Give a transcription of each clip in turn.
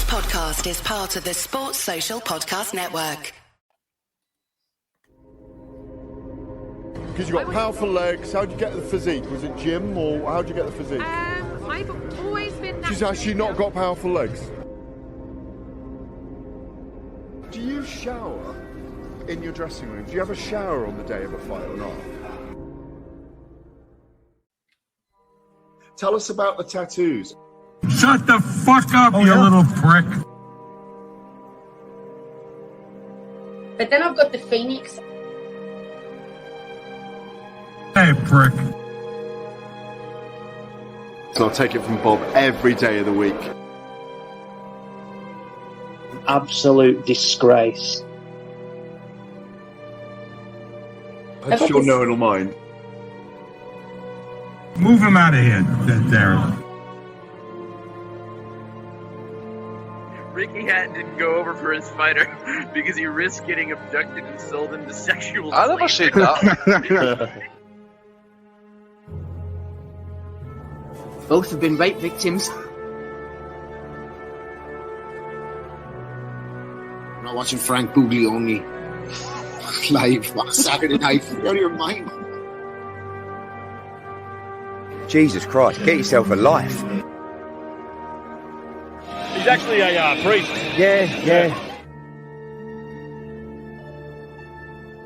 podcast is part of the Sports Social Podcast Network. Because you've got powerful legs. How'd you get the physique? Was it gym or how'd you get the physique? I've always been... She's actually not got powerful legs. Do you shower in your dressing room? Do you have a shower on the day of a fight or not? Tell us about the tattoos. Shut the fuck up, you little prick. But then I've got the Phoenix. Hey, prick. So I'll take it from Bob every day of the week. Absolute disgrace. That's your knowing mind. Move him out of here, Darren. Ricky Hatton didn't go over for his fighter because he risked getting abducted and sold into sexual I never said that. Both have been rape victims. I'm not watching Frank Buglioni live on Saturday night. You're out of your mind. Jesus Christ, get yourself a life. He's actually a priest. Yeah.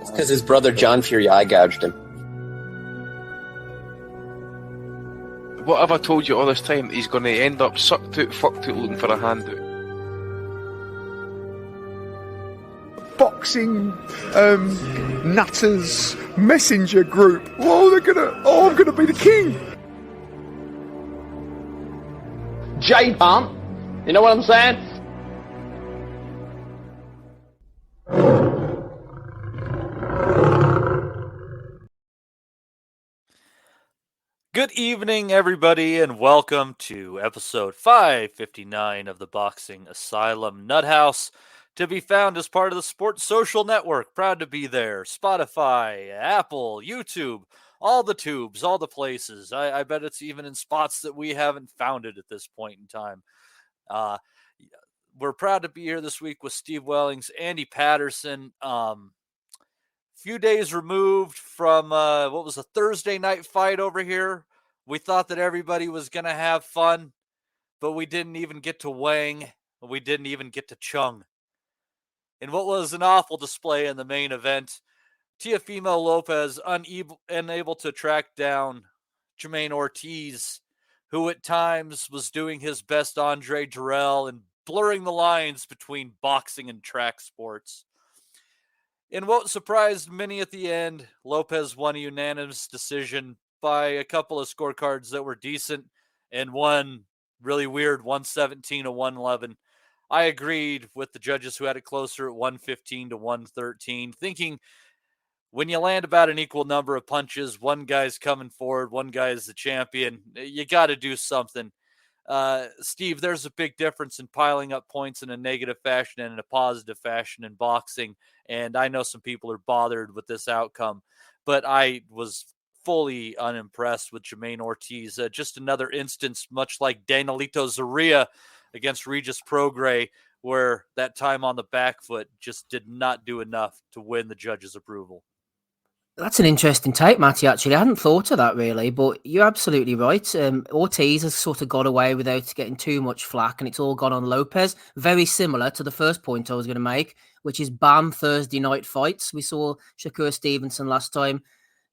It's because his brother John Fury eye gouged him. What have I told you all this time? He's going to end up sucked out, fucked out, looking for a handout. Boxing nutters messenger group. I'm gonna be the king. J-Pump. You know what I'm saying? Good evening, everybody, and welcome to episode 559 of the Boxing Asylum Nuthouse, to be found as part of the Sports Social Network. Proud to be there. Spotify, Apple, YouTube, all the tubes, all the places. I bet it's even in spots that we haven't found it at this point in time. We're proud to be here this week with Steve Wellings, Andy Patterson. Few days removed from what was a Thursday night fight over here. We thought that everybody was going to have fun, but we didn't even get to Wang. We didn't even get to Chung. In what was an awful display in the main event, Teofimo Lopez unable to track down Jermaine Ortiz, who at times was doing his best Andre Jarrell and blurring the lines between boxing and track sports. In what surprised many at the end, Lopez won a unanimous decision by a couple of scorecards that were decent and one really weird 117 to 111. I agreed with the judges who had it closer at 115 to 113, thinking when you land about an equal number of punches, one guy's coming forward, one guy is the champion, you got to do something. Steve, there's a big difference in piling up points in a negative fashion and in a positive fashion in boxing. And I know some people are bothered with this outcome, but I was fully unimpressed with Jermaine Ortiz. Just another instance, much like Danielito Zorrilla against Regis Prograis, where that time on the back foot just did not do enough to win the judges' approval. That's an interesting take, Matty, actually. I hadn't thought of that, really, but you're absolutely right. Ortiz has sort of got away without getting too much flack, and it's all gone on Lopez. Very similar to the first point I was going to make, which is BAM Thursday night fights. We saw Shakur Stevenson last time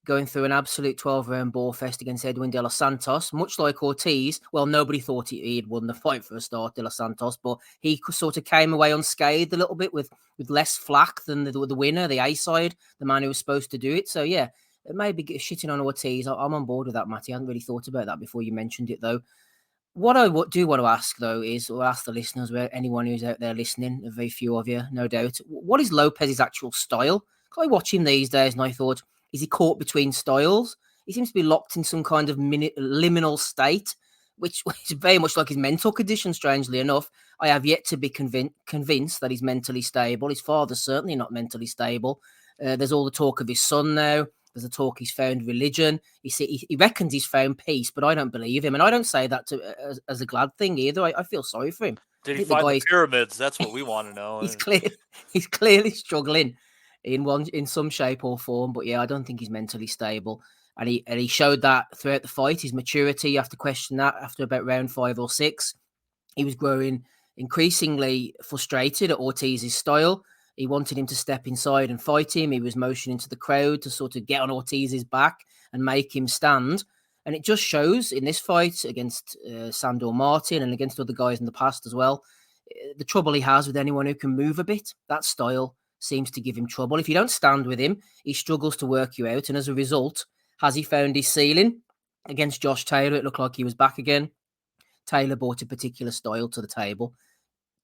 going through an absolute 12-round ball fest against Edwin De Los Santos. Much like Ortiz, well, nobody thought he'd won the fight for a start, De Los Santos, but he sort of came away unscathed a little bit with less flack than the winner, the A-side, the man who was supposed to do it. So, yeah, it may be shitting on Ortiz. I'm on board with that, Matty. I hadn't really thought about that before you mentioned it, though. What I do want to ask, though, is, or ask the listeners, anyone who's out there listening, a very few of you, no doubt, what is Lopez's actual style? I watch him these days and I thought, is he caught between styles? He seems to be locked in some kind of liminal state, which is very much like his mental condition, strangely enough. I have yet to be convinced that he's mentally stable. His father's certainly not mentally stable. There's all the talk of his son now. There's the talk he's found religion. He reckons he's found peace, but I don't believe him. And I don't say that as a glad thing either. I feel sorry for him. Did I he think the find the guy's pyramids? That's what we want to know. he's clearly struggling in some shape or form. But yeah, I don't think he's mentally stable. And he showed that throughout the fight. His maturity, you have to question that after about round 5 or 6. He was growing increasingly frustrated at Ortiz's style. He wanted him to step inside and fight him. He was motioning to the crowd to sort of get on Ortiz's back and make him stand. And it just shows in this fight against Sandor Martin and against other guys in the past as well, the trouble he has with anyone who can move a bit. That style seems to give him trouble. If you don't stand with him, he struggles to work you out. And as a result, has he found his ceiling? Against Josh Taylor, it looked like he was back again. Taylor brought a particular style to the table.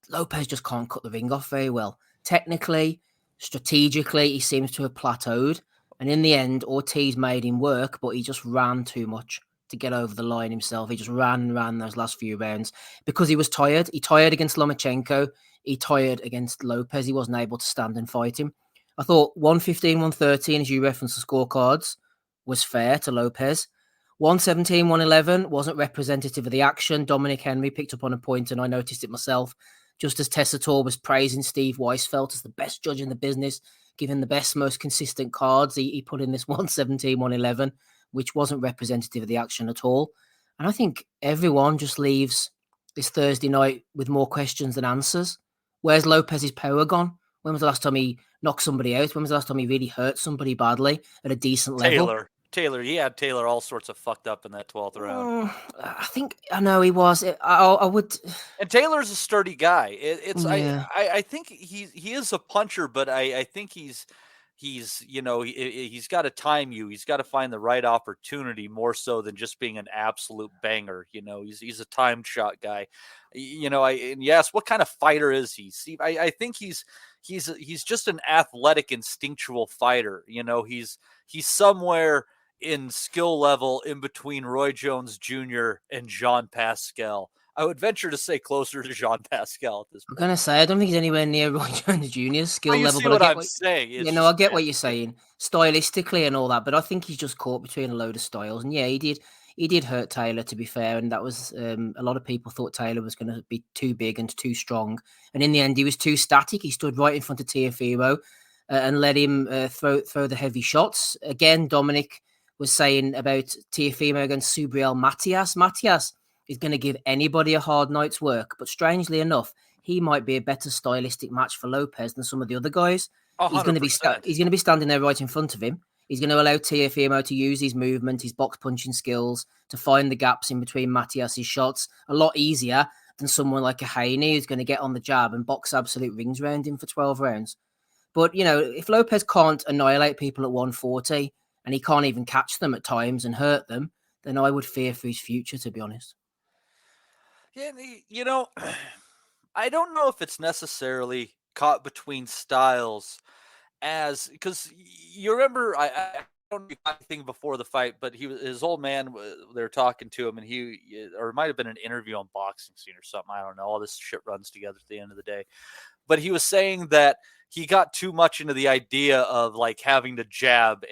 Lopez just can't cut the ring off very well. Technically, strategically, he seems to have plateaued. And in the end, Ortiz made him work, but he just ran too much to get over the line himself. He just ran those last few rounds because he was tired. He tired against Lomachenko. He tired against Lopez. He wasn't able to stand and fight him. I thought 115, 113, as you referenced the scorecards, was fair to Lopez. 117, 111 wasn't representative of the action. Dominic Henry picked up on a point, and I noticed it myself. Just as Tessitore was praising Steve Weisfeld as the best judge in the business, giving the best, most consistent cards, he put in this 117, 111, which wasn't representative of the action at all. And I think everyone just leaves this Thursday night with more questions than answers. Where's Lopez's power gone? When was the last time he knocked somebody out? When was the last time he really hurt somebody badly at a decent level? Taylor, he had Taylor all sorts of fucked up in that 12th round. I know he was. I would. And Taylor's a sturdy guy. Yeah. I think he is a puncher, but I think he's got to time you. He's got to find the right opportunity more so than just being an absolute banger. He's a timed shot guy. And yes, what kind of fighter is he, Steve? I think he's just an athletic, instinctual fighter. He's somewhere in skill level in between Roy Jones Jr. and Jean Pascal. I would venture to say closer to Jean Pascal at this point. I'm going to say, I don't think he's anywhere near Roy Jones Jr.'s skill level. See what I'm saying. I get what you're saying, stylistically and all that, but I think he's just caught between a load of styles. And yeah, he did hurt Taylor, to be fair, and that was a lot of people thought Taylor was going to be too big and too strong. And in the end, he was too static. He stood right in front of Teofimo and let him throw the heavy shots. Again, Dominic was saying about Teofimo against Subriel Matias. Matias is going to give anybody a hard night's work, but strangely enough, he might be a better stylistic match for Lopez than some of the other guys. 100%. He's going to be standing there right in front of him. He's going to allow Teofimo to use his movement, his box punching skills to find the gaps in between Matias's shots a lot easier than someone like a Haney who's going to get on the jab and box absolute rings around him for 12 rounds. But, if Lopez can't annihilate people at 140 and he can't even catch them at times and hurt them, then I would fear for his future, to be honest. Yeah, I don't know if it's necessarily caught between styles because you remember, I don't know anything before the fight, but his old man, they're talking to him, and or it might have been an interview on Boxing Scene or something. I don't know. All this shit runs together at the end of the day. But he was saying that he got too much into the idea of like having to jab,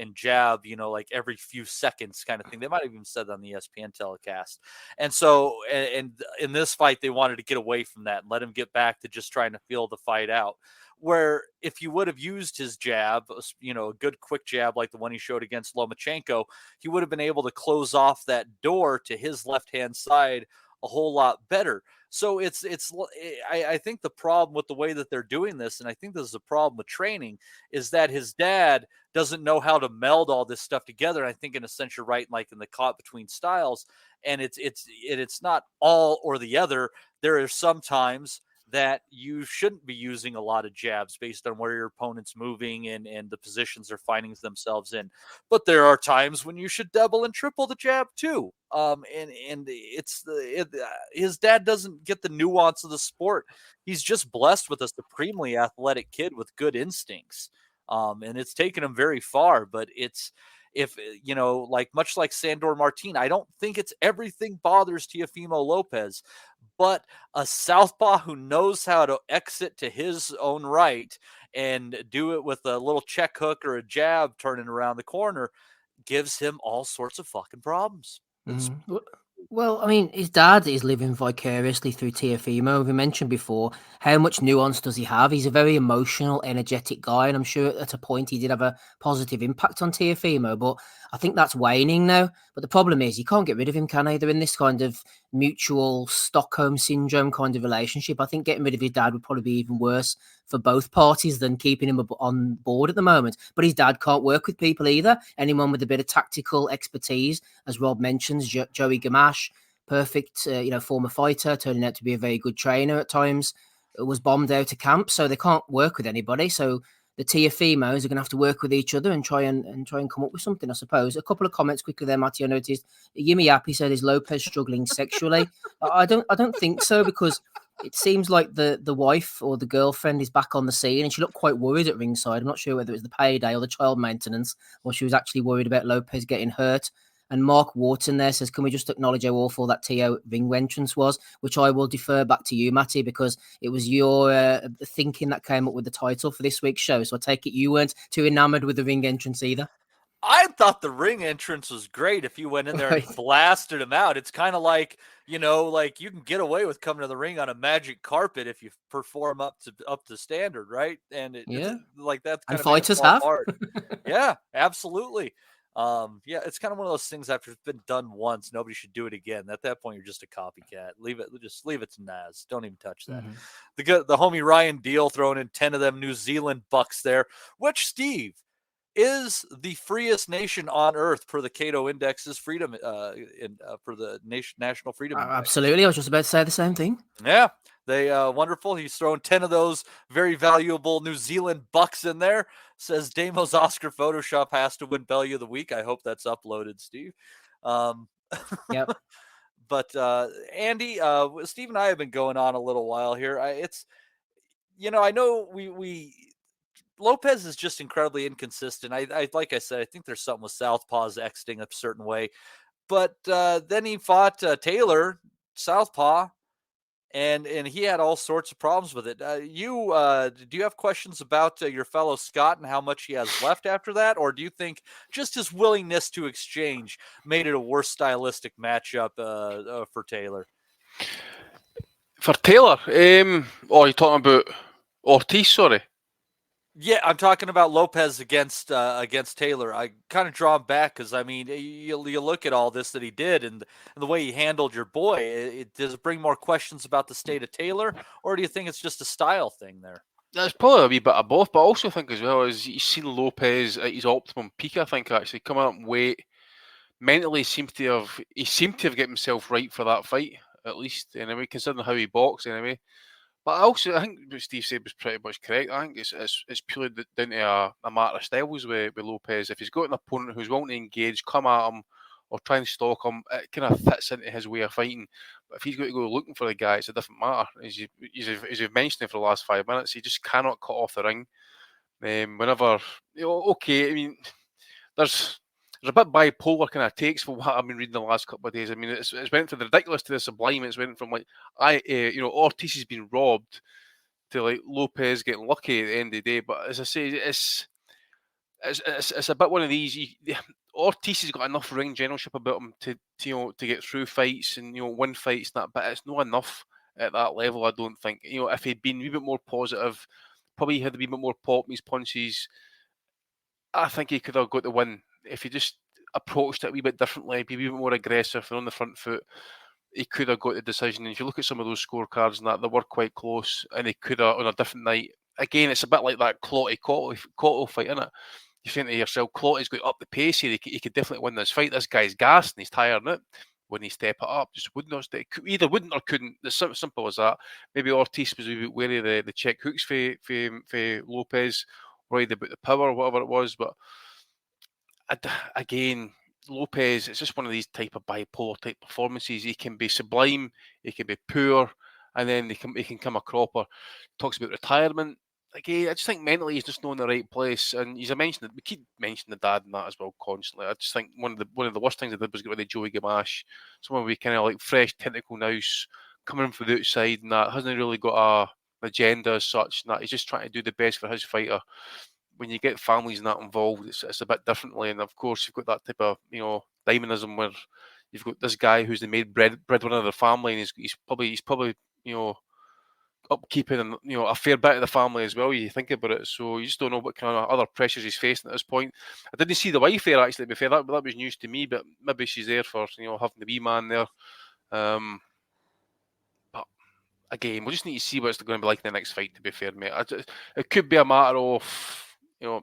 like every few seconds kind of thing. They might have even said that on the ESPN telecast. And so, and in this fight, they wanted to get away from that and let him get back to just trying to feel the fight out. Where if you would have used his jab, a good quick jab like the one he showed against Lomachenko, he would have been able to close off that door to his left-hand side a whole lot better. So I think the problem with the way that they're doing this, and I think this is a problem with training, is that his dad doesn't know how to meld all this stuff together. I think in a sense you're right, like in the caught between styles, and it's not all or the other. There are some times that you shouldn't be using a lot of jabs based on where your opponent's moving and the positions they're finding themselves in. But there are times when you should double and triple the jab too. His dad doesn't get the nuance of the sport. He's just blessed with a supremely athletic kid with good instincts. And it's taken him very far, but much like Sandor Martin, I don't think it's everything bothers Teofimo Lopez, but a southpaw who knows how to exit to his own right and do it with a little check hook or a jab turning around the corner gives him all sorts of fucking problems. Mm-hmm. Well, I mean, his dad is living vicariously through Teofimo. We mentioned before, how much nuance does he have? He's a very emotional, energetic guy, and I'm sure at a point he did have a positive impact on Teofimo, but I think that's waning now. But the problem is, you can't get rid of him, can he? They're in this kind of mutual Stockholm syndrome kind of relationship. I think getting rid of his dad would probably be even worse for both parties than keeping him on board at the moment. But his dad can't work with people either. Anyone with a bit of tactical expertise, as Rob mentions, Joey Gamache, perfect, former fighter, turning out to be a very good trainer at times, was bombed out of camp, so they can't work with anybody. So the Teofimos are going to have to work with each other and try and come up with something, I suppose. A couple of comments quickly there, Matty. I noticed Yimi Happy said, "Is Lopez struggling sexually?" I don't think so, because it seems like the wife or the girlfriend is back on the scene, and she looked quite worried at ringside. I'm not sure whether it was the payday or the child maintenance, or she was actually worried about Lopez getting hurt. And Mark Wharton there says, "Can we just acknowledge how awful that Teo ring entrance was?" Which I will defer back to you, Matty, because it was your thinking that came up with the title for this week's show. So I take it you weren't too enamoured with the ring entrance either. I thought the ring entrance was great if you went in there and blasted him out. It's kind of like, like you can get away with coming to the ring on a magic carpet if you perform up to standard, right? And it's like that's kind and of fighters have. Yeah, absolutely. It's kind of one of those things after it's been done once, nobody should do it again. At that point, you're just a copycat. Leave it to Naz. Don't even touch that. Mm-hmm. The homie Ryan Deal throwing in 10 of them New Zealand bucks there, which, Steve, is the freest nation on earth per the Cato Index's freedom for the National Freedom Index. Absolutely. I was just about to say the same thing. Yeah, they wonderful. He's thrown 10 of those very valuable New Zealand bucks in there. Says Damo's Oscar Photoshop has to win Bellew of the Week. I hope that's uploaded, Steve. Yep. But Andy, Steve and I have been going on a little while here. I know we Lopez is just incredibly inconsistent. I like I said, I think there's something with Southpaws exiting a certain way. But then he fought Taylor, Southpaw, and he had all sorts of problems with it. Do you have questions about your fellow Scott and how much he has left after that? Or do you think just his willingness to exchange made it a worse stylistic matchup for Taylor? For Taylor? You're talking about Ortiz, sorry? Yeah, I'm talking about Lopez against Taylor. I kind of draw him back because, I mean, you look at all this that he did and the way he handled your boy. Does it bring more questions about the state of Taylor, or do you think it's just a style thing there? It's probably a wee bit of both, but I also think as well as you've seen Lopez at his optimum peak. I think actually coming up in weight, mentally he seemed to have got himself right for that fight, at least anyway, considering how he boxed anyway. But I think what Steve said was pretty much correct. I think it's purely down to a matter of styles with Lopez. If he's got an opponent who's willing to engage, come at him, or try and stalk him, it kind of fits into his way of fighting. But if he's got to go looking for the guy, it's a different matter. As you've mentioned it for the last 5 minutes, he just cannot cut off the ring. Whenever, okay, I mean, there's a bit bipolar kind of takes for what I've been reading the last couple of days. I mean, it's went from the ridiculous to the sublime. It's went from Ortiz has been robbed to like Lopez getting lucky at the end of the day. But as I say, it's a bit one of these. Ortiz has got enough ring generalship about him to get through fights and win fights and that, but it's not enough at that level. I don't think. If he'd been a wee bit more positive, probably had a wee bit more pop in his punches, I think he could have got the win. If he just approached it a wee bit differently, be a wee bit more aggressive and on the front foot, he could have got the decision. And if you look at some of those scorecards and that, they were quite close, and he could have on a different night. Again, it's a bit like that Clotty fight, isn't it? You think to yourself, Clotty's got up the pace here. He could definitely win this fight. This guy's gassed and he's tired in it. When he step it up, just either wouldn't or couldn't. It's simple as that. Maybe Ortiz was a bit wary of the check hooks for Lopez, worried about the power, whatever it was, but. Again, Lopez, it's just one of these type of bipolar type performances. He can be sublime, he can be poor, and then he can come a cropper. Talks about retirement. Again, I just think mentally he's just not in the right place. And we keep mentioning the dad and that as well constantly. I just think one of the worst things I did was get rid of Joey Gamache. Someone with kind of like fresh tentacle nous coming in from the outside and that hasn't really got an agenda as such. And that he's just trying to do the best for his fighter. When you get families and that involved, it's a bit differently. And of course, you've got that type of, dynamism where you've got this guy who's the main breadwinner of the family, and he's probably upkeeping and a fair bit of the family as well. You think about it, so you just don't know what kind of other pressures he's facing at this point. I didn't see the wife there actually. To be fair, that was news to me, but maybe she's there for having the wee man there. But again, we'll just need to see what it's going to be like in the next fight. To be fair, mate, it could be a matter of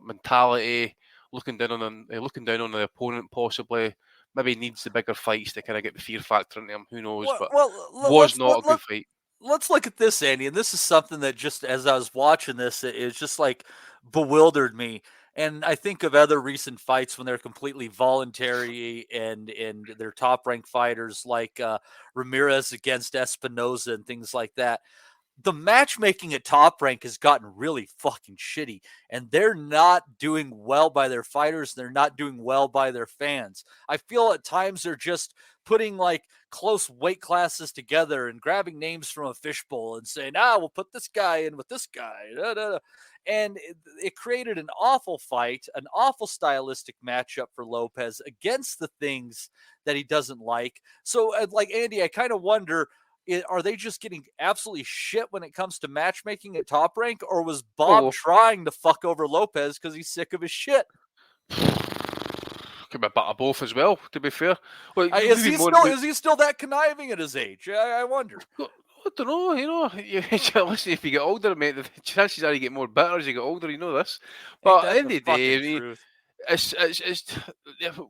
mentality, looking down on the opponent, possibly. Maybe needs the bigger fights to kind of get the fear factor into him. Who knows? Was not a good fight. Let's look at this, Andy, and this is something that just as I was watching this, it just like bewildered me. And I think of other recent fights when they're completely voluntary and they're top-ranked fighters like Ramirez against Espinoza and things like that. The matchmaking at Top Rank has gotten really fucking shitty, and they're not doing well by their fighters. They're not doing well by their fans. I feel at times they're just putting like close weight classes together and grabbing names from a fishbowl and saying, we'll put this guy in with this guy. Da, da, da. And it created an awful fight, an awful stylistic matchup for Lopez against the things that he doesn't like. So like Andy, I kind of wonder, are they just getting absolutely shit when it comes to matchmaking at Top Rank, or was Bob trying to fuck over Lopez because he's sick of his shit? Could be a bit of both as well, to be fair. Well, is he still that conniving at his age? I wonder. I don't know, listen, if you get older, mate, the chances are you get more bitter as you get older, this. But at the end of the day, it's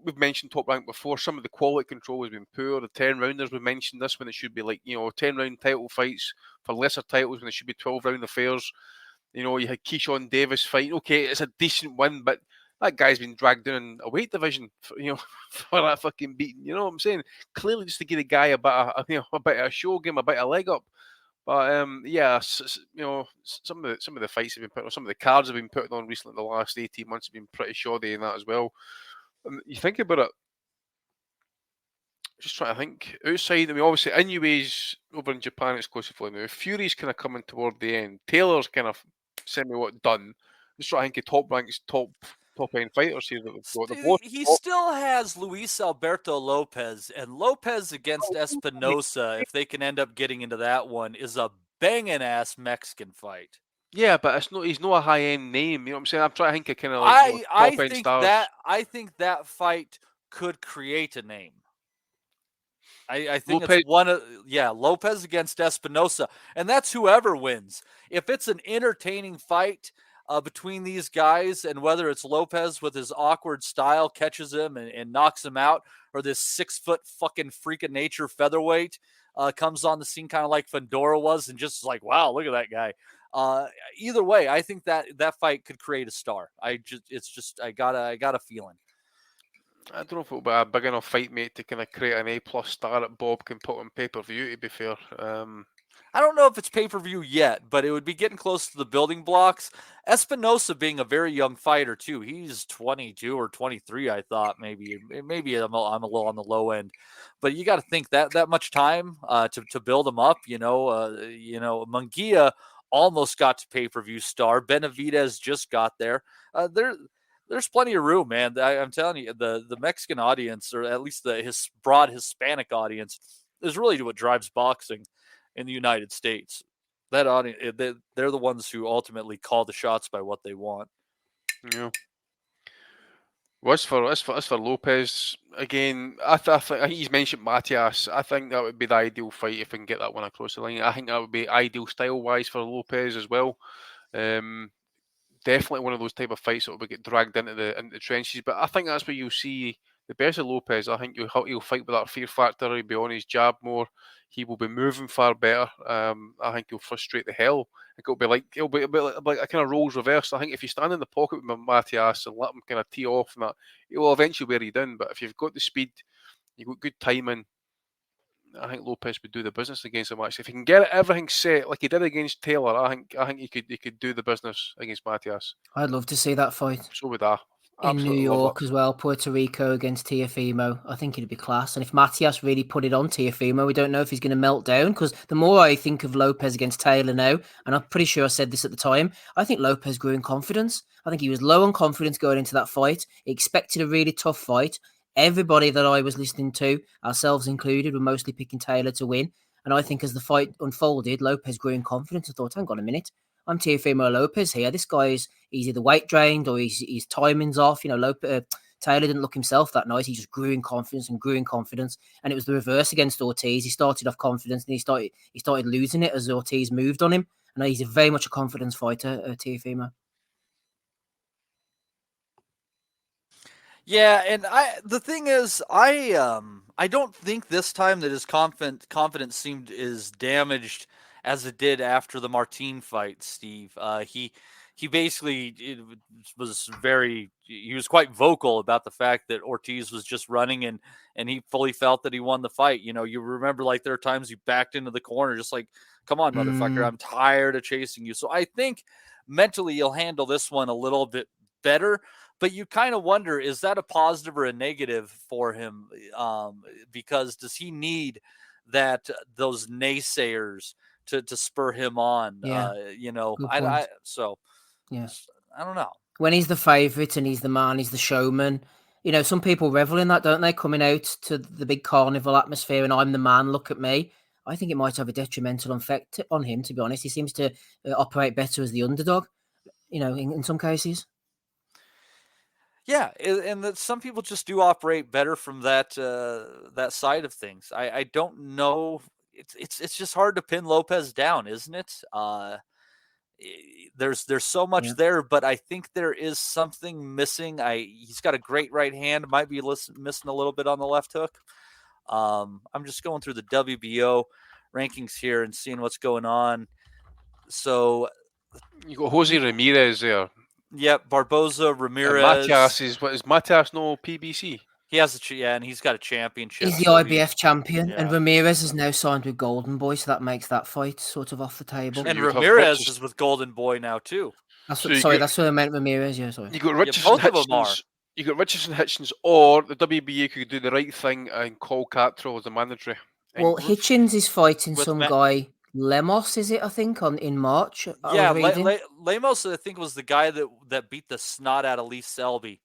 we've mentioned Top Rank before. Some of the quality control has been poor. The 10-rounders, we mentioned this when it should be like 10-round title fights for lesser titles when it should be 12-round affairs. You had Keyshawn Davis fight. Okay, it's a decent win, but that guy's been dragged down in a weight division for that fucking beating. You know what I'm saying? Clearly, just to give the guy a bit of a show, give him a bit of leg up. But some of the fights have been put on, some of the cards have been put on recently. The last 18 months have been pretty shoddy in that as well. You think about it. Just trying to think outside. I mean, obviously, Inouye's over in Japan exclusively now. Fury's kind of coming toward the end. Taylor's kind of done. Just trying to think of Top Rank's top end fighters here that we've got. He still has Luis Alberto Lopez, and Lopez against Espinoza, if they can end up getting into that one, is a banging ass Mexican fight. Yeah, but he's not a high end name. You know what I'm saying? I'm trying to think of kind of like top end stars. I think that fight could create a name. I think Lopez. It's Lopez against Espinoza, and that's whoever wins. If it's an entertaining fight between these guys, and whether it's Lopez with his awkward style catches him and knocks him out, or this 6-foot fucking freak of nature featherweight comes on the scene kind of like Fedora was and just like, wow, look at that guy. Either way, I think that fight could create a star. I got a feeling. I don't know if it'll be a big enough fight, mate, to kind of create an A+ star that Bob can put on pay-per-view, to be fair. I don't know if it's pay-per-view yet, but it would be getting close to the building blocks. Espinoza being a very young fighter, too. He's 22 or 23, I thought. Maybe I'm a little on the low end. But you got to think that much time to build him up. Munguia almost got to pay-per-view star. Benavidez just got there. There's plenty of room, man. I'm telling you, the Mexican audience, or at least his broad Hispanic audience, is really what drives boxing in the United States. That audience, they're the ones who ultimately call the shots by what they want. Yeah. Well, as for Lopez, again, I think he's mentioned Matias. I think that would be the ideal fight if we can get that one across the line. I think that would be ideal style-wise for Lopez as well. Definitely one of those type of fights that will get dragged into the trenches. But I think that's where you'll see the best of Lopez. I think he'll fight with that fear factor. He'll be on his jab more. He will be moving far better. I think he'll frustrate the hell. I think it'll be like a kind of roles reversed. I think if you stand in the pocket with Matias and let him kind of tee off and that, he will eventually wear you down. But if you've got the speed, you've got good timing, I think Lopez would do the business against him. Actually, if he can get everything set like he did against Taylor, I think he could do the business against Matias. I'd love to see that fight. So would I. In New York as well, Puerto Rico against Teofimo. I think it'd be class. And if Matias really put it on Teofimo, we don't know if he's going to melt down, because the more I think of Lopez against Taylor now, and I'm pretty sure I said this at the time, I think Lopez grew in confidence. I think he was low on confidence going into that fight. He expected a really tough fight. everybody that I was listening to, ourselves included, were mostly picking Taylor to win. And I think as the fight unfolded, Lopez grew in confidence. I thought, hang on a minute, I'm Teofimo Lopez here. This guy's he's either weight drained or his timing's off. Taylor didn't look himself that night. He just grew in confidence. And it was the reverse against Ortiz. He started off confidence and he started losing it as Ortiz moved on him. And he's very much a confidence fighter, Teofimo. Yeah, and the thing is, I don't think this time that his confidence seemed as damaged as it did after the Martin fight, Steve. He basically he was quite vocal about the fact that Ortiz was just running and he fully felt that he won the fight. You remember, like, there are times he backed into the corner just like, come on, motherfucker, I'm tired of chasing you. So I think mentally you'll handle this one a little bit better, but you kind of wonder, is that a positive or a negative for him? Because does he need those naysayers to spur him on? Yeah. I don't know. When he's the favourite and he's the man, he's the showman. Some people revel in that, don't they? Coming out to the big carnival atmosphere and I'm the man, look at me. I think it might have a detrimental effect on him, to be honest. He seems to operate better as the underdog, in some cases. Yeah, and that some people just do operate better from that side of things. I don't know. It's just hard to pin Lopez down, isn't it? There's so much there, but I think there is something missing. He's got a great right hand, might be missing a little bit on the left hook. I'm just going through the WBO rankings here and seeing what's going on. So you got Jose Ramirez there. Yep, Barboza, Ramirez. Is Matias no PBC? He has and he's got a championship. He's the IBF champion, and Ramirez is now signed with Golden Boy, so that makes that fight sort of off the table. And Ramirez is with Golden Boy now too. That's what I meant. Ramirez, yeah. Sorry. You got Richardson, Hitchens. You got Richardson, Hitchens, or the WBA could do the right thing and call Castro as a mandatory. Well, Hitchens is fighting some guy. Lemos, is it? I think in March. Lemos, I think, was the guy that beat the snot out of Lee Selby.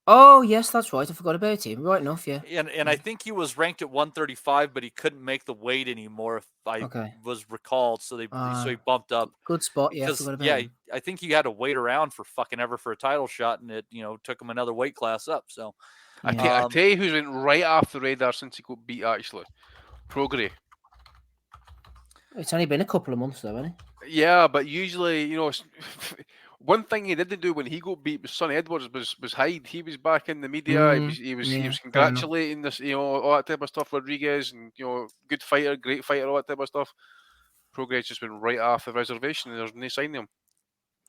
Oh yes, that's right. I forgot about him. Right enough, yeah. And I think he was ranked at 135, but he couldn't make the weight anymore. If I was recalled, so he bumped up. Good spot, yeah. I think he had to wait around for fucking ever for a title shot, and it took him another weight class up. So I tell you who's been right off the radar since he got beat, actually. Prograis. It's only been a couple of months though, hasn't it? Yeah, but usually, one thing he didn't do when he got beat with Sonny Edwards was hide. He was back in the media. He was congratulating this, all that type of stuff. Rodriguez and good fighter, great fighter, all that type of stuff. Prograis just went right off the reservation, and there's no signing him.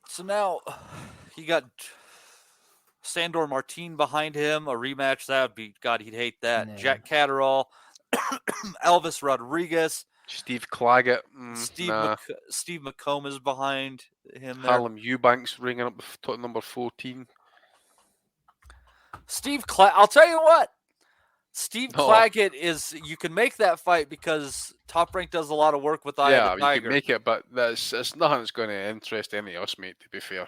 So now he got Sandor Martin behind him. A rematch that would be he'd hate that. No. Jack Catterall, Elvis Rodriguez. Steve Claggett. Steve McComb is behind him there. Harlem Eubanks ringing up number 14. I'll tell you what. Steve Claggett is... You can make that fight because Top Rank does a lot of work with Eye of the Tiger. You can make it, but it's nothing that's going to interest any of us, mate, to be fair. You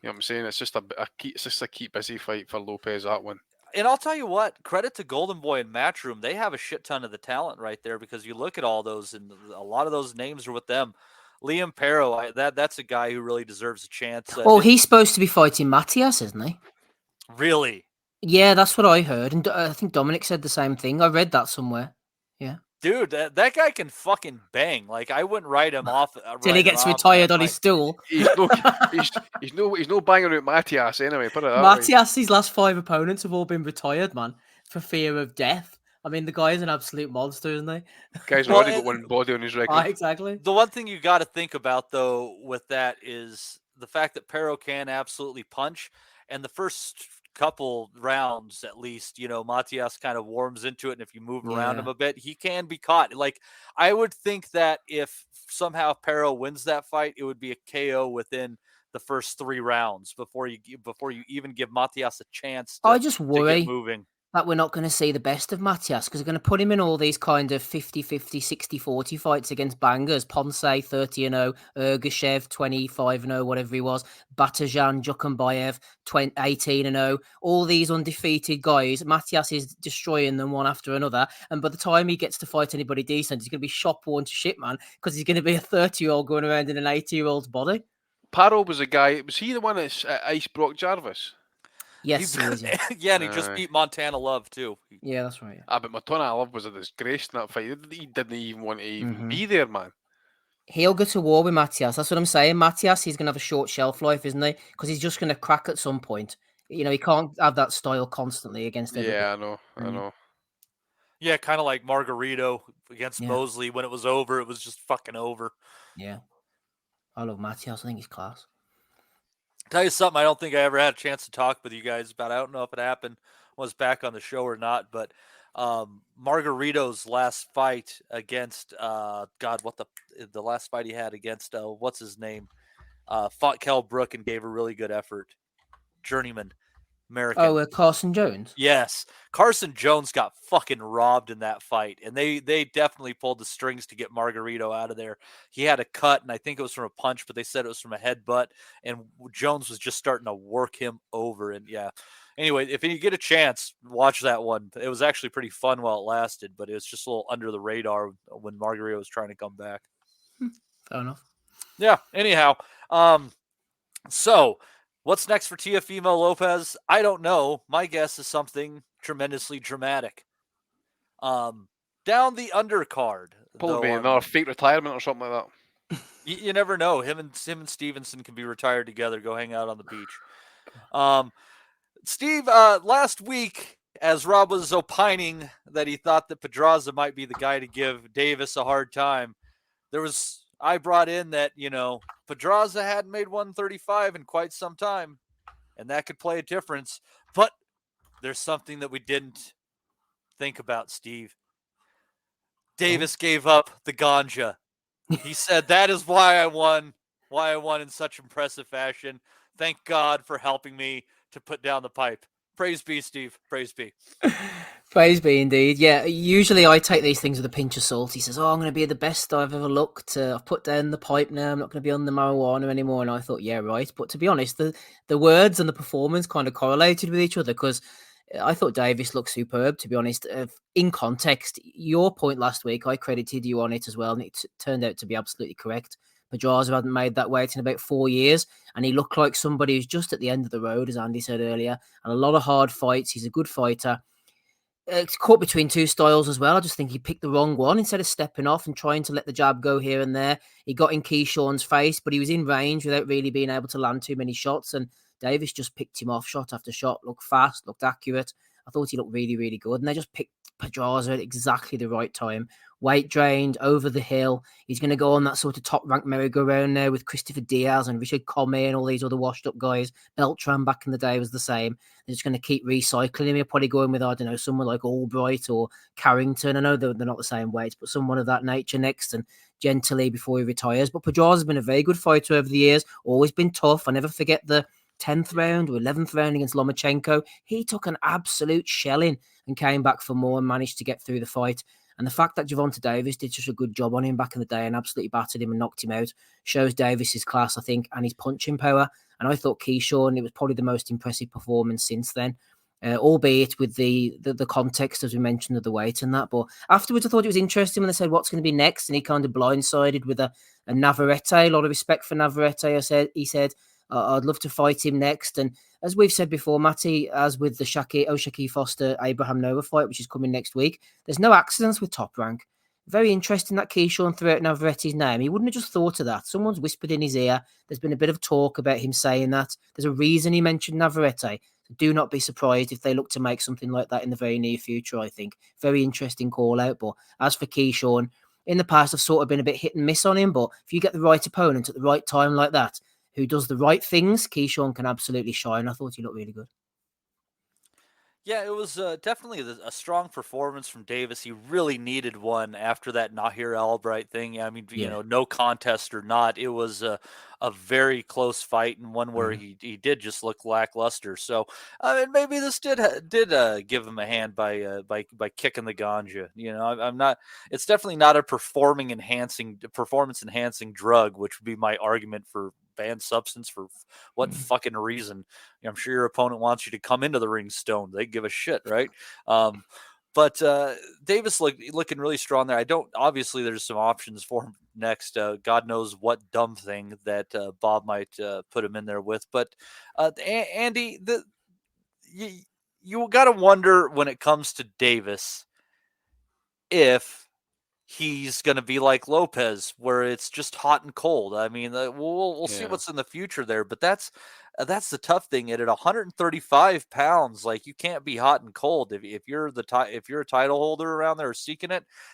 know what I'm saying? It's just a keep busy fight for Lopez, that one. And I'll tell you what, credit to Golden Boy and Matchroom. They have a shit ton of the talent right there because you look at all those, and a lot of those names are with them. Liam Perro, that's a guy who really deserves a chance. He's supposed to be fighting Matias, isn't he? Really? Yeah, that's what I heard. And I think Dominic said the same thing. I read that somewhere. Yeah. Dude, that guy can fucking bang. Like, I wouldn't write him off till he gets retired on his stool. He's no banging out Matias anyway. Put it that Matias, his last 5 opponents have all been retired, man, for fear of death. I mean, the guy is an absolute monster, isn't he? Guy's already got one body on his record. Exactly. The one thing you got to think about, though, with that is the fact that Perro can absolutely punch, and the first couple rounds, at least, Matias kind of warms into it, and if you move around him a bit, he can be caught. Like, I would think that if somehow Perro wins that fight, it would be a KO within the first 3 rounds before you even give Matias a chance to, I just worry to get moving. that we're not going to see the best of Matias because they're going to put him in all these kind of 50-50, 60-40 fights against bangers. Ponce 30-0, Ergashev 25-0, whatever he was, Batajan, Jukumbayev 18-0. All these undefeated guys, Matias is destroying them one after another. And by the time he gets to fight anybody decent, he's going to be shop worn to shit, man, because he's going to be a 30-year-old going around in an 80-year-old's body. Paro was a guy. Was he the one that iced Brock Jarvis? Yes, he was, yeah, and he just beat Montana Love too. Yeah, that's right. Yeah. But Montana Love was a disgrace in that fight. He didn't even want to even be there, man. He'll go to war with Matias. That's what I'm saying. Matias, he's going to have a short shelf life, isn't he? Because he's just going to crack at some point. You know, he can't have that style constantly against everybody. Yeah, I know. Yeah, kind of like Margarito against Mosley. When it was over, it was just fucking over. Yeah. I love Matias. I think he's class. Tell you something I don't think I ever had a chance to talk with you guys about. I don't know if it happened, was back on the show or not, but Margarito's last fight against the last fight he had against what's his name? Fought Kell Brook and gave a really good effort. Journeyman. American. Oh, Carson Jones? Yes. Carson Jones got fucking robbed in that fight, and they definitely pulled the strings to get Margarito out of there. He had a cut, and I think it was from a punch, but they said it was from a headbutt, and Jones was just starting to work him over. And yeah. Anyway, if you get a chance, watch that one. It was actually pretty fun while it lasted, but it was just a little under the radar when Margarito was trying to come back. Fair enough. Yeah. Anyhow, so what's next for Teofimo Lopez? I don't know. My guess is something tremendously dramatic. Down the undercard. Probably another fake retirement or something like that. You never know. Him and Stevenson can be retired together, go hang out on the beach. Steve, last week, as Rob was opining that he thought that Pedraza might be the guy to give Davis a hard time, I brought in that, Pedraza hadn't made 135 in quite some time, and that could play a difference. But there's something that we didn't think about, Steve. Davis gave up the ganja. He said, that is why I won in such impressive fashion. Thank God for helping me to put down the pipe. Praise be, Steve. Praise be. Praise be, indeed. Yeah, usually I take these things with a pinch of salt. He says, I'm going to be the best I've ever looked. I've put down the pipe now. I'm not going to be on the marijuana anymore. And I thought, yeah, right. But to be honest, the words and the performance kind of correlated with each other because I thought Davis looked superb, to be honest. In context, your point last week, I credited you on it as well, and it turned out to be absolutely correct. Pedraza hadn't made that weight in about 4 years, and he looked like somebody who's just at the end of the road, as Andy said earlier, and a lot of hard fights. He's a good fighter. It's caught between two styles as well. I just think he picked the wrong one. Instead of stepping off and trying to let the jab go here and there, he got in Keyshawn's face, but he was in range without really being able to land too many shots, and Davis just picked him off shot after shot, looked fast, looked accurate. I thought he looked really, really good, and they just picked Pedraza at exactly the right time. Weight drained, over the hill. He's going to go on that sort of top-ranked merry-go-round now with Christopher Diaz and Richard Comey and all these other washed-up guys. Beltran back in the day was the same. They're just going to keep recycling him. He'll probably go in with, I don't know, someone like Albright or Carrington. I know they're not the same weights, but someone of that nature next and gently before he retires. But Pedraza's been a very good fighter over the years, always been tough. I never forget the 10th round or 11th round against Lomachenko. He took an absolute shelling and came back for more and managed to get through the fight. And the fact that Gervonta Davis did such a good job on him back in the day and absolutely battered him and knocked him out shows Davis's class, I think, and his punching power. And I thought Keyshawn, it was probably the most impressive performance since then, albeit with the context, as we mentioned, of the weight and that. But afterwards, I thought it was interesting when they said, what's going to be next? And he kind of blindsided with a Navarrete. A lot of respect for Navarrete, he said, I'd love to fight him next. And as we've said before, Matty, as with the Oshaquie Foster Abraham Nova fight, which is coming next week, there's no accidents with Top Rank. Very interesting that Keyshawn threw out Navarrete's name. He wouldn't have just thought of that. Someone's whispered in his ear. There's been a bit of talk about him saying that. There's a reason he mentioned Navarrete. Do not be surprised if they look to make something like that in the very near future, I think. Very interesting call out. But as for Keyshawn, in the past, I've sort of been a bit hit and miss on him. But if you get the right opponent at the right time like that, who does the right things, Keyshawn can absolutely shine. I thought he looked really good. Yeah, it was definitely a strong performance from Davis. He really needed one after that Nahir Albright thing. I mean, Yeah. no contest or not, it was a very close fight and one where he did just look lackluster. So, I mean, maybe this did give him a hand by kicking the ganja. I'm not. It's definitely not a performance enhancing drug, which would be my argument for banned substance for what fucking reason. I'm sure your opponent wants you to come into the ring stoned. They give a shit, right? But Davis looking really strong there. Obviously there's some options for him next. God knows what dumb thing that Bob might put him in there with. But Andy, you got to wonder when it comes to Davis if he's going to be like Lopez, where it's just hot and cold. I mean, we'll see what's in the future there, but that's the tough thing. At 135 pounds, like, you can't be hot and cold. If you're a title holder around there or seeking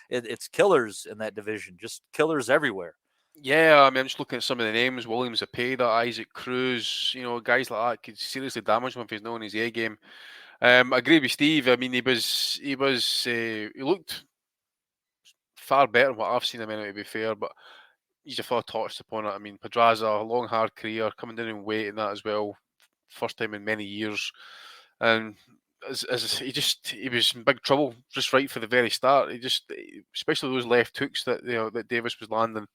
it's killers in that division, just killers everywhere. Yeah, I mean, I'm just looking at some of the names: Williams Zepeda, Isaac Cruz. Guys like that could seriously damage him if he's not on his A game. I agree with Steve. I mean, he looked far better than what I've seen him in, to be fair, but he's a full touched upon it. I mean, Pedraza, a long, hard career, coming down in weight and that as well, first time in many years. And he was in big trouble just right for the very start. Especially those left hooks that Davis was landing.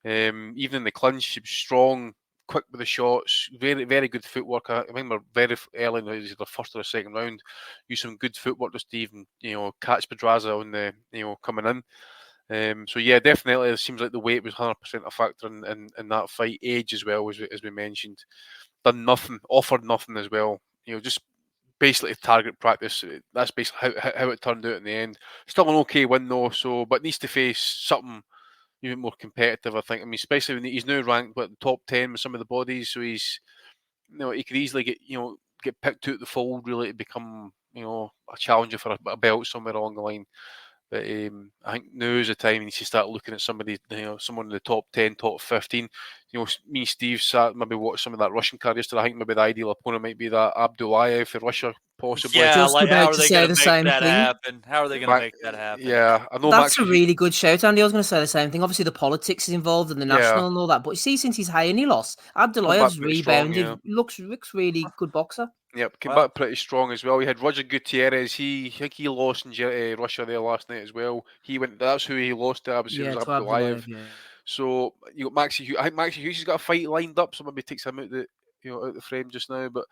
Even in the clinch, he was strong, quick with the shots, very, very good footwork. I remember very early in the first or the second round, used some good footwork to Steve and catch Pedraza on the coming in. So yeah, definitely, it seems like the weight was 100% a factor in that fight. Age as well, as we mentioned. Done nothing, offered nothing as well. Just basically target practice. That's basically how it turned out in the end. Still an okay win though. But needs to face something even more competitive, I think. I mean, especially when he's now ranked the top 10 with some of the bodies, so he's he could easily get picked out the fold really to become a challenger for a belt somewhere along the line. But I think now is the time he needs to start looking at somebody, someone in the top 10, top 15. Me and Steve maybe watched some of that Russian card yesterday. I think maybe the ideal opponent might be that Abdullaev for Russia, possibly. Yeah, Just like, about how are to they say going the to same make that thing. happen? How are they going to make that happen? Yeah, I know That's Max a really good shout, Andy. I was going to say the same thing. Obviously, the politics is involved and the national and all that. But you see, since he's Haney lost, Abdullaev's rebounded. Strong, looks really good boxer. Yep, came back pretty strong as well. We had Roger Gutierrez. I think he lost in Russia there last night as well. That's who he lost to. Was Abdullaev. Yeah. So you got Maxi Hughes. I think Maxi Hughes has got a fight lined up, so maybe takes him out the frame just now. But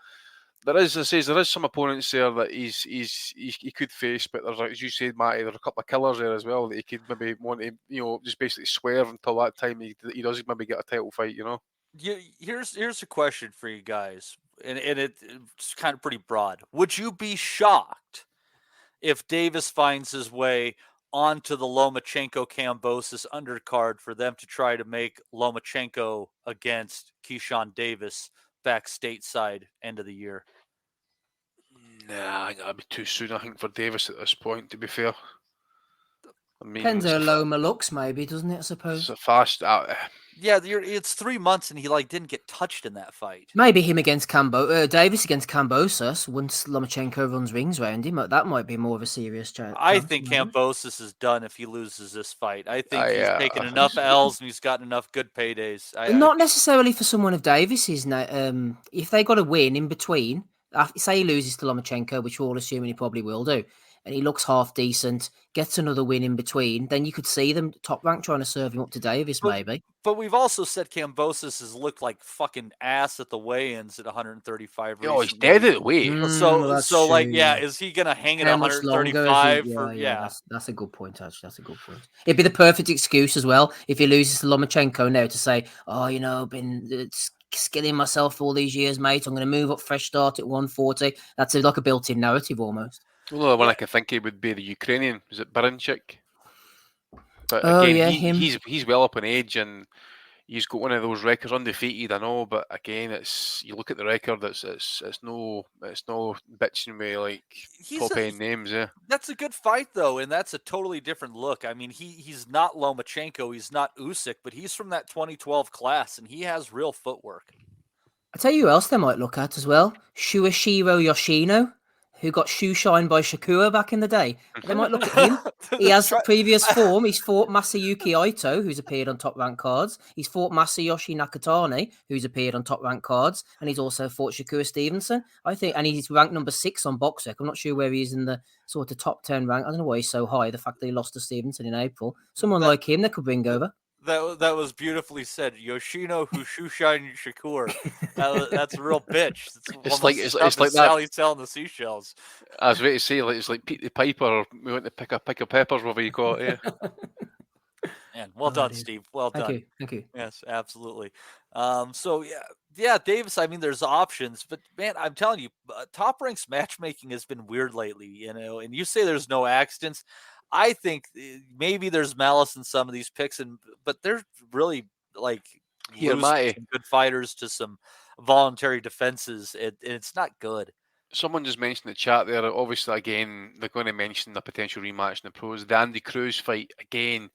there is some opponents there that he could face. But there's, as you said, Matty, there's a couple of killers there as well that he could maybe want to just basically swerve until that time he does maybe get a title fight. Here's a question for you guys, and it's kind of pretty broad. Would you be shocked if Davis finds his way onto the Lomachenko-Kambosos undercard for them to try to make Lomachenko against Keyshawn Davis back stateside end of the year? Nah, I think that'd be too soon, I think, for Davis at this point, to be fair. I mean, depends how Loma looks, maybe, doesn't it, I suppose? It's a fast... Yeah, it's 3 months and he didn't get touched in that fight. Maybe him against Davis against Kambosos once Lomachenko runs rings round him. That might be more of a serious chance. I think Kambosos is done if he loses this fight. I think he's taken enough L's and he's gotten enough good paydays. Not necessarily for someone of Davis's. If they got a win in between, say he loses to Lomachenko, which we're all assuming he probably will do, and he looks half decent, gets another win in between, then you could see them top rank trying to serve him up to Davis, maybe. But we've also said Kambosos has looked like fucking ass at the weigh-ins at 135. Oh, he's dead at the weight. Is he gonna hang at 135? That's a good point. Actually, that's a good point. It'd be the perfect excuse as well if he loses to Lomachenko now to say, been skilling myself all these years, mate. I'm going to move up fresh start at 140. That's like a built-in narrative almost. Well, the one I can think of would be the Ukrainian. Is it Baranchik? But again, he's well up in age and he's got one of those records undefeated. I know, but again, you look at the record. It's no bitching with like top end names. Yeah, that's a good fight though, and that's a totally different look. I mean, he's not Lomachenko, he's not Usyk, but he's from that 2012 class, and he has real footwork. I tell you who else they might look at as well: Shuichiro Yoshino, who got shoe shined by Shakura back in the day. They might look at him. He has previous form. He's fought Masayuki Aito, who's appeared on top rank cards. He's fought Masayoshi Nakatani, who's appeared on top rank cards, and he's also fought Shakura Stevenson. I think, and he's ranked number 6 on BoxRec. I'm not sure where he is in the sort of top 10 rank. I don't know why he's so high. The fact that he lost to Stevenson in April. Someone like him, they could bring over. That was beautifully said. Yoshino Hushushin Shakur. That's a real bitch. It's like Sally that. selling the seashells. I was about to say, it's like Pete the Piper. Or we went to pick a peppers, whatever you call it. Yeah. Man, well done, Steve. Well done. Thank you. Yes, absolutely. So yeah, Davis. I mean, there's options, but man, I'm telling you, Top Rank's matchmaking has been weird lately. And you say there's no accidents. I think maybe there's malice in some of these picks, but they're really like good fighters to some voluntary defenses. It's not good. Someone just mentioned in the chat there. Obviously, again, they're going to mention the potential rematch in the pros. The Andy Cruz fight again,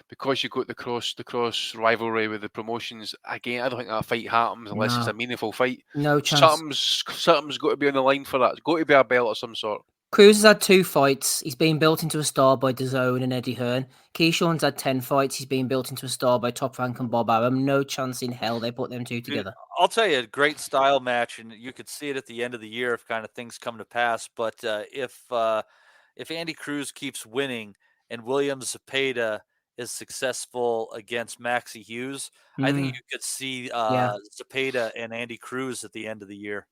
because you got the cross rivalry with the promotions. Again, I don't think that fight happens unless it's a meaningful fight. No chance. Something's got to be on the line for that. It's got to be a belt of some sort. Cruz has had 2 fights. He's been built into a star by DAZN and Eddie Hearn. Keyshawn's had 10 fights. He's been built into a star by Top Rank and Bob Arum. No chance in hell they put them two together. I'll tell you, a great style match, and you could see it at the end of the year if kind of things come to pass. But if Andy Cruz keeps winning and William Zepeda is successful against Maxie Hughes, I think you could see Zepeda and Andy Cruz at the end of the year.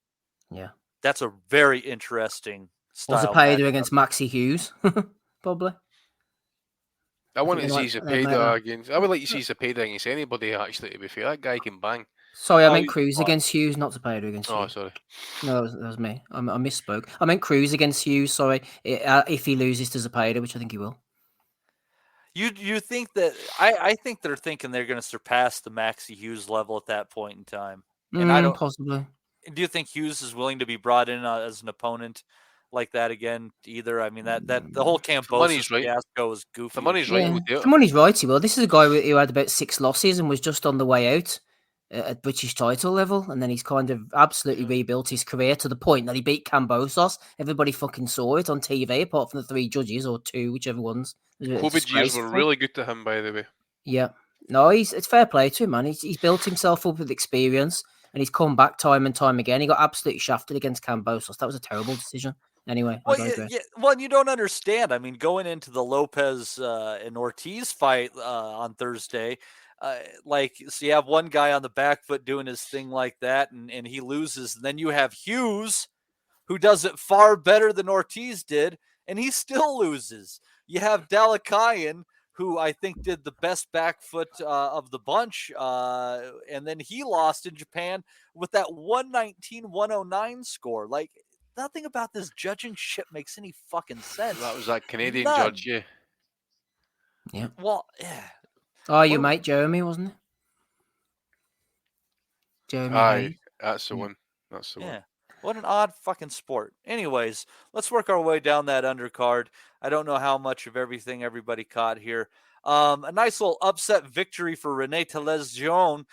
Yeah. That's a very interesting style. Zepeda against Maxie Hughes, probably. I want to see Zepeda against. I would like to see Zepeda against anybody. Actually, to be fair, that guy can bang. Sorry, I meant Cruz against Hughes, not Zepeda against Hughes. Oh, sorry. No, that was me. I misspoke. I meant Cruz against Hughes. Sorry, if he loses to Zepeda, which I think he will. You think that? I think they're thinking they're going to surpass the Maxie Hughes level at that point in time. And I don't possibly. Do you think Hughes is willing to be brought in as an opponent like that again? Either, I mean, that the whole Cambosis fiasco was goofy. The money's right. The money's right. He will. This is a guy who had about 6 losses and was just on the way out at British title level, and then he's kind of absolutely rebuilt his career to the point that he beat Cambosos. Everybody fucking saw it on TV, apart from the 3 judges or 2, whichever ones. COVID years were really good to him, by the way. Yeah. No, it's fair play to him, man. He's built himself up with experience, and he's come back time and time again. He got absolutely shafted against Cambosos. That was a terrible decision. Anyway, well, you don't understand. I mean, going into the Lopez and Ortiz fight on Thursday, so you have one guy on the back foot doing his thing like that, and he loses. And then you have Hughes, who does it far better than Ortiz did, and he still loses. You have Dalakayan, who I think did the best back foot of the bunch, and then he lost in Japan with that 119-109 score. Like, nothing about this judging shit makes any fucking sense. That was that Canadian judge, yeah. Yeah. Well, yeah. Oh, your mate Jeremy, wasn't it? Jeremy. Aye, that's the one. That's the one. What an odd fucking sport. Anyways, let's work our way down that undercard. I don't know how much of everything everybody caught here. A nice little upset victory for Rene Telezion,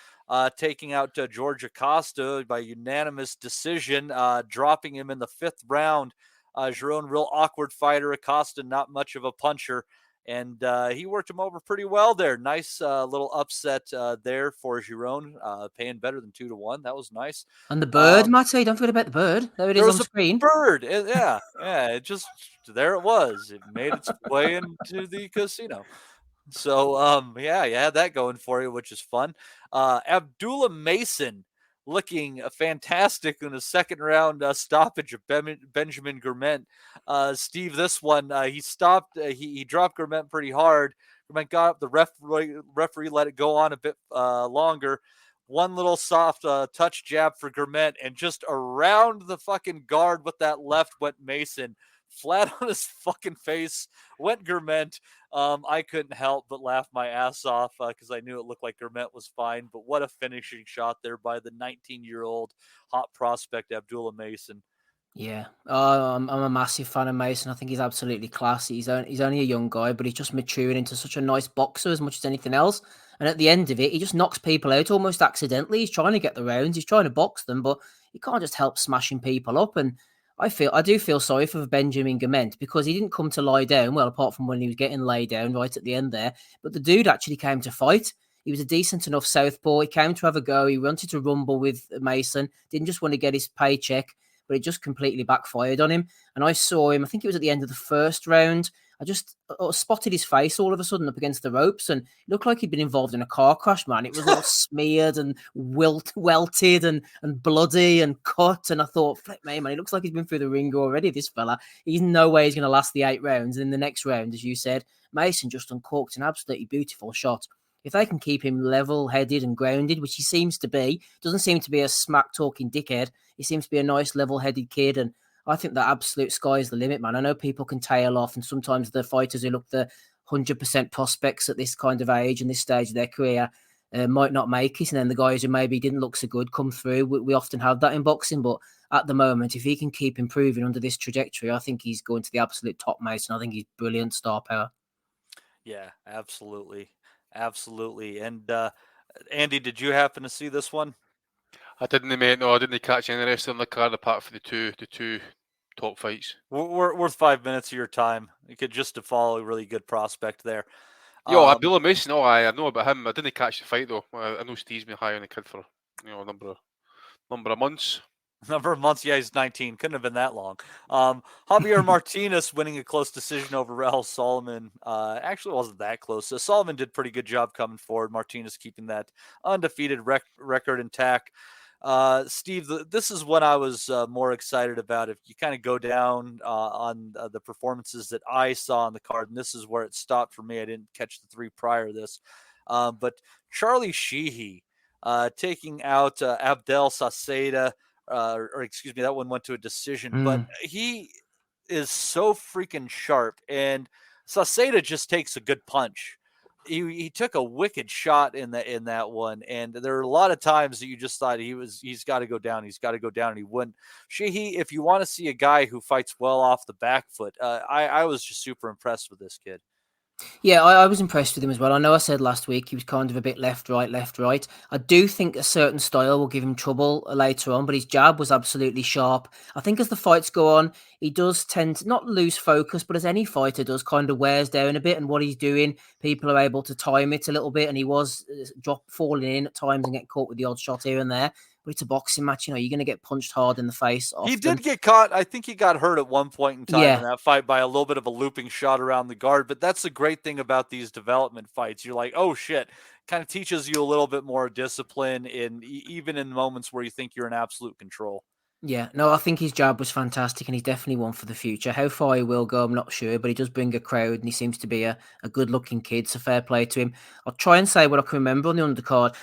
taking out George Acosta by unanimous decision, dropping him in the 5th round. Giron, real awkward fighter. Acosta, not much of a puncher. And he worked him over pretty well there. Nice little upset there for Giron, paying better than 2-1. That was nice. And the bird, Matty, don't forget about the bird. There it is on screen. Bird, yeah. It just, there it was. It made its way into the casino. So, you had that going for you, which is fun. Abdullah Mason looking fantastic in the 2nd round stoppage of Benjamin Gourmet. Steve, this one, he stopped, he dropped Gourmet pretty hard. Gourmet got up, the referee let it go on a bit longer. One little soft touch jab for Gourmet, and just around the fucking guard with that left went Mason. Flat on his fucking face went Gourmet. I couldn't help but laugh my ass off because I knew it looked like Gourmet was fine. But what a finishing shot there by the 19-year-old hot prospect Abdullah Mason. Yeah, I'm a massive fan of Mason. I think he's absolutely classy. He's only a young guy, but he's just maturing into such a nice boxer as much as anything else. And at the end of it, he just knocks people out almost accidentally. He's trying to get the rounds. He's trying to box them, but he can't just help smashing people up. And I do feel sorry for Benjamin Gament because he didn't come to lie down. Well, apart from when he was getting laid down right at the end there, but the dude actually came to fight. He was a decent enough southpaw. He came to have a go. He wanted to rumble with Mason. Didn't just want to get his paycheck, but it just completely backfired on him. And I saw him. I think it was at the end of the first round. I just spotted his face all of a sudden up against the ropes, and it looked like he'd been involved in a car crash, man. It was all smeared and welted and bloody and cut. And I thought, flip me, man, it looks like he's been through the ring already, this fella. He's no way he's going to last the 8 rounds. And in the next round, as you said, Mason just uncorked an absolutely beautiful shot. If they can keep him level-headed and grounded, which he seems to be, doesn't seem to be a smack-talking dickhead. He seems to be a nice level-headed kid, and I think the absolute sky's the limit, man. I know people can tail off, and sometimes the fighters who look the 100% prospects at this kind of age and this stage of their career might not make it, and then the guys who maybe didn't look so good come through. We often have that in boxing, but at the moment, if he can keep improving under this trajectory, I think he's going to the absolute top, Mason. I think he's brilliant star power. Yeah, absolutely. Absolutely. And Andy, did you happen to see this one? I didn't, mate. No, I didn't catch any rest on the card apart from the two top fights. We're worth 5 minutes of your time. You could just to follow a really good prospect there. Billy Mason. Oh, I know about him. I didn't catch the fight though. I know Steve's been high on the kid for a number of months. Number of months, yeah, he's 19. Couldn't have been that long. Javier Martinez winning a close decision over Rahul Solomon. Actually, wasn't that close. Solomon did a pretty good job coming forward. Martinez keeping that undefeated record intact. Steve, this is what I was more excited about. If you kind of go down on the performances that I saw on the card, and this is where it stopped for me. I didn't catch the 3 prior to this. But Charlie Sheehy taking out Abdel Saceda. Or excuse me, that one went to a decision, but he is so freaking sharp, and Saceda just takes a good punch. He took a wicked shot in that one, and there are a lot of times that you just thought he's got to go down, and he wouldn't. Sheehy, if you want to see a guy who fights well off the back foot, I was just super impressed with this kid. Yeah, I was impressed with him as well. I know I said last week he was kind of a bit left, right. I do think a certain style will give him trouble later on, but his jab was absolutely sharp. I think as the fights go on, he does tend to not lose focus, but as any fighter does, kind of wears down a bit. And what he's doing, people are able to time it a little bit, and he was falling in at times and getting caught with the odd shot here and there. But it's a boxing match, you're going to get punched hard in the face often. He did get caught. I think he got hurt at one point in time in that fight by a little bit of a looping shot around the guard. But that's the great thing about these development fights. You're like, oh, shit. Kind of teaches you a little bit more discipline, even in moments where you think you're in absolute control. Yeah, no, I think his jab was fantastic, and he's definitely one for the future. How far he will go, I'm not sure, but he does bring a crowd, and he seems to be a good-looking kid, so fair play to him. I'll try and say what I can remember on the undercard.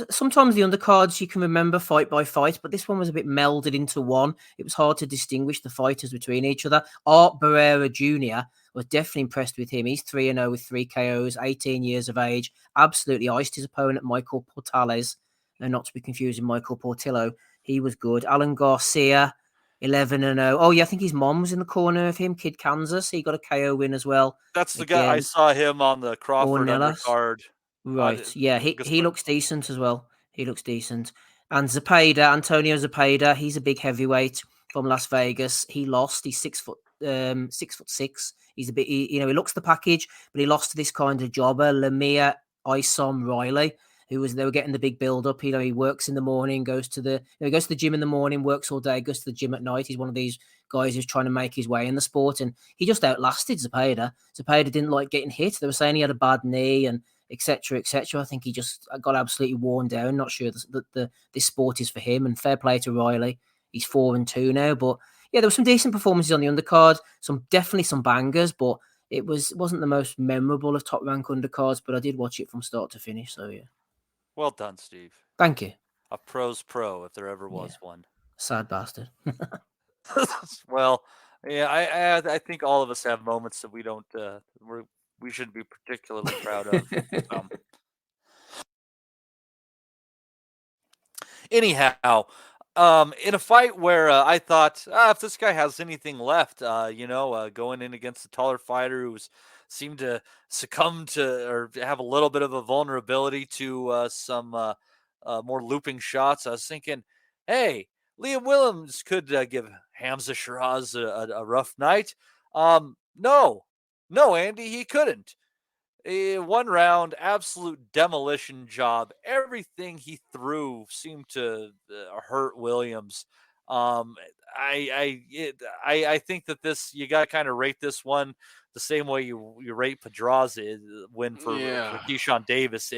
Sometimes the undercards you can remember fight by fight, but this one was a bit melded into one. It was hard to distinguish the fighters between each other. Art Barrera Jr. was definitely impressed with him. He's 3-0 with 3 KOs, 18 years of age. Absolutely iced his opponent, Michael Portales, and not to be confused with Michael Portillo. He was good. Alan Garcia, 11-0. Oh, yeah, I think his mom was in the corner of him, Kid Kansas. He got a KO win as well. That's the guy. I saw him on the Crawford undercard. Right, yeah, he looks decent as well. He looks decent. And Zepeda, Antonio Zepeda, he's a big heavyweight from Las Vegas. He lost. He's 6'6". He's a bit, he looks the package, but he lost to this kind of jobber, Lamia Isom Riley. They were getting the big build up. He works in the morning, goes to the gym in the morning, works all day, goes to the gym at night. He's one of these guys who's trying to make his way in the sport, and he just outlasted Zepeda. Zepeda didn't like getting hit. They were saying he had a bad knee and etc. I think he just got absolutely worn down. Not sure that this sport is for him. And fair play to Riley. He's 4-2 now, but yeah, there were some decent performances on the undercard. Definitely some bangers, but it wasn't the most memorable of top rank undercards. But I did watch it from start to finish. So yeah. Well done, Steve. Thank you. A pro's pro, if there ever was one. Sad bastard. Well, yeah, I think all of us have moments that we don't, we shouldn't be particularly proud of. Anyhow, in a fight where I thought, if this guy has anything left, going in against a taller fighter who's seemed to succumb to or have a little bit of a vulnerability to some more looping shots. I was thinking, hey, Liam Willems could give Hamzah Sheeraz a rough night? No, Andy, he couldn't. One round, absolute demolition job. Everything he threw seemed to hurt Williams. I think that this, you got to kind of rate this one the same way you rate Pedraza win for Keyshawn Davis.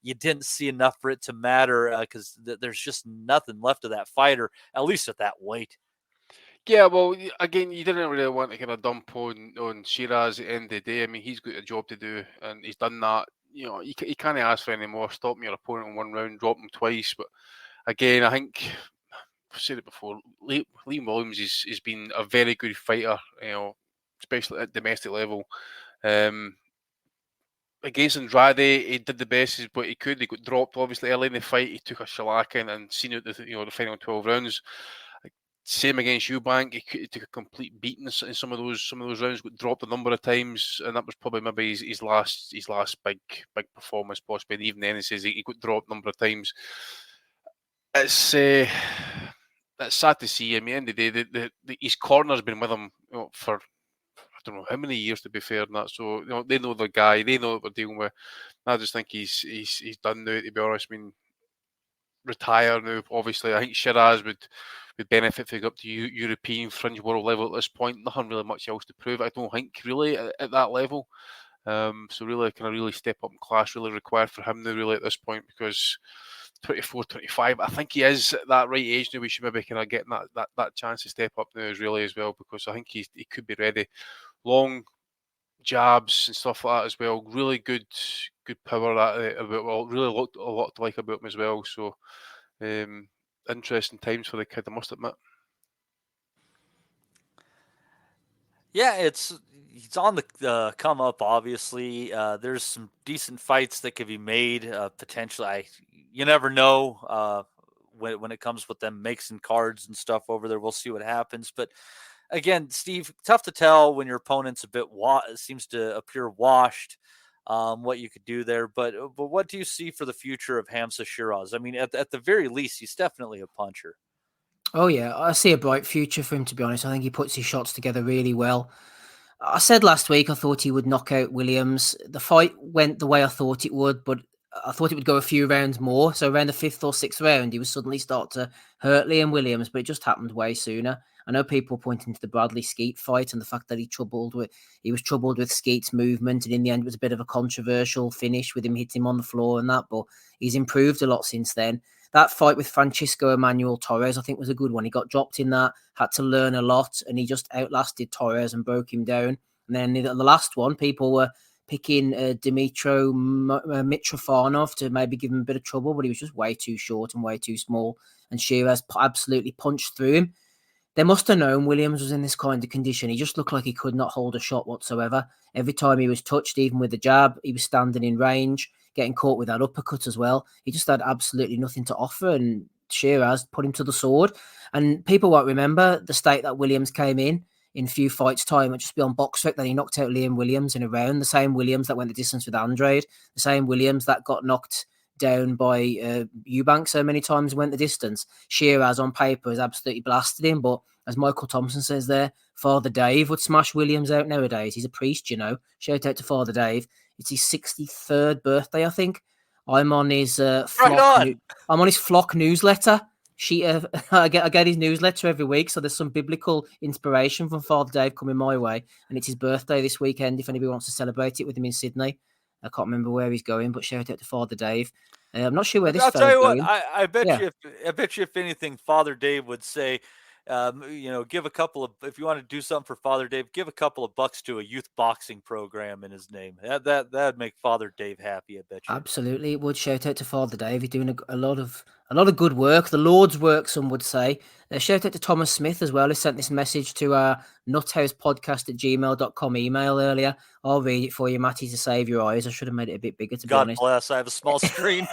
You didn't see enough for it to matter because there's just nothing left of that fighter, at least at that weight. Yeah, well, again, you didn't really want to kind of dump on Sheeraz at the end of the day. I mean, he's got a job to do, and he's done that. You know, he can't ask for any more. Stopping your opponent in one round, drop him twice. But again, I think I've said it before. Liam Williams has been a very good fighter. You know, especially at domestic level. Against Andrade, he did the best what he could. He got dropped obviously early in the fight. He took a shellacking and seen out the final 12 rounds. Same against Eubank, he took a complete beating in some of those rounds. Got dropped a number of times, and that was probably maybe his last big performance, possibly. And even then, he says he got dropped a number of times. It's sad to see. I mean, at the end of the day, his corner's been with him for I don't know how many years, to be fair, and that. So they know the guy, they know what they're dealing with. I just think he's done now. To be honest, I mean, retire now. Obviously, I think Sheeraz would benefit if he got up to European fringe world level at this point. Nothing really much else to prove, I don't think, really, at that level. So really, can I really step up in class really required for him now, really, at this point, because 24, 25, I think he is at that right age now. We should maybe kind of get that chance to step up now as well, because I think he could be ready. Long jabs and stuff like that as well. Really good power. Really looked a lot to like about him as well. So interesting times for the kid, I must admit. Yeah, he's on the come up. Obviously, there's some decent fights that could be made. Potentially, you never know when it comes with them mixing cards and stuff over there. We'll see what happens. But again, Steve, tough to tell when your opponent's a bit seems to appear washed. What you could do there, but what do you see for the future of Hamzah Sheeraz? I mean, at the very least, he's definitely a puncher. Oh yeah, I see a bright future for him, to be honest. I think he puts his shots together really well. I said last week I thought he would knock out Williams. The fight went the way I thought it would, but I thought it would go a few rounds more. So around the 5th or 6th round, he would suddenly start to hurt Liam Williams, but it just happened way sooner. I know people pointing to the Bradley Skeet fight and the fact that he was troubled with Skeet's movement, and in the end it was a bit of a controversial finish with him hitting him on the floor and that, but he's improved a lot since then. That fight with Francisco Emmanuel Torres, I think, was a good one. He got dropped in that, had to learn a lot, and he just outlasted Torres and broke him down. And then the last one, people were picking Dmitro Mitrofanov to maybe give him a bit of trouble, but he was just way too short and way too small. And Sheeraz absolutely punched through him. They must have known Williams was in this kind of condition. He just looked like he could not hold a shot whatsoever. Every time he was touched, even with the jab, he was standing in range, getting caught with that uppercut as well. He just had absolutely nothing to offer, and Sheeraz put him to the sword. And people won't remember the state that Williams came in a few fights' time. It'd just be on BoxRec that he knocked out Liam Williams in a round. The same Williams that went the distance with Andrade. The same Williams that got knocked down by Eubank so many times and went the distance. Sheeraz on paper has absolutely blasted him, but as Michael Thompson says there, Father Dave would smash Williams out nowadays. He's a priest, you know. Shout out to Father Dave. It's his 63rd birthday, I think. I'm on his Flock newsletter. I get his newsletter every week, so there's some biblical inspiration from Father Dave coming my way, and it's his birthday this weekend. If anybody wants to celebrate it with him in Sydney, I can't remember where he's going, but shout out to Father Dave. I'm not sure where this. I'll tell you what. I bet you, if anything, Father Dave would say, give a couple of, if you want to do something for Father Dave, give a couple of bucks to a youth boxing program in his name. That'd make Father Dave happy, I bet you. Absolutely, it would. Shout out to Father Dave. He's doing a lot of good work, the Lord's work, some would say. Shout out to Thomas Smith as well, who sent this message to our nuthousepodcast@gmail.com email earlier. I'll read it for you, Matty, to save your eyes. I should have made it a bit bigger, to be honest. God bless, I have a small screen.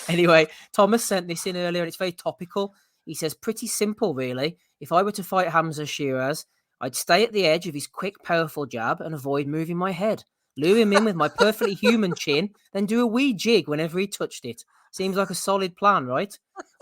Anyway, Thomas sent this in earlier, and it's very topical. He says, pretty simple, really. If I were to fight Hamzah Sheeraz, I'd stay at the edge of his quick, powerful jab and avoid moving my head. Lure him in with my perfectly human chin, then do a wee jig whenever he touched it. Seems like a solid plan, right?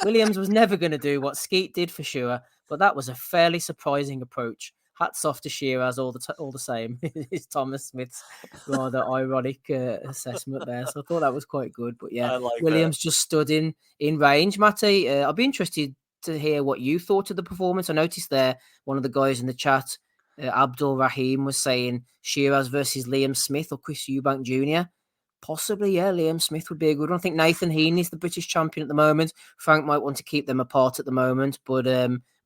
Williams was never going to do what Skeet did for sure, but that was a fairly surprising approach. Hats off to Sheeraz all the same. Is Thomas Smith's rather ironic assessment there. So I thought that was quite good. But yeah, Williams just stood in range. Matty, I'll be interested to hear what you thought of the performance. I noticed there one of the guys in the chat, Abdul Rahim, was saying Sheeraz versus Liam Smith or Chris Eubank Jr. Possibly, yeah, Liam Smith would be a good one. I think Nathan Heaney's the British champion at the moment. Frank might want to keep them apart at the moment, but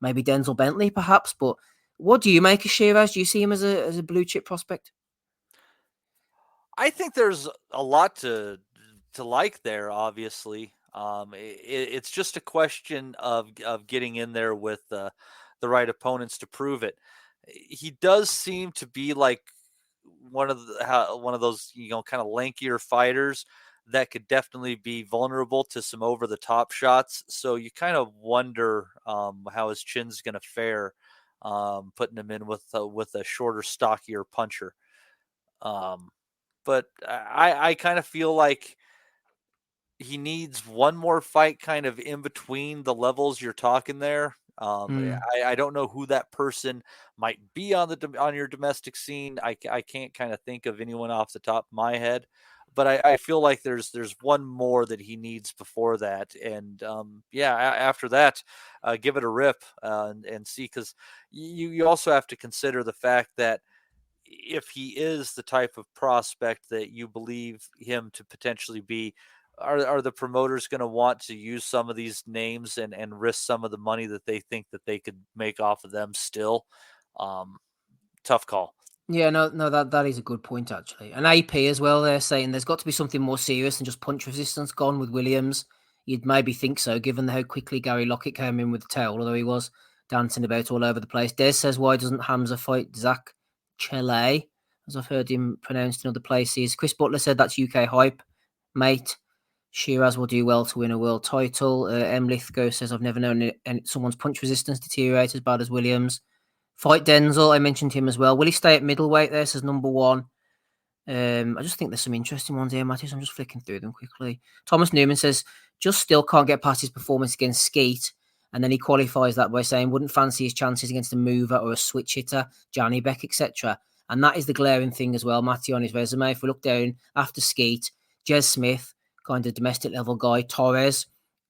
maybe Denzel Bentley perhaps. But what do you make of Sheeraz? Do you see him as a blue chip prospect? I think there's a lot to like there. Obviously, it's just a question of getting in there with the right opponents to prove it. He does seem to be like one of those kind of lankier fighters that could definitely be vulnerable to some over the top shots. So you kind of wonder how his chin's going to fare, putting him in with a shorter, stockier puncher. But I kind of feel like he needs one more fight kind of in between the levels you're talking there. I don't know who that person might be on your domestic scene. I can't kind of think of anyone off the top of my head, but I feel like there's one more that he needs before that. And after that, give it a rip and see, because you also have to consider the fact that if he is the type of prospect that you believe him to potentially be, are the promoters going to want to use some of these names and risk some of the money that they think that they could make off of them still? Tough call. Yeah, no, that is a good point, actually. And AP as well, they're saying there's got to be something more serious than just punch resistance gone with Williams. You'd maybe think so, given how quickly Gary Lockett came in with the tail, although he was dancing about all over the place. Des says, why doesn't Hamzah fight Zach Chele, as I've heard him pronounced in other places? Chris Butler said that's UK hype, mate. Sheeraz will do well to win a world title. M. Lithgow says, I've never known someone's punch resistance deteriorate as bad as Williams. Fight Denzel, I mentioned him as well. Will he stay at middleweight there, says number one? I just think there's some interesting ones here, Matthews. I'm just flicking through them quickly. Thomas Newman says, just still can't get past his performance against Skeet. And then he qualifies that by saying, wouldn't fancy his chances against a mover or a switch hitter, Johnny Beck, etc. And that is the glaring thing as well, Matthew, on his resume. If we look down after Skeet, Jez Smith, kind of domestic level guy. Torres,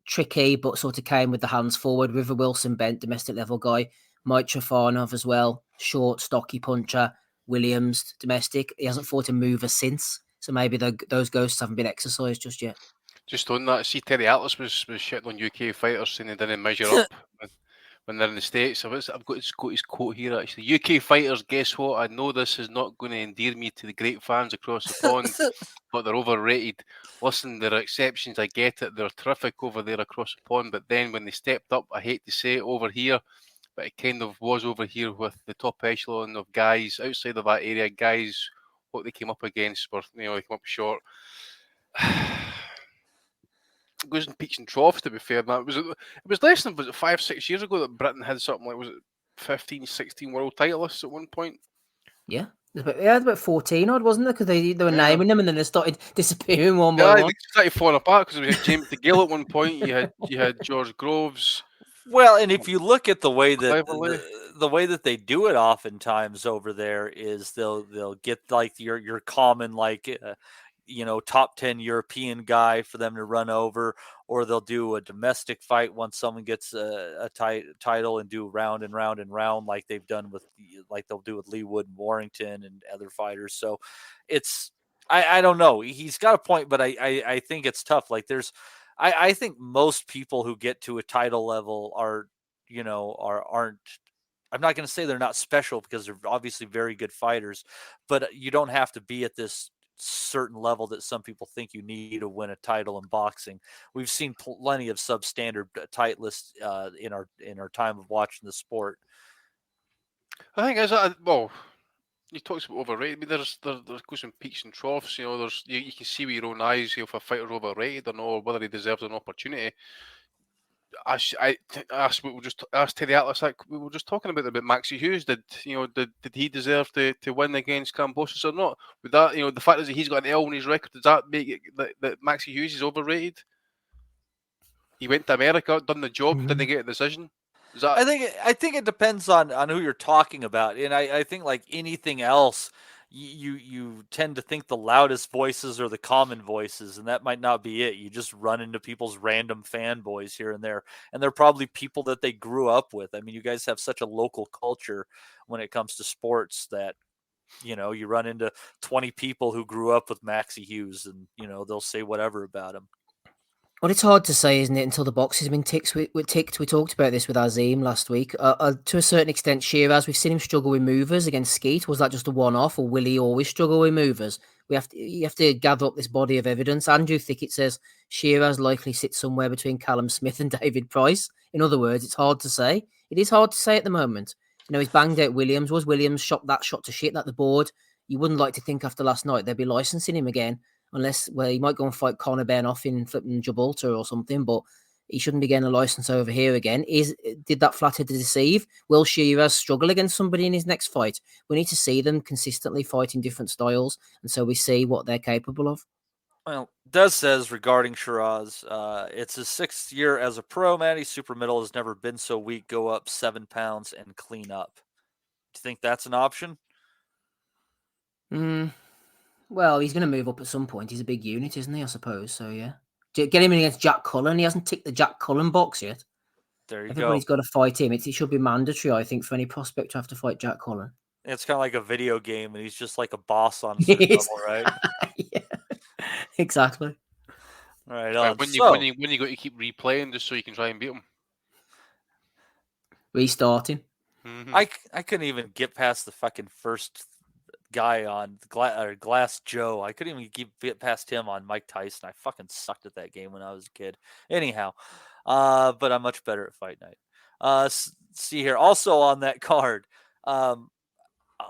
tricky, but sort of came with the hands forward. River Wilson Bent, domestic level guy. Mike Trafanov as well, short, stocky puncher. Williams, domestic. He hasn't fought a mover since, so maybe those ghosts haven't been exercised just yet. Just on that, see, Terry Atlas was shit on UK fighters saying they didn't measure up when they're in the States. I've got his quote here, actually. UK fighters, guess what? I know this is not going to endear me to the great fans across the pond, but they're overrated. Listen, there are exceptions, I get it. They're terrific over there across the pond, but then when they stepped up, I hate to say it, over here, but it kind of was over here with the top echelon of guys outside of that area. Guys, what they came up against were, they came up short. It goes in peaks and troughs, to be fair. It was less than, was it 5-6 years ago that Britain had something like, was it 15, 16 world titleists at one point? Yeah. It was about 14 odd, wasn't it? Because they were naming them and then they started disappearing one by one. They started falling apart because we had James DeGill at one point. You had George Groves. Well, and if you look at the way that the way that they do it, oftentimes over there is they'll get like your common top 10 European guy for them to run over, or they'll do a domestic fight once someone gets a title and do round and round and round like they've done they'll do with Lee Wood and Warrington and other fighters. So it's I don't know. He's got a point, but I think it's tough. Like I think most people who get to a title level aren't. I'm not going to say they're not special because they're obviously very good fighters, but you don't have to be at this certain level that some people think you need to win a title in boxing. We've seen plenty of substandard titleists in our time of watching the sport. I think you talk about overrated. I mean, there goes some peaks and troughs. You can see with your own eyes if a fighter's overrated or not, or whether he deserves an opportunity. I asked Terry Atlas. We were just talking about Maxie Hughes. Did he deserve to win against Kambosos or not? With that, the fact is that he's got an L on his record. Does that make it that Maxie Hughes is overrated? He went to America, done the job, didn't get a decision. I think it depends on who you're talking about, and I think like anything else, you tend to think the loudest voices are the common voices, and that might not be it. You just run into people's random fanboys here and there, and they're probably people that they grew up with. I mean, you guys have such a local culture when it comes to sports that, you know, you run into 20 people who grew up with Maxie Hughes, and, you know, they'll say whatever about him. Well, it's hard to say, isn't it, until the boxes have been ticked. We talked about this with Azim last week. To a certain extent, Sheeraz, we've seen him struggle with movers against Skeet. Was that just a one-off, or will he always struggle with movers? You have to gather up this body of evidence. Andrew Thickett says Sheeraz likely sits somewhere between Callum Smith and David Price. In other words, it's hard to say. It is hard to say at the moment. You know, he's banged out Williams. Was Williams shot to shit at the board? You wouldn't like to think after last night they'd be licensing him again. Unless, well, he might go and fight Conor Ben off in flipping Gibraltar or something, but he shouldn't be getting a license over here again. Did that flatter to deceive? Will Sheeraz struggle against somebody in his next fight? We need to see them consistently fighting different styles, and so we see what they're capable of. Well, Des says regarding Sheeraz, it's his 6th year as a pro, Matty. Super middle has never been so weak. Go up 7 pounds and clean up. Do you think that's an option? Well, he's going to move up at some point. He's a big unit, isn't he, I suppose? So, yeah. Get him in against Jack Cullen. He hasn't ticked the Jack Cullen box yet. There you Everybody's got to fight him. It should be mandatory, I think, for any prospect to have to fight Jack Cullen. It's kind of like a video game, and he's just like a boss on a certain level, right? Yeah, exactly. Right on. When you got to keep replaying just so you can try and beat him. Restarting. Mm-hmm. I couldn't even get past the fucking first guy on Glass Joe. I couldn't even get past him on Mike Tyson. I fucking sucked at that game when I was a kid. Anyhow, but I'm much better at Fight Night. See here, also on that card, a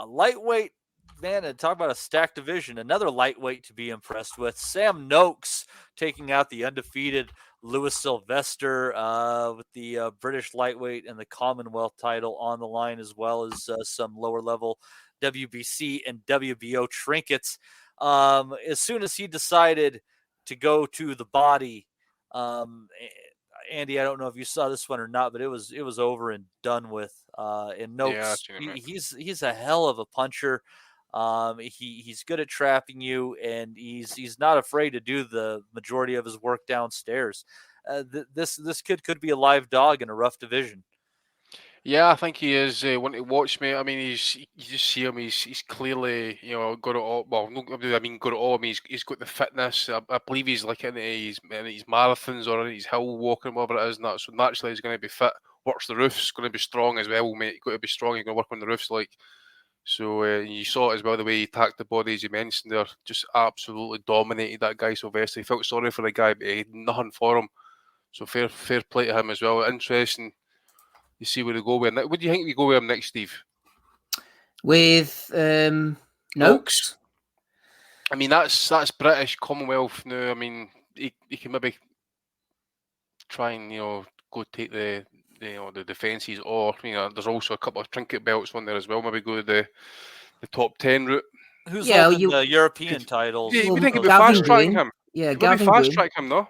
lightweight, man, and talk about a stacked division. Another lightweight to be impressed with. Sam Noakes taking out the undefeated Louis Sylvester with the British lightweight and the Commonwealth title on the line, as well as some lower level WBC and WBO trinkets. As soon as he decided to go to the body, Andy, I don't know if you saw this one or not, but it was over and done with. And Noakes, he's a hell of a puncher. He's good at trapping you, and he's not afraid to do the majority of his work downstairs. This kid could be a live dog in a rough division. Yeah, I think he is one to watch, mate. I mean, you just see him. He's clearly, you know, got it all. Well, got it all. I mean, he's got the fitness. I believe he's like into his marathons or his hill walking, whatever it is. And that, so naturally, he's going to be fit. Works the roofs, going to be strong as well, mate. You've got to be strong. You're going to work on the roofs, like. So you saw it as well, the way he attacked the body, as you mentioned there. Just absolutely dominated that guy, Sylvester. He felt sorry for the guy, but he had nothing for him. So fair play to him as well. Interesting. You see where they go with him. What do you think we go with him next, Steve? With Noakes? I mean, that's British Commonwealth now. I mean, he can maybe try and, you know, go take the defences, or, you know, there's also a couple of trinket belts on there as well. Maybe go the top 10 route. Who's holding the European titles? Yeah, we think it'd be fast tracking him. Yeah, Gavin fast track him though.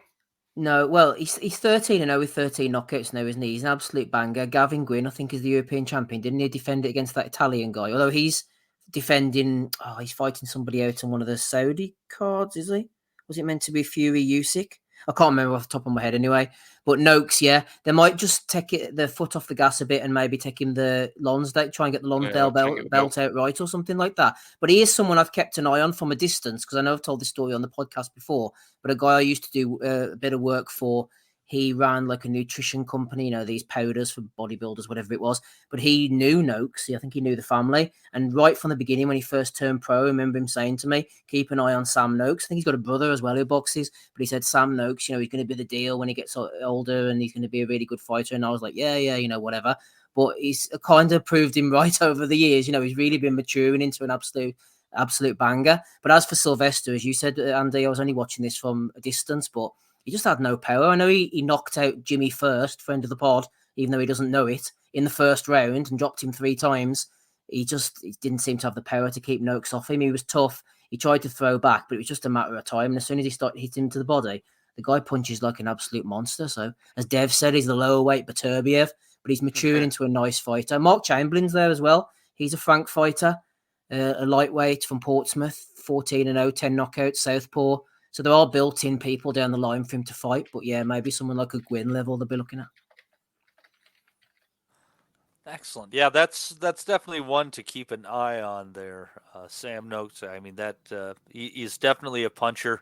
No, well, he's 13-0 with 13 knockouts now, isn't he? He's an absolute banger. Gavin Gwynn, I think, is the European champion. Didn't he defend it against that Italian guy? Although he's defending, he's fighting somebody out on one of the Saudi cards, is he? Was it meant to be Fury Usyk? I can't remember off the top of my head anyway. But Noakes, yeah, they might just take the foot off the gas a bit and maybe take him the Lonsdale, try and get the Lonsdale belt outright or something like that. But he is someone I've kept an eye on from a distance, because I know I've told this story on the podcast before, but a guy I used to do a bit of work for, he ran like a nutrition company, you know, these powders for bodybuilders, whatever it was. But he knew Noakes. I think he knew the family. And right from the beginning, when he first turned pro, I remember him saying to me, keep an eye on Sam Noakes. I think he's got a brother as well who boxes. But he said, Sam Noakes, you know, he's going to be the deal when he gets older, and he's going to be a really good fighter. And I was like, yeah, you know, whatever. But he's kind of proved him right over the years. You know, he's really been maturing into an absolute banger. But as for Sylvester, as you said, Andy, I was only watching this from a distance, but he just had no power. I know he knocked out Jimmy First, friend of the pod, even though he doesn't know it, in the first round and dropped him 3 times. He didn't seem to have the power to keep Noakes off him. He was tough. He tried to throw back, but it was just a matter of time. And as soon as he started hitting him to the body, the guy punches like an absolute monster. So, as Dev said, he's the lower weight Beterbiev, but but he's maturing into a nice fighter. Mark Chamberlain's there as well. He's a frank fighter, a lightweight from Portsmouth, 14-0, 10 knockouts, southpaw. So there are built-in people down the line for him to fight. But yeah, maybe someone like a Gwyn level they'll be looking at. Excellent. Yeah, that's definitely one to keep an eye on there. Sam Noakes. I mean, that he's definitely a puncher.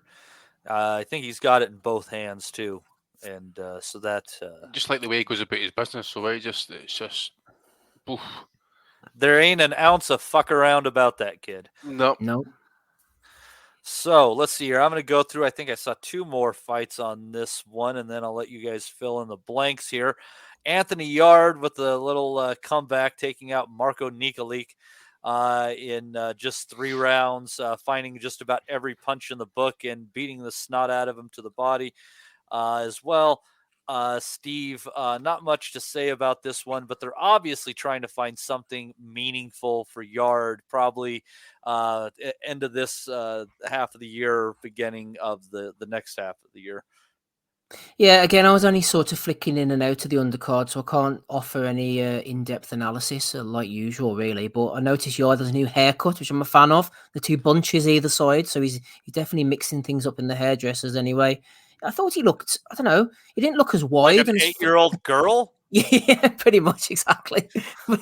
I think he's got it in both hands too, and so that just like the way he goes about his business. So it's just, oof. There ain't an ounce of fuck around about that kid. No. So let's see here. I'm going to go through. I think I saw 2 more fights on this one, and then I'll let you guys fill in the blanks here. Anthony Yard with a little comeback, taking out Marco Nikolic in just 3 rounds, finding just about every punch in the book and beating the snot out of him to the body as well. Steve, not much to say about this one, but they're obviously trying to find something meaningful for Yard, probably end of this half of the year, beginning of the next half of the year. Yeah, again, I was only sort of flicking in and out of the undercard, so I can't offer any in-depth analysis like usual, really. But I noticed Yard has a new haircut, which I'm a fan of. The 2 bunches either side, so he's definitely mixing things up in the hairdressers anyway. I thought he looked, I don't know, he didn't look as wide. Like an 8-year-old girl? Yeah, pretty much, exactly. But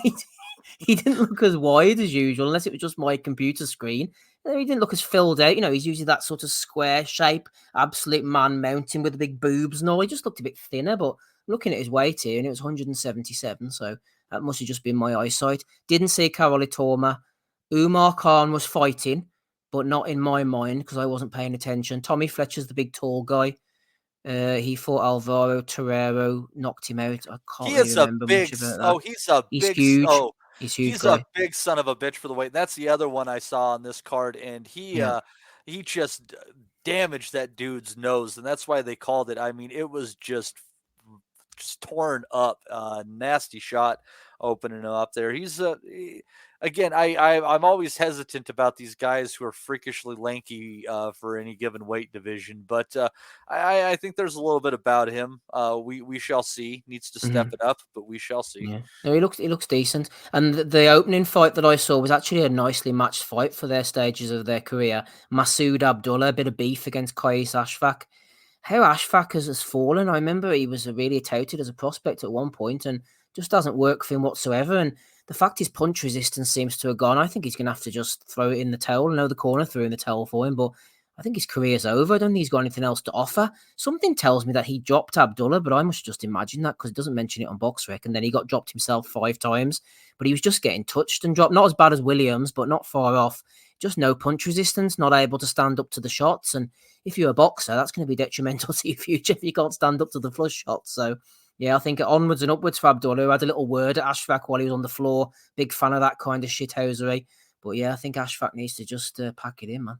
he didn't look as wide as usual, unless it was just my computer screen. He didn't look as filled out. He's usually that sort of square shape, absolute man mountain with the big boobs and all. He just looked a bit thinner, but looking at his weight here, and it was 177, so that must have just been my eyesight. Didn't see Karoli Torma. Umar Khan was fighting, but not in my mind because I wasn't paying attention. Tommy Fletcher's the big tall guy. He fought Alvaro Torrero, knocked him out. I can't really remember much about that. He's huge. He's huge. He's a big son of a bitch for the weight. That's the other one I saw on this card, and he just damaged that dude's nose, and that's why they called it. I mean, it was just torn up. Nasty shot opening up there. He's again, I'm always hesitant about these guys who are freakishly lanky for any given weight division, but I think there's a little bit about him. We shall see. Needs to step it up, but we shall see. Yeah. No, he looks decent. And the opening fight that I saw was actually a nicely matched fight for their stages of their career. Masood Abdullah, a bit of beef against Qais Ashfaq. How Ashfaq has fallen. I remember he was really touted as a prospect at one point and just doesn't work for him whatsoever. And the fact his punch resistance seems to have gone, I think he's going to have to just throw it in the towel. I know the corner threw in the towel for him, but I think his career's over. I don't think he's got anything else to offer. Something tells me that he dropped Abdullah, but I must just imagine that because it doesn't mention it on BoxRec. And then he got dropped himself 5 times, but he was just getting touched and dropped. Not as bad as Williams, but not far off. Just no punch resistance, not able to stand up to the shots. And if you're a boxer, that's going to be detrimental to your future if you can't stand up to the flush shots. So, yeah, I think onwards and upwards for Abdullah, who had a little word at Ashfaq while he was on the floor. Big fan of that kind of shithousery. But yeah, I think Ashfaq needs to just pack it in, man.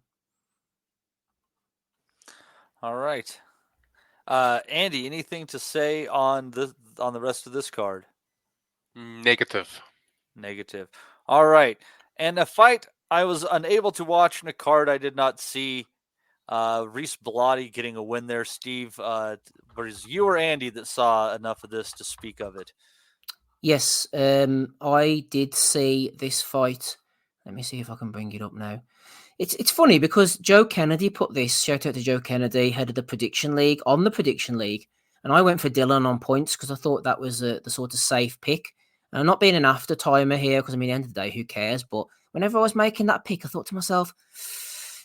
All right. Andy, anything to say on the rest of this card? Negative. All right. And a fight I was unable to watch in a card I did not see. Reece Bellotti getting a win there. Steve, was you or Andy that saw enough of this to speak of it? Yes, I did see this fight. Let me see if I can bring it up now. It's funny because Joe Kennedy put this, shout out to Joe Kennedy, head of the Prediction League, on the Prediction League. And I went for Dillon on points because I thought that was the sort of safe pick. And I'm not being an after timer here because, I mean, at the end of the day, who cares? But whenever I was making that pick, I thought to myself,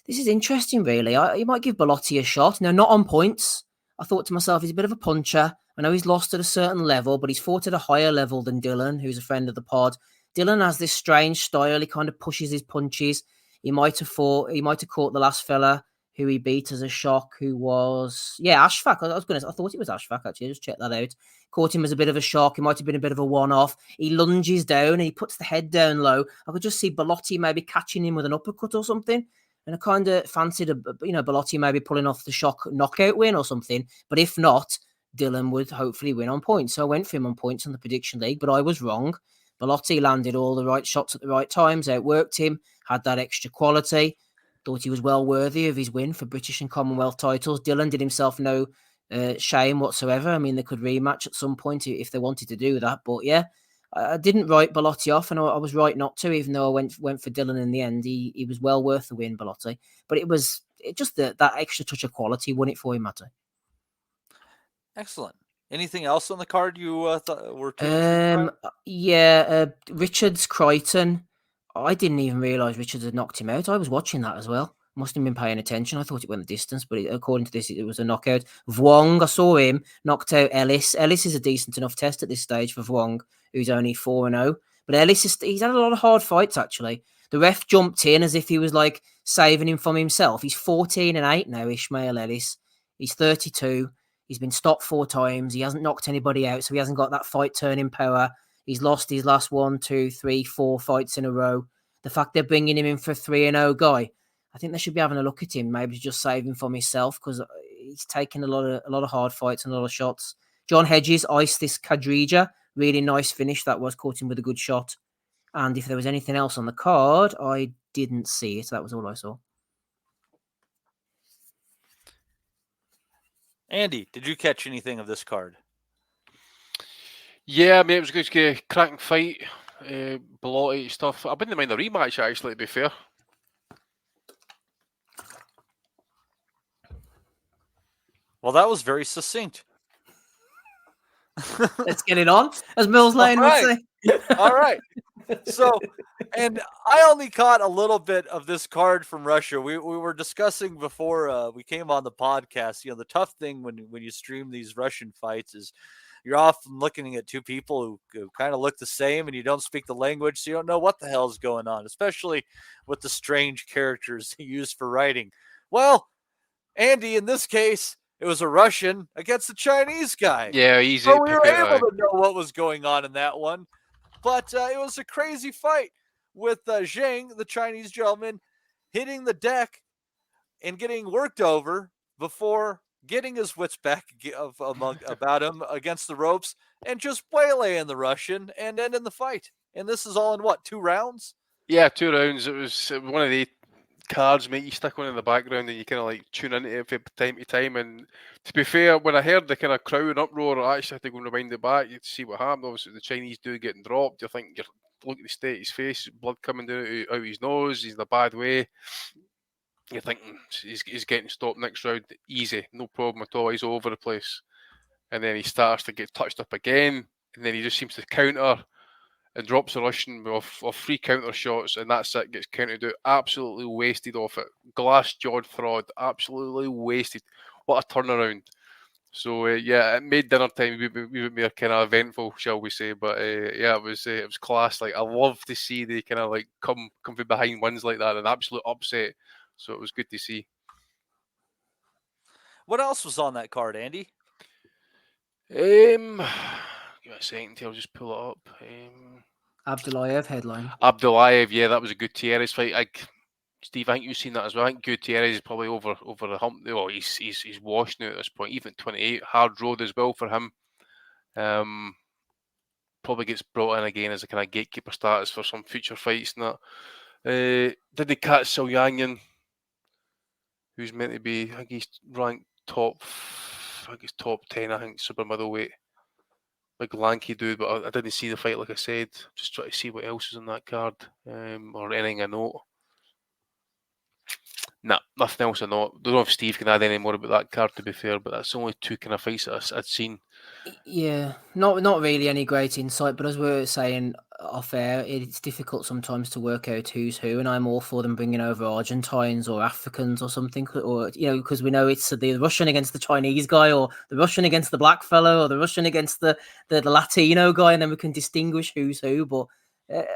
this is interesting, really. You might give Bellotti a shot. No, not on points. I thought to myself, he's a bit of a puncher. I know he's lost at a certain level, but he's fought at a higher level than Dillon, who's a friend of the pod. Dillon has this strange style. He kind of pushes his punches. He might have caught the last fella who he beat as a shock, who was, Ashfaq. I thought it was Ashfaq, actually. Just check that out. Caught him as a bit of a shock. He might have been a bit of a one-off. He lunges down and he puts the head down low. I could just see Bellotti maybe catching him with an uppercut or something. And I kind of fancied, Bellotti maybe pulling off the shock knockout win or something. But if not, Dillon would hopefully win on points. So I went for him on points on the Prediction League, but I was wrong. Bellotti landed all the right shots at the right times, outworked him, had that extra quality. Thought he was well worthy of his win for British and Commonwealth titles. Dillon did himself no shame whatsoever. I mean, they could rematch at some point if they wanted to do that. But yeah, I didn't write Bellotti off, and I was right not to, even though I went for Dillon in the end. He was well worth the win, Bellotti. But it just that extra touch of quality won it for him, Matty. Excellent. Anything else on the card you thought were Richards, Crichton. I didn't even realise Richards had knocked him out. I was watching that as well. Must have been paying attention. I thought it went the distance, but according to this, it was a knockout. Vuong, I saw him knocked out Ellis. Ellis is a decent enough test at this stage for Vuong, who's only 4-0. But Ellis, he's had a lot of hard fights, actually. The ref jumped in as if he was like saving him from himself. He's 14-8 now, Ishmael Ellis. He's 32. He's been stopped 4 times. He hasn't knocked anybody out, so he hasn't got that fight turning power. He's lost his last 1, 2, 3, 4 fights in a row. The fact they're bringing him in for a 3-0 guy, I think they should be having a look at him, maybe just save him from himself, because he's taken a lot of hard fights and a lot of shots. John Hedges iced this Kadrija. Really nice finish that was, caught him with a good shot. And if there was anything else on the card, I didn't see it. That was all I saw. Andy, did you catch anything of this card? Yeah, I mean, it was a good, cracking fight. Bellotti stuff. I wouldn't mind the rematch, actually, to be fair. Well, that was very succinct. Let's get it on, as Mills Lane would say. All right. So, and I only caught a little bit of this card from Russia. We were discussing before we came on the podcast. You know, the tough thing when you stream these Russian fights is you're often looking at 2 people who kind of look the same, and you don't speak the language, so you don't know what the hell is going on, especially with the strange characters used for writing. Well, Andy, in this case, it was a Russian against a Chinese guy. Yeah, easy. So we were able to know what was going on in that one. But it was a crazy fight with Zhang, the Chinese gentleman, hitting the deck and getting worked over before getting his wits back about him against the ropes and just waylaying the Russian and ending the fight. And this is all in what, 2 rounds? Yeah, 2 rounds. It was one of the cards, mate. You stick one in the background and you kind of like tune into it from time to time. And to be fair, when I heard the kind of crowd uproar, I actually had to go and rewind it back to see what happened. Obviously, the Chinese dude getting dropped. You think you're looking at the state of his face, blood coming down out his nose. He's in a bad way. You're thinking he's getting stopped next round, easy, no problem at all. He's all over the place, and then he starts to get touched up again, and then he just seems to counter and drops a Russian off 3 counter shots, and that's it. Gets countered out, absolutely wasted off it. Glass jawed fraud, absolutely wasted. What a turnaround! So yeah, it made dinner time a bit more kind of eventful, shall we say? But yeah, it was class. Like I love to see they kind of like come from behind wins like that, an absolute upset. So it was good to see. What else was on that card, Andy? Give me a second till I'll just pull it up. Abdullaev headline. Abdullaev, yeah, that was a Gutierrez fight. Steve, I think you've seen that as well. I think Gutierrez is probably over the hump. Well, he's washed now at this point. Even at 28, hard road as well for him. Probably gets brought in again as a kind of gatekeeper status for some future fights and that. Did they catch Silyanyan, who's meant to be, I think he's ranked top 10, I think, super middleweight. Big lanky dude, but I didn't see the fight, like I said. Just trying to see what else is on that card, or anything I know. Nah, nothing else I know. Don't know if Steve can add any more about that card, to be fair, but that's only 2 kind of fights that I'd seen. Yeah, not really any great insight, but as we were saying off air, it's difficult sometimes to work out who's who, and I'm all for them bringing over Argentines or Africans or something, or because we know it's the Russian against the Chinese guy, or the Russian against the black fellow, or the Russian against the Latino guy, and then we can distinguish who's who. But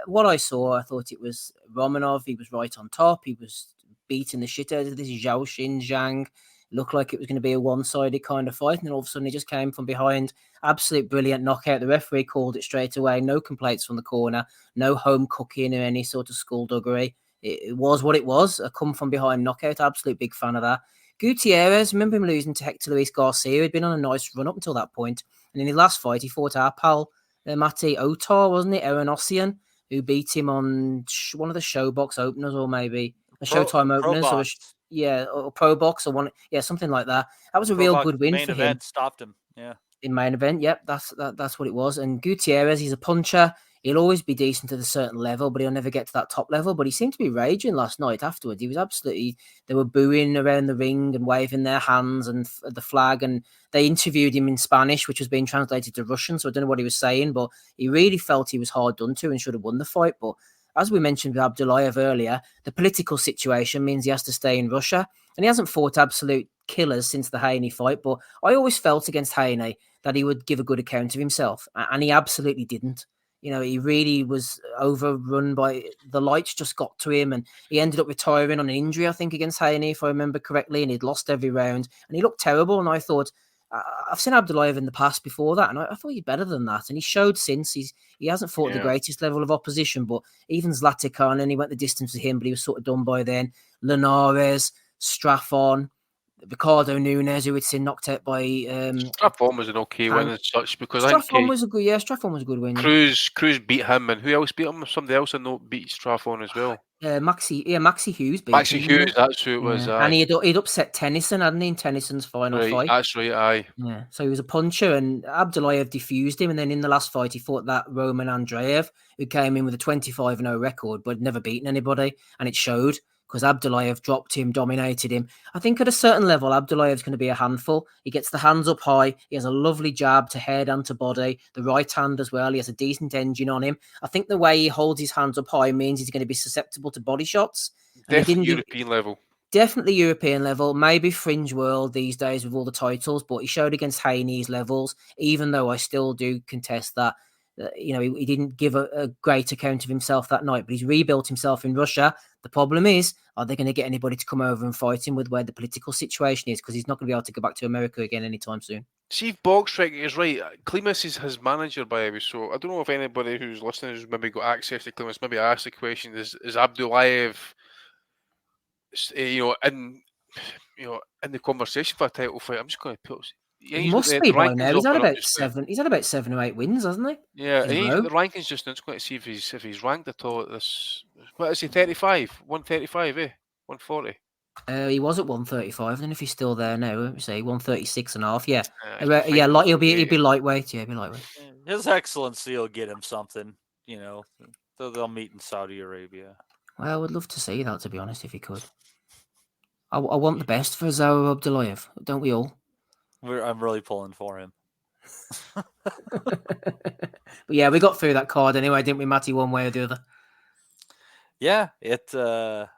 what I saw, I thought it was Romanov. He was right on top. He was beating the shit out of this Zhao Zhang. Looked like it was going to be a one-sided kind of fight, and then all of a sudden he just came from behind. Absolute brilliant knockout. The referee called it straight away. No complaints from the corner. No home cooking or any sort of skullduggery. It was what it was. A come from behind knockout. Absolute big fan of that. Gutierrez, remember him losing to Hector Luis Garcia. He'd been on a nice run up until that point. And in his last fight, he fought our pal, Matti Otar, wasn't it? Erenosian, who beat him on one of the Showbox openers, or maybe a Showtime openers. or Pro Box or one, something like that. That was a Pro real Box good win main for him. event stopped him. Yeah. In main event, yep, that's what it was. And Gutierrez, he's a puncher. He'll always be decent at a certain level, but he'll never get to that top level. But he seemed to be raging last night afterwards. He was absolutely, they were booing around the ring and waving their hands and the flag. And they interviewed him in Spanish, which was being translated to Russian. So I don't know what he was saying, but he really felt he was hard done to and should have won the fight. But as we mentioned with Abdullaev earlier, the political situation means he has to stay in Russia. And he hasn't fought absolute killers since the Haney fight. But I always felt against Haney that he would give a good account of himself. And he absolutely didn't. He really was overrun by the lights, just got to him, and he ended up retiring on an injury, I think, against Haney, if I remember correctly, and he'd lost every round, and he looked terrible. And I thought, I've seen Abdullaev in the past before that, and I thought he's better than that. And he showed since he hasn't fought the greatest level of opposition, but even Zlatican, and he went the distance with him, but he was sort of done by then. Linares, Straffon, Ricardo Nunes, who had seen knocked out by Straffon was an okay win as such, because Straffon was a good win. Cruz beat him, and who else beat him? Somebody else I know beat Straffon as well. Maxi Hughes beat Maxi him, Hughes, that's who it was. And he'd upset Tennyson, hadn't he, in Tennyson's final fight? That's right, aye. Yeah, so he was a puncher, and Abdullaev diffused him, and then in the last fight he fought that Roman Andreev, who came in with a 25-0 record, but had never beaten anybody, and it showed. Because Abdullaev dropped him, dominated him. I think at a certain level, Abdullaev's going to be a handful. He gets the hands up high. He has a lovely jab to head and to body. The right hand as well. He has a decent engine on him. I think the way he holds his hands up high means he's going to be susceptible to body shots. Definitely European level. Definitely European level. Maybe fringe world these days with all the titles. But he showed against Haney's levels, even though I still do contest that. He didn't give a great account of himself that night, but he's rebuilt himself in Russia. The problem is, are they going to get anybody to come over and fight him with where the political situation is? Because he's not going to be able to go back to America again anytime soon. See if Boxrec is right. Klimas is his manager, by the way, so I don't know if anybody who's listening has maybe got access to Klimas. Maybe ask the question: Is Abdullaev, in the conversation for a title fight? I'm just going to put. Yeah, he must be by now. He's had about 7. He's had about 7 or 8 wins, hasn't he? Yeah, and he's got the rankings just now. I'm just going to see if he's ranked at all at this. What is he? 35, 135, 140. He was at 135. I don't know if he's still there now. Let me say 136 and a half. Yeah, he'll be lightweight. Yeah, he'll be lightweight. His Excellency will get him something. So they'll meet in Saudi Arabia. Well, I would love to see that, to be honest, if he could. I want the best for Zaur Abdullaev, don't we all? I'm really pulling for him. But yeah, we got through that card anyway, didn't we, Matty, one way or the other? Yeah, there's a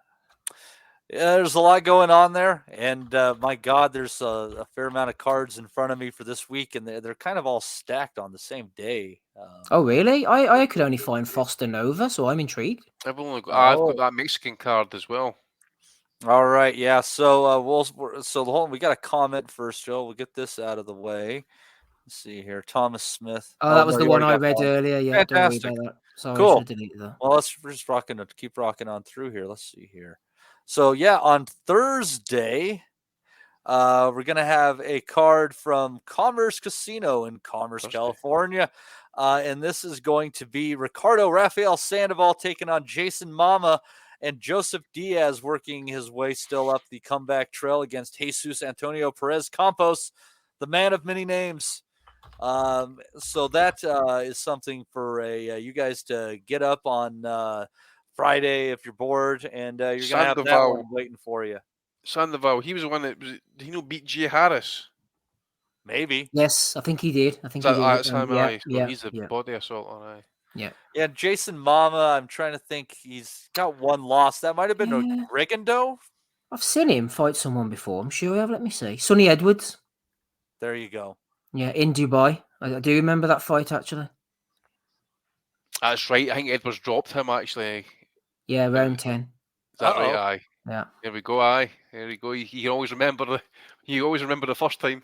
lot going on there, and my God, there's a fair amount of cards in front of me for this week, and they're kind of all stacked on the same day. Oh, really? I could only find Foster Nova, so I'm intrigued. I've got that Mexican card as well. All right, yeah. So we got a comment first, Joe. We'll get this out of the way. Let's see here, Thomas Smith. Oh, that was the one I read earlier. Yeah, fantastic. Don't worry about that. Sorry, cool. I should have deleted that. Well, we're just keep rocking on through here. Let's see here. So yeah, on Thursday, we're gonna have a card from Commerce Casino in Commerce, California, and this is going to be Ricardo Rafael Sandoval taking on Jason Mama. And Joseph Diaz working his way still up the comeback trail against Jesus Antonio Perez Campos, the man of many names. So that is something for you guys to get up on Friday if you're bored, and you're going to have that one waiting for you. Sandoval, he was the one that beat Jay Harris. Maybe. Yes, I think he did. He's a body assault on eye. Yeah, Jason Mama, I'm trying to think. He's got one loss. That might have been Rigondo. I've seen him fight someone before. I'm sure I have. Let me see. Sonny Edwards. There you go. Yeah, in Dubai. I do remember that fight, actually. That's right. I think Edwards dropped him, actually. Yeah, round 10. Is that right? Aye. Yeah. There we go. Aye. There we go. You can always remember the first time.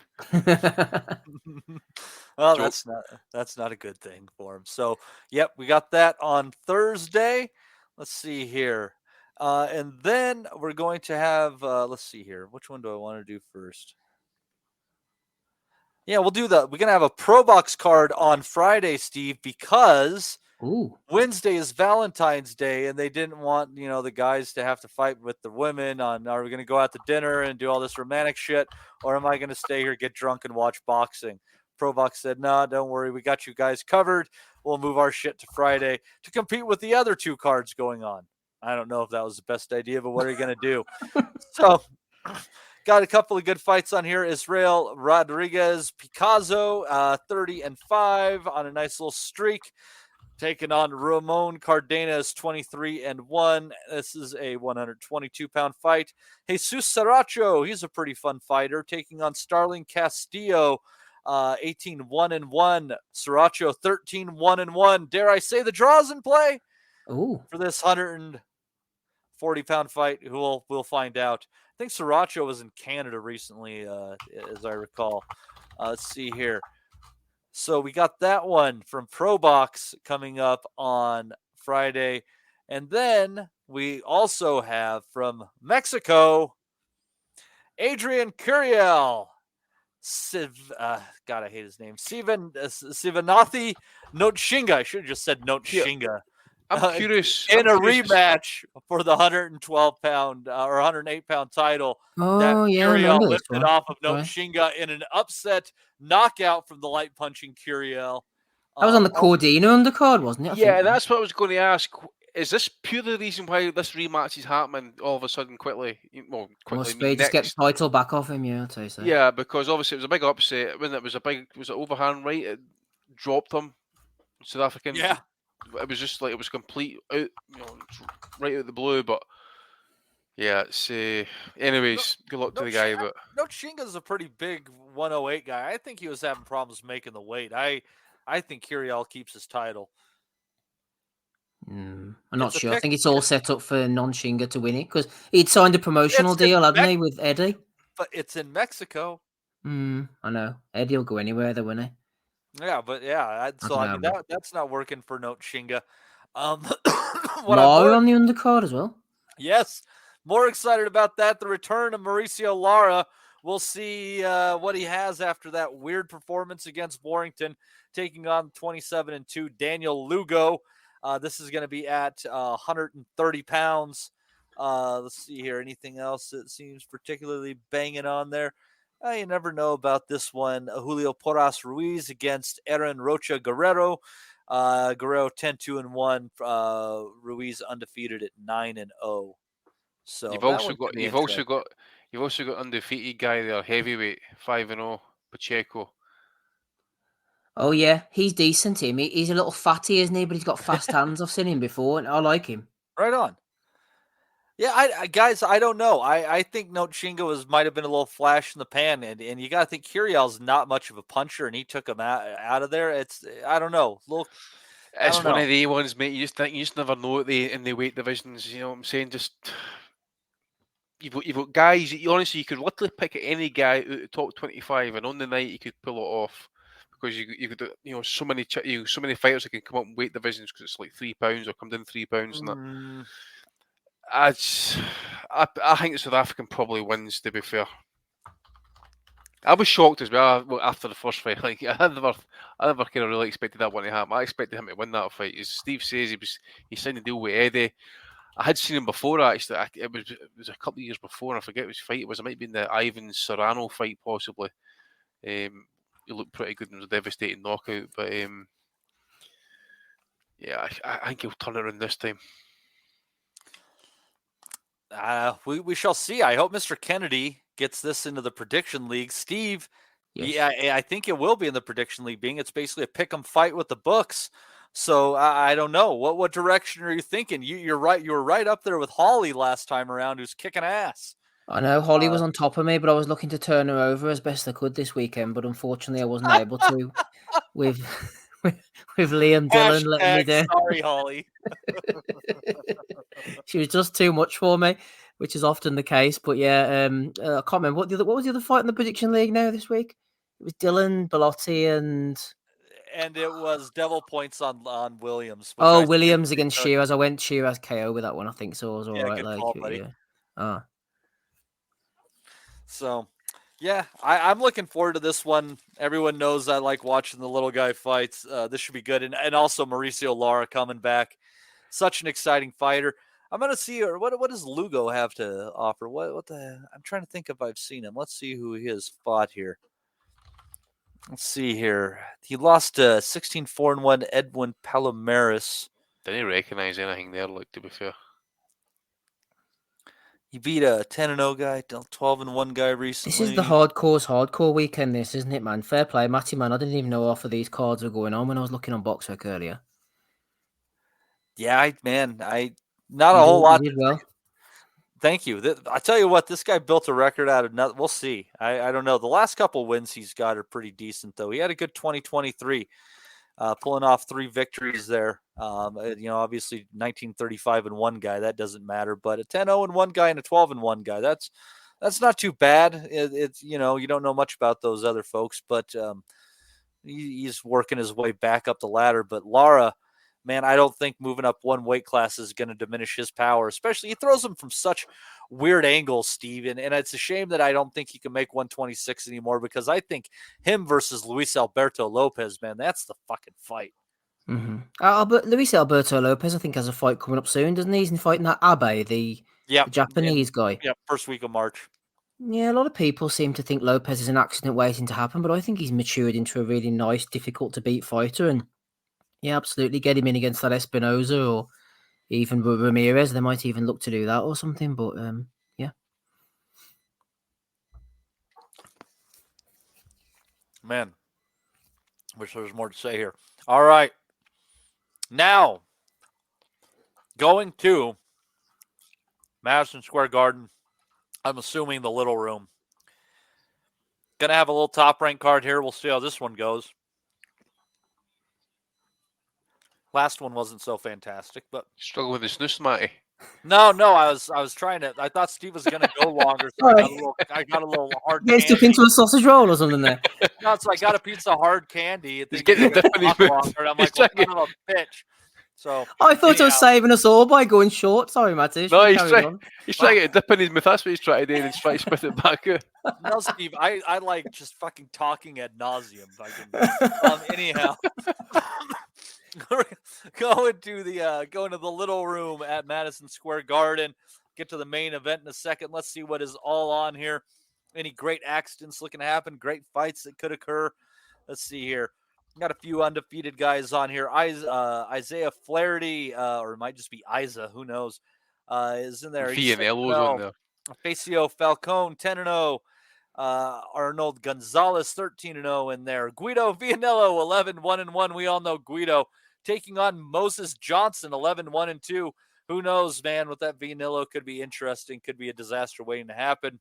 Well, that's not a good thing for him. So, yep, we got that on Thursday. Let's see here. And then we're going to have, let's see here. Which one do I want to do first? Yeah, we're going to have a Pro Box card on Friday, Steve, because Ooh. Wednesday is Valentine's Day, and they didn't want, the guys to have to fight with the women on, are we going to go out to dinner and do all this romantic shit, or am I going to stay here, get drunk, and watch boxing? ProBox said, no, don't worry. We got you guys covered. We'll move our shit to Friday to compete with the other 2 cards going on. I don't know if that was the best idea, but what are you going to do? So got a couple of good fights on here. Israel Rodriguez Picasso, 30-5 on a nice little streak. Taking on Ramon Cardenas, 23-1. This is a 122-pound fight. Jesus Saracho, he's a pretty fun fighter, taking on Starling Castillo, 18-1-1. Saracho, 13-1-1. Dare I say the draws in play? Ooh. For this 140-pound fight? We'll find out. I think Saracho was in Canada recently, as I recall. Let's see here. So we got that one from ProBox coming up on Friday. And then we also have from Mexico, Adrian Curiel. God, I hate his name. Sivanathi Notshinga. I should have just said Notshinga. I'm curious. In a rematch for the 112-pound or 108-pound title. Oh, yeah. Curiel lifted off of Notshinga in an upset knockout from the light punching Curiel. That was on the Cordina undercard, wasn't it? Yeah, that's what I was going to ask. Is this pure the reason why this rematch is happening all of a sudden quickly? Well, quickly. Must be just get the title back off him, yeah, I'll tell you so. Yeah, because obviously it was a big upset. When it was was it overhand right? It dropped him. South African. Yeah. It was just like it was complete out, right out of the blue. But yeah, it's anyways, good luck to the guy. But Notshinga's a pretty big 108 guy. I think he was having problems making the weight. I think Curiel keeps his title. I'm not sure. I think it's all set up for Notshinga to win it because he'd signed a promotional deal, hadn't he, with Eddie? But it's in Mexico. I know. Eddie will go anywhere, though, won't he? Yeah, but yeah, that's not working for Notshinga. Lara on the undercard as well. Yes, more excited about that. The return of Mauricio Lara. We'll see what he has after that weird performance against Warrington, taking on 27-2 Daniel Lugo. This is going to be at 130 pounds. Let's see here. Anything else that seems particularly banging on there? You never know about this one. Julio Porras Ruiz against Aaron Rocha Guerrero. Guerrero 10-2-1. Ruiz undefeated at 9-0. So you've also got undefeated guy there, heavyweight 5-0 Pacheco. Oh yeah, he's decent. He's a little fatty, isn't he? But he's got fast hands. I've seen him before, and I like him. Right on. Yeah, guys, I don't know. I think Notshinga might have been a little flash in the pan, and you got to think Curiel's not much of a puncher, and he took him out of there. I don't know. It's one of the ones, mate. You just never know in the weight divisions. You know what I'm saying? Just you've got guys. Honestly, you could literally pick any guy out of the top 25, and on the night you could pull it off because you could so many fighters that can come up in weight divisions because it's like £3 or come down £3 and that. I think the South African probably wins, to be fair. I was shocked as well after the first fight. Like I never kind of really expected that one to happen. I expected him to win that fight. As Steve says, he signed a deal with Eddie. I had seen him before actually. It was a couple of years before, and I forget which fight it was. It might have been the Ivan Serrano fight, possibly. He looked pretty good and was a devastating knockout. But yeah, I think he'll turn it around this time. We shall see. I hope Mr. Kennedy gets this into the prediction league. Steve, yes. Yeah, I think it will be in the prediction league, being it's basically a pick 'em fight with the books. So I don't know. What direction are you thinking? You're right. You were right up there with Holly last time around, who's kicking ass. I know Holly was on top of me, but I was looking to turn her over as best I could this weekend, but unfortunately I wasn't able to with Liam Dillon letting me down. Sorry, Holly. She was just too much for me, which is often the case. But yeah, I can't remember what was the other fight in the prediction league now this week. It was Dillon, Bellotti, and it was Devil Points on Williams. Oh, Williams against Sheeraz. I went Sheeraz KO with that one. I think so. It was all right. Good call, buddy. Yeah. So, Yeah, I'm looking forward to this one. Everyone knows I like watching the little guy fights. This should be good. And also Mauricio Lara coming back. Such an exciting fighter. I'm going to see what does Lugo have to offer? I'm trying to think if I've seen him. Let's see who he has fought here. Let's see here. He lost 16-4-1 Edwin Palomares. Didn't recognize anything there, like, to be fair. He beat a 10-0 guy, 12-1 guy recently. This is the hardcore weekend, this, isn't it, man? Fair play, Matty, man. I didn't even know half of these cards were going on when I was looking on BoxRec earlier. Yeah, not a whole lot. You did well. Thank you. I tell you what, this guy built a record out of nothing. We'll see. I don't know. The last couple wins he's got are pretty decent, though. He had a good 2023, pulling off 3 victories there. Obviously 19-35-1 guy, that doesn't matter, but a 10-0-1 guy and a 12-1 guy, that's not too bad. It's you don't know much about those other folks, but he's working his way back up the ladder. But Lara, man, I don't think moving up one weight class is going to diminish his power, especially he throws them from such weird angles, Steve. And it's a shame that I don't think he can make 126 anymore, because I think him versus Luis Alberto Lopez, man, that's the fucking fight. Mm-hmm. But Luis Alberto Lopez, I think, has a fight coming up soon, doesn't he? He's fighting that Abe, the Japanese guy. Yeah, first week of March. Yeah, a lot of people seem to think Lopez is an accident waiting to happen, but I think he's matured into a really nice, difficult-to-beat fighter. And yeah, absolutely, get him in against that Espinoza or even Ramirez. They might even look to do that or something, but yeah. Man, wish there was more to say here. All right. Now, going to Madison Square Garden, I'm assuming the Little Room. Going to have a little top-ranked card here. We'll see how this one goes. Last one wasn't so fantastic, but struggle with the snooze, Matty. No, I was trying to. I thought Steve was going to go longer, so I got a little hard. You stuck into a sausage roll or something there. No, so I got a piece of hard candy. He's getting longer. I'm like, what kind of a bitch? So I thought I was saving us all by going short. Sorry, Matty. No, he's trying to get a dip in his mouth. That's what he's trying to do, and he's trying to spit it back out. No, Steve, I like just fucking talking ad nauseum. Anyhow. Going to the Little Room at Madison Square Garden. Get to the main event in a second. Let's see what is all on here. Any great accidents looking to happen? Great fights that could occur. Let's see here. Got a few undefeated guys on here. Isaiah Flaherty, or it might just be Isa. Who knows? Is in there. Vianello's on there. Facio Falcone 10-0. Arnold Gonzalez 13-0 in there. Guido Vianello 11-1-1. We all know Guido taking on Moses Johnson 11-1-2. Who knows, man? With that Vianello could be interesting. Could be a disaster waiting to happen.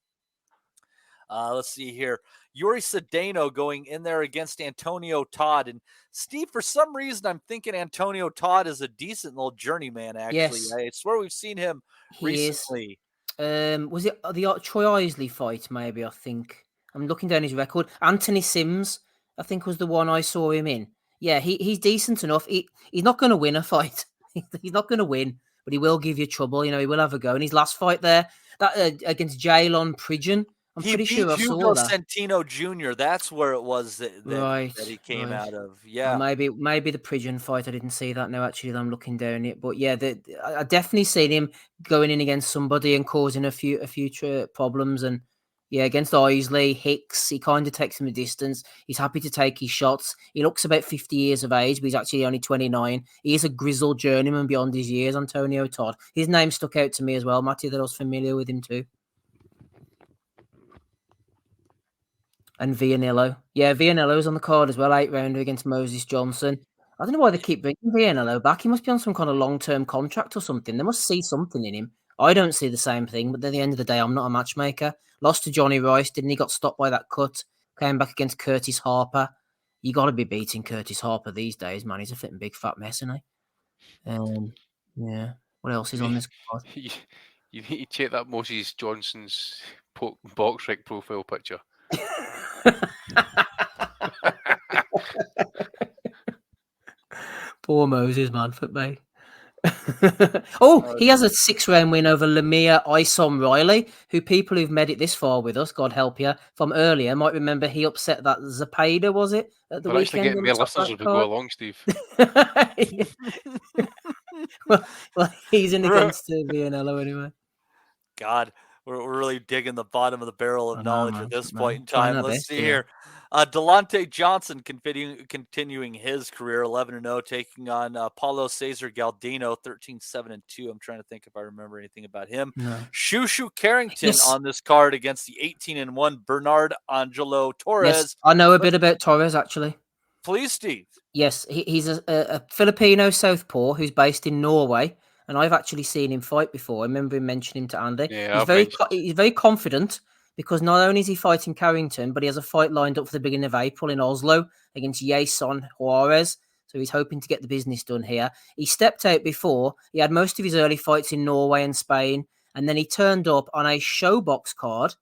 Let's see here. Yuri Cedeno going in there against Antonio Todd. And Steve, for some reason, I'm thinking Antonio Todd is a decent little journeyman, actually. Yes. I swear we've seen him recently. Was it the Troy Isley fight, maybe, I think? I'm looking down his record. Anthony Sims, I think, was the one I saw him in. Yeah, he's decent enough. He's not going to win a fight. He's not going to win, but he will give you trouble. He will have a go. And his last fight there, that against Jalon Pridgeon, I'm pretty sure I saw that. Santino Jr. That's where it was that he came out of. Yeah, maybe the Pridgeon fight. I didn't see that now. Actually, I'm looking down it, but yeah, I definitely seen him going in against somebody and causing a future problems. And yeah, against Isley, Hicks, he kind of takes him a distance. He's happy to take his shots. He looks about 50 years of age, but he's actually only 29. He is a grizzled journeyman beyond his years. Antonio Todd. His name stuck out to me as well, Matty. That I was familiar with him too. And Vianello. Yeah, Vianello's on the card as well, 8-rounder against Moses Johnson. I don't know why they keep bringing Vianello back. He must be on some kind of long-term contract or something. They must see something in him. I don't see the same thing, but at the end of the day, I'm not a matchmaker. Lost to Johnny Rice, didn't he? Got stopped by that cut. Came back against Curtis Harper. You got to be beating Curtis Harper these days, man. He's a flipping big fat mess, isn't he? Yeah. What else is on this card? You need to check that Moses Johnson's BoxRec profile picture. Poor Moses, man, for me. He has a 6-round win over Lemire Isom Riley, who people who've made it this far with us, God help you, from earlier might remember he upset that Zapata, was it, at the We're actually weekend? getting more listeners as we go along, Steve. well, he's in against Vianello anyway. God, we're really digging the bottom of the barrel of knowledge at this point in time. Let's see here. Delonte Johnson continuing his career 11-0, taking on Paulo Cesar Galdino 13-7-2. I'm trying to think if I remember anything about him. No. Shushu Carrington on this card against the 18-1 Bernard Angelo Torres. Yes, I know a bit about Torres actually. Please, Steve. Yes, he's a Filipino southpaw who's based in Norway, and I've actually seen him fight before. I remember him mentioning him to Andy. Yeah, he's very confident because not only is he fighting Carrington, but he has a fight lined up for the beginning of April in Oslo against Jason Juarez. So he's hoping to get the business done here. He stepped out before. He had most of his early fights in Norway and Spain, and then he turned up on a showbox card,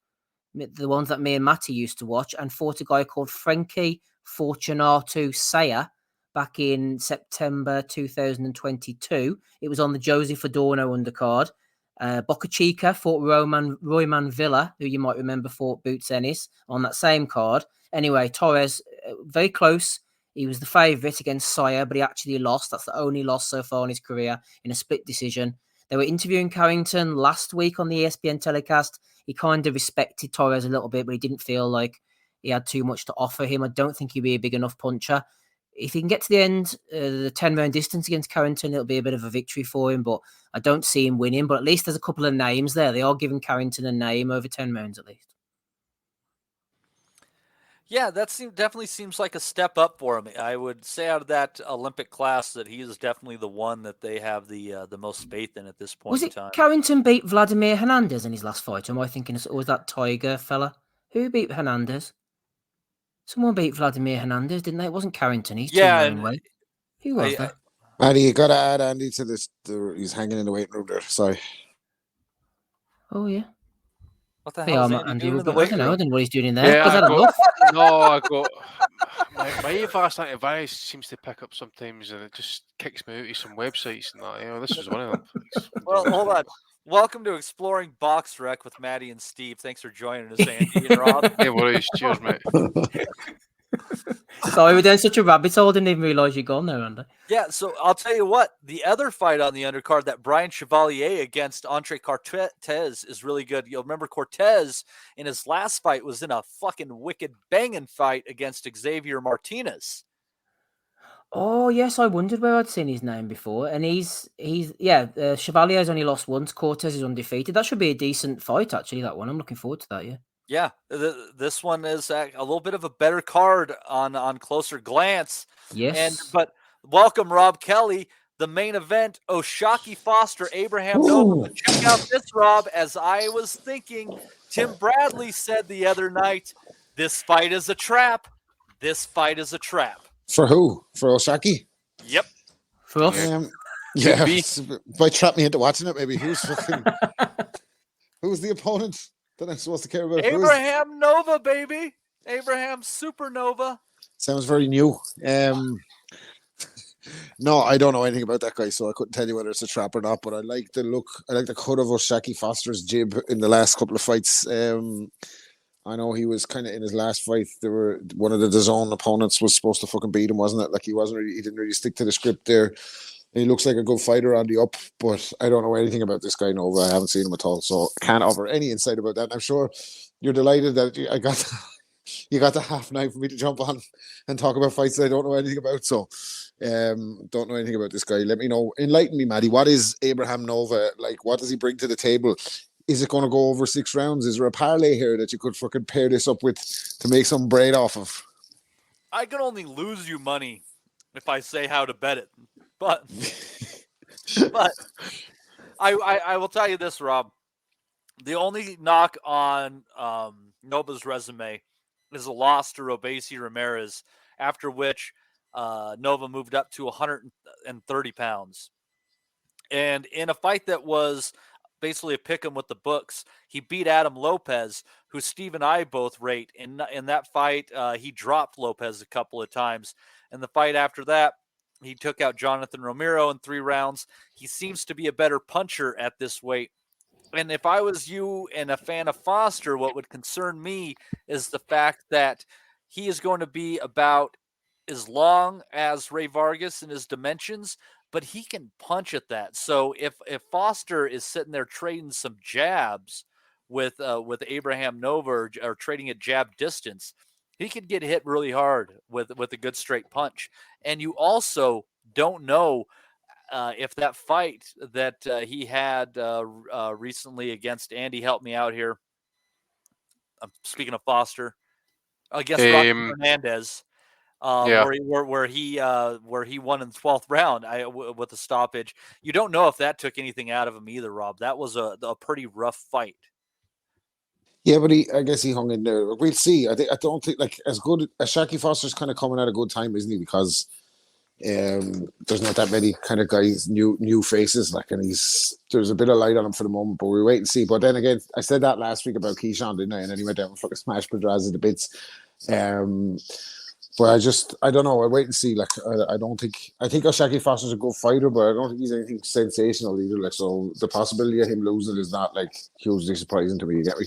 the ones that me and Matty used to watch, and fought a guy called Frankie Fortunato Saya back in September 2022. It was on the Josie Fodorno undercard. Boca Chica fought Royman Villa, who you might remember fought Boots Ennis on that same card. Anyway, Torres, very close. He was the favourite against Saya, but he actually lost. That's the only loss so far in his career in a split decision. They were interviewing Carrington last week on the ESPN telecast. He kind of respected Torres a little bit, but he didn't feel like he had too much to offer him. I don't think he'd be a big enough puncher. If he can get to the end, the 10-round distance against Carrington, it'll be a bit of a victory for him, but I don't see him winning. But at least there's a couple of names there. They are giving Carrington a name over 10 rounds at least. Yeah, that definitely seems like a step up for him. I would say out of that Olympic class that he is definitely the one that they have the most faith in at this point in time. Was it Carrington beat Vladimir Hernandez in his last fight? Or am I thinking, or was that Tiger fella? Who beat Hernandez? Someone beat Vladimir Hernandez, didn't they? It wasn't Carrington. He's too weight. Who was that? Andy, you got to add Andy to this. He's hanging in the waiting room there. Sorry. Oh, yeah. What the hell is Andy doing in the waiting room? I don't know what he's doing in there. Yeah, I got my AVAS antivirus seems to pick up sometimes, and it just kicks me out of some websites and that. This was one of them. Well, hold on. Welcome to Exploring Box Rec with Maddie and Steve. Thanks for joining us, Andy and Rob. Yeah, worries. Cheers, mate. Sorry, we're doing such a rabbit hole. Didn't even realize you're gone there, Andy. Yeah, so I'll tell you what. The other fight on the undercard, that Brian Chevalier against Andre Cortez, is really good. You'll remember Cortez in his last fight was in a fucking wicked banging fight against Xavier Martinez. Oh, yes, I wondered where I'd seen his name before. And Chevalier's only lost once. Cortez is undefeated. That should be a decent fight, actually, that one. I'm looking forward to that, yeah. Yeah, this one is a little bit of a better card on closer glance. Yes. But welcome, Rob Kelly. The main event, Oshaquie Foster, Abraham Nova. Check out this, Rob. As I was thinking, Tim Bradley said the other night, this fight is a trap. This fight is a trap. For who? For Oshaquie? Yep. For us? Yeah. Might trap me into watching it, maybe. Who's the opponent that I'm supposed to care about? Abraham Nova, baby. Abraham Supernova. Sounds very new. No, I don't know anything about that guy, so I couldn't tell you whether it's a trap or not, but I like the look. I like the cut of Oshaquie Foster's jib in the last couple of fights. I know he was kind of in his last fight. One of the DAZN opponents was supposed to fucking beat him, wasn't it? Like he didn't really stick to the script there. He looks like a good fighter on the up, but I don't know anything about this guy Nova. I haven't seen him at all, so can't offer any insight about that. And I'm sure you're delighted that you got the half night for me to jump on and talk about fights that I don't know anything about. So don't know anything about this guy. Let me know. Enlighten me, Maddie. What is Abraham Nova like? What does he bring to the table? Is it going to go over 6 rounds? Is there a parlay here that you could fucking pair this up with to make some bread off of? I can only lose you money if I say how to bet it. But I will tell you this, Rob. The only knock on Nova's resume is a loss to Robesi Ramirez, after which Nova moved up to 130 pounds. And in a fight that was basically a pick 'em with the books, he beat Adam Lopez, who Steve and I both rate. In that fight, he dropped Lopez a couple of times. And the fight after that, He took out Jonathan Romero in 3 rounds. He seems to be a better puncher at this weight. And if I was you and a fan of Foster, what would concern me is the fact that he is going to be about as long as Ray Vargas in his dimensions, but he can punch at that. So if Foster is sitting there trading some jabs with Abraham Nova or trading at jab distance, he could get hit really hard with a good straight punch. And you also don't know if that fight that he had recently against Andy, help me out here. I'm speaking of Foster, against Rocky Hernandez, where he won in the 12th round with a stoppage. You don't know if that took anything out of him either, Rob. That was a pretty rough fight. Yeah, but I guess he hung in there. We'll see. I don't think like as good as Oshaquie Foster's kind of coming at a good time, isn't he? Because there's not that many kind of guys, new faces, like, and there's a bit of light on him for the moment, but we'll wait and see. But then again, I said that last week about Keyshawn, didn't I? And then he went down and fucking smashed Pedraza to bits. But I don't know. I wait and see. Like, I think Oshaquie Foster's a good fighter, but I don't think he's anything sensational either. Like, so the possibility of him losing is not like hugely surprising to me. You get me?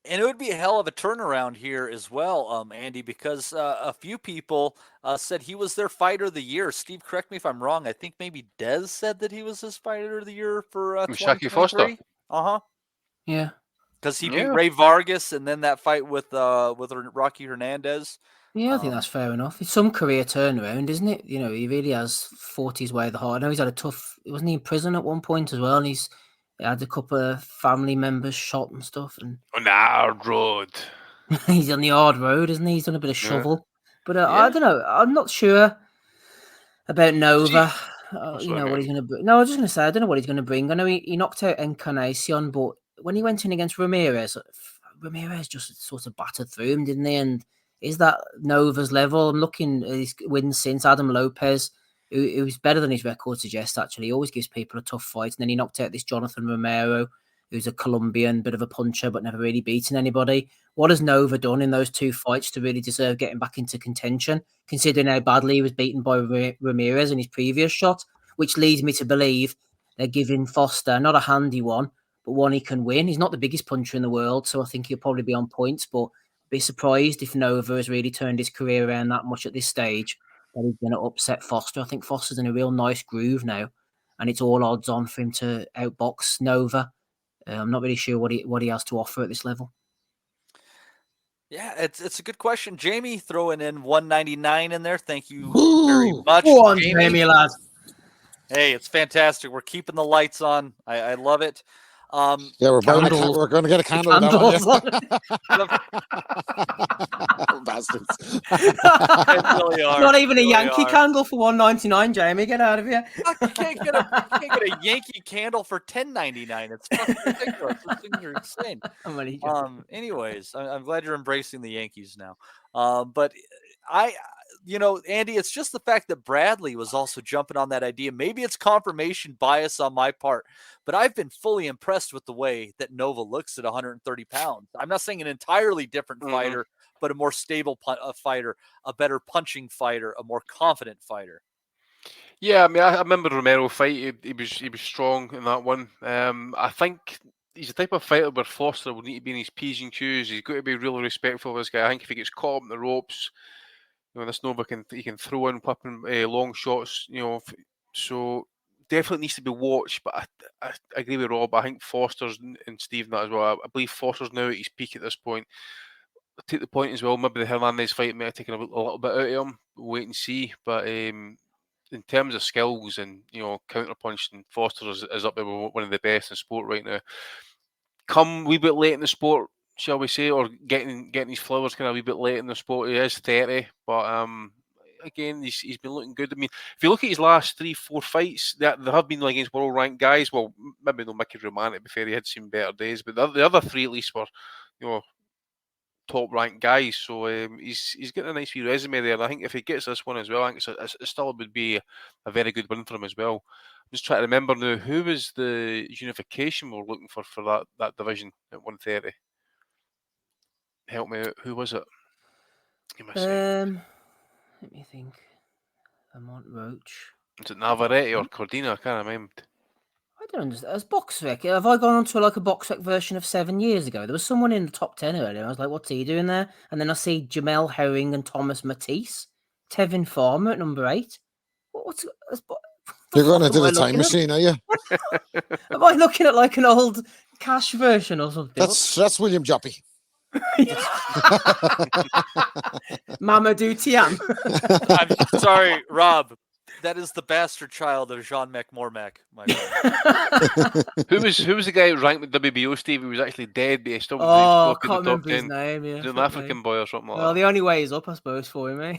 And it would be a hell of a turnaround here as well, Andy, because a few people said he was their fighter of the year. Steve, correct me if I'm wrong. I think maybe Dez said that he was his fighter of the year for Oshaquie Foster. Yeah. Because he beat Ray Vargas and then that fight with Rocky Hernandez. Yeah, I think that's fair enough. It's some career turnaround, isn't it? You know, he really has fought his way the hard. I know he's had a tough. Wasn't he in prison at one point as well? And he's had a couple of family members shot and stuff. And on the hard road. He's on the hard road, isn't he? He's done a bit of shovel. But I don't know. I'm not sure about Nova. You know what he's going to bring. No, I was just going to say, I don't know what he's going to bring. I know he knocked out Encarnacion, but when he went in against Ramirez just sort of battered through him, didn't he? And is that Nova's level? I'm looking at his wins since. Adam Lopez, who's better than his record suggests, actually. He always gives people a tough fight. And then he knocked out this Jonathan Romero, who's a Colombian, bit of a puncher, but never really beaten anybody. What has Nova done in those 2 fights to really deserve getting back into contention, considering how badly he was beaten by Ramirez in his previous shot? Which leads me to believe they're giving Foster not a handy one, but one he can win. He's not the biggest puncher in the world, so I think he'll probably be on points, but be surprised if Nova has really turned his career around that much at this stage that he's going to upset Foster. I think Foster's in a real nice groove now, and it's all odds on for him to outbox Nova. I'm not really sure what he has to offer at this level. Yeah, it's a good question. Jamie throwing in 199 in there. Thank you very much. Go on, Jamie, lad. Hey, it's fantastic. We're keeping the lights on. I love it. We're going to get a candle. Bastards. Really are. Not even a Yankee candle for $1.99, Jamie. Get out of here. You can't get a Yankee candle for $10.99. It's fucking ridiculous. Those things are insane. Anyways, I'm glad you're embracing the Yankees now. But Andy, it's just the fact that Bradley was also jumping on that idea. Maybe it's confirmation bias on my part, but I've been fully impressed with the way that Nova looks at 130 pounds. I'm not saying an entirely different fighter, but a more stable fighter, a better punching fighter, a more confident fighter. Yeah, I mean, I remember the Romero fight. He was strong in that one. I think he's the type of fighter where Foster will need to be in his P's and Q's. He's got to be really respectful of this guy. I think if he gets caught up in the ropes, this Nova can throw in weapon long shots, so definitely needs to be watched. But I agree with Rob. I think Foster's and Steve that as well. I believe Foster's now at his peak at this point. I take the point as well. Maybe the Hernandez fight may have taken a little bit out of him. We'll wait and see. But in terms of skills and counterpunching, Foster is up there with one of the best in sport right now. Come a wee bit late in the sport, shall we say, or getting his flowers kind of a wee bit late in the sport. He is 30, but again, he's been looking good. I mean, if you look at his last 3-4 fights, there have been against world ranked guys. Well, maybe no Mickey Roman, to be fair, he had seen better days, but the other 3 at least were, top ranked guys. So he's getting a nice wee resume there. And I think if he gets this one as well, I think it still would be a very good win for him as well. I'm just trying to remember now, who was the unification we're looking for that division at 130? Help me out. Who was it? Let me think. Lamont Roach. Is it Navarrete or Cordina? I can't remember. I don't understand. As box rec, have I gone on to like a box rec version of 7 years ago? There was someone in the top 10 earlier. I was like, what's he doing there? And then I see Jamel Herring and Thomas Matisse. Tevin Farmer at number 8. What's You're going into the time machine, are you? Am I looking at like an old cash version or something? That's William Joppy. Mamadou Thiam. I'm sorry, Rob. That is the bastard child of Jean McMormack, my friend. Who was the guy who ranked with WBO, Steve? He was actually dead, but he still I was can't in the top remember his 10. name. Yeah, He's an African boy or something like well, that. the only way is up, I suppose, for him, eh?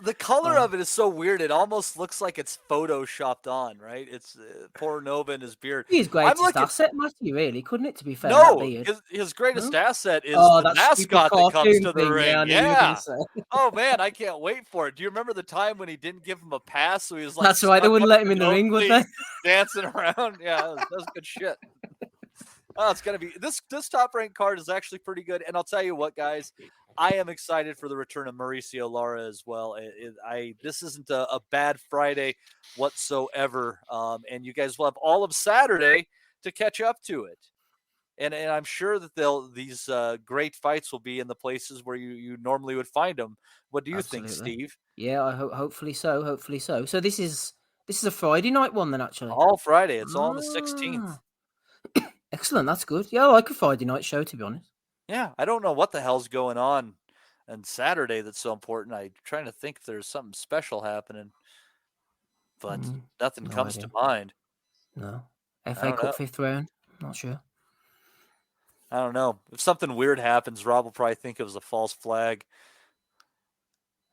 The color of it is so weird. It almost looks like it's photoshopped on, right? It's poor Nova and his beard. His greatest asset, Matthew, really, couldn't it, to be fair? No, his greatest asset is the mascot that comes to the ring. Yeah. Oh, man, I can't wait for it. Do you remember the time when he didn't give him a pass? So he was like, that's right, they wouldn't let him in the ring, would they? Dancing around. Yeah, that was good shit. Oh, it's going to be this top ranked card is actually pretty good. And I'll tell you what, guys, I am excited for the return of Mauricio Lara as well. This isn't a bad Friday whatsoever. And you guys will have all of Saturday to catch up to it. And I'm sure that these great fights will be in the places where you normally would find them. What do you think, Steve? Yeah, I hopefully so. Hopefully so. So this is a Friday night one then, actually. All Friday. It's all on the 16th. Excellent. That's good. Yeah, I like a Friday night show, to be honest. Yeah, I don't know what the hell's going on Saturday that's so important. I'm trying to think if there's something special happening, but nothing comes to mind. No. FA Cup 5th round? Not sure. I don't know. If something weird happens, Rob will probably think it was a false flag.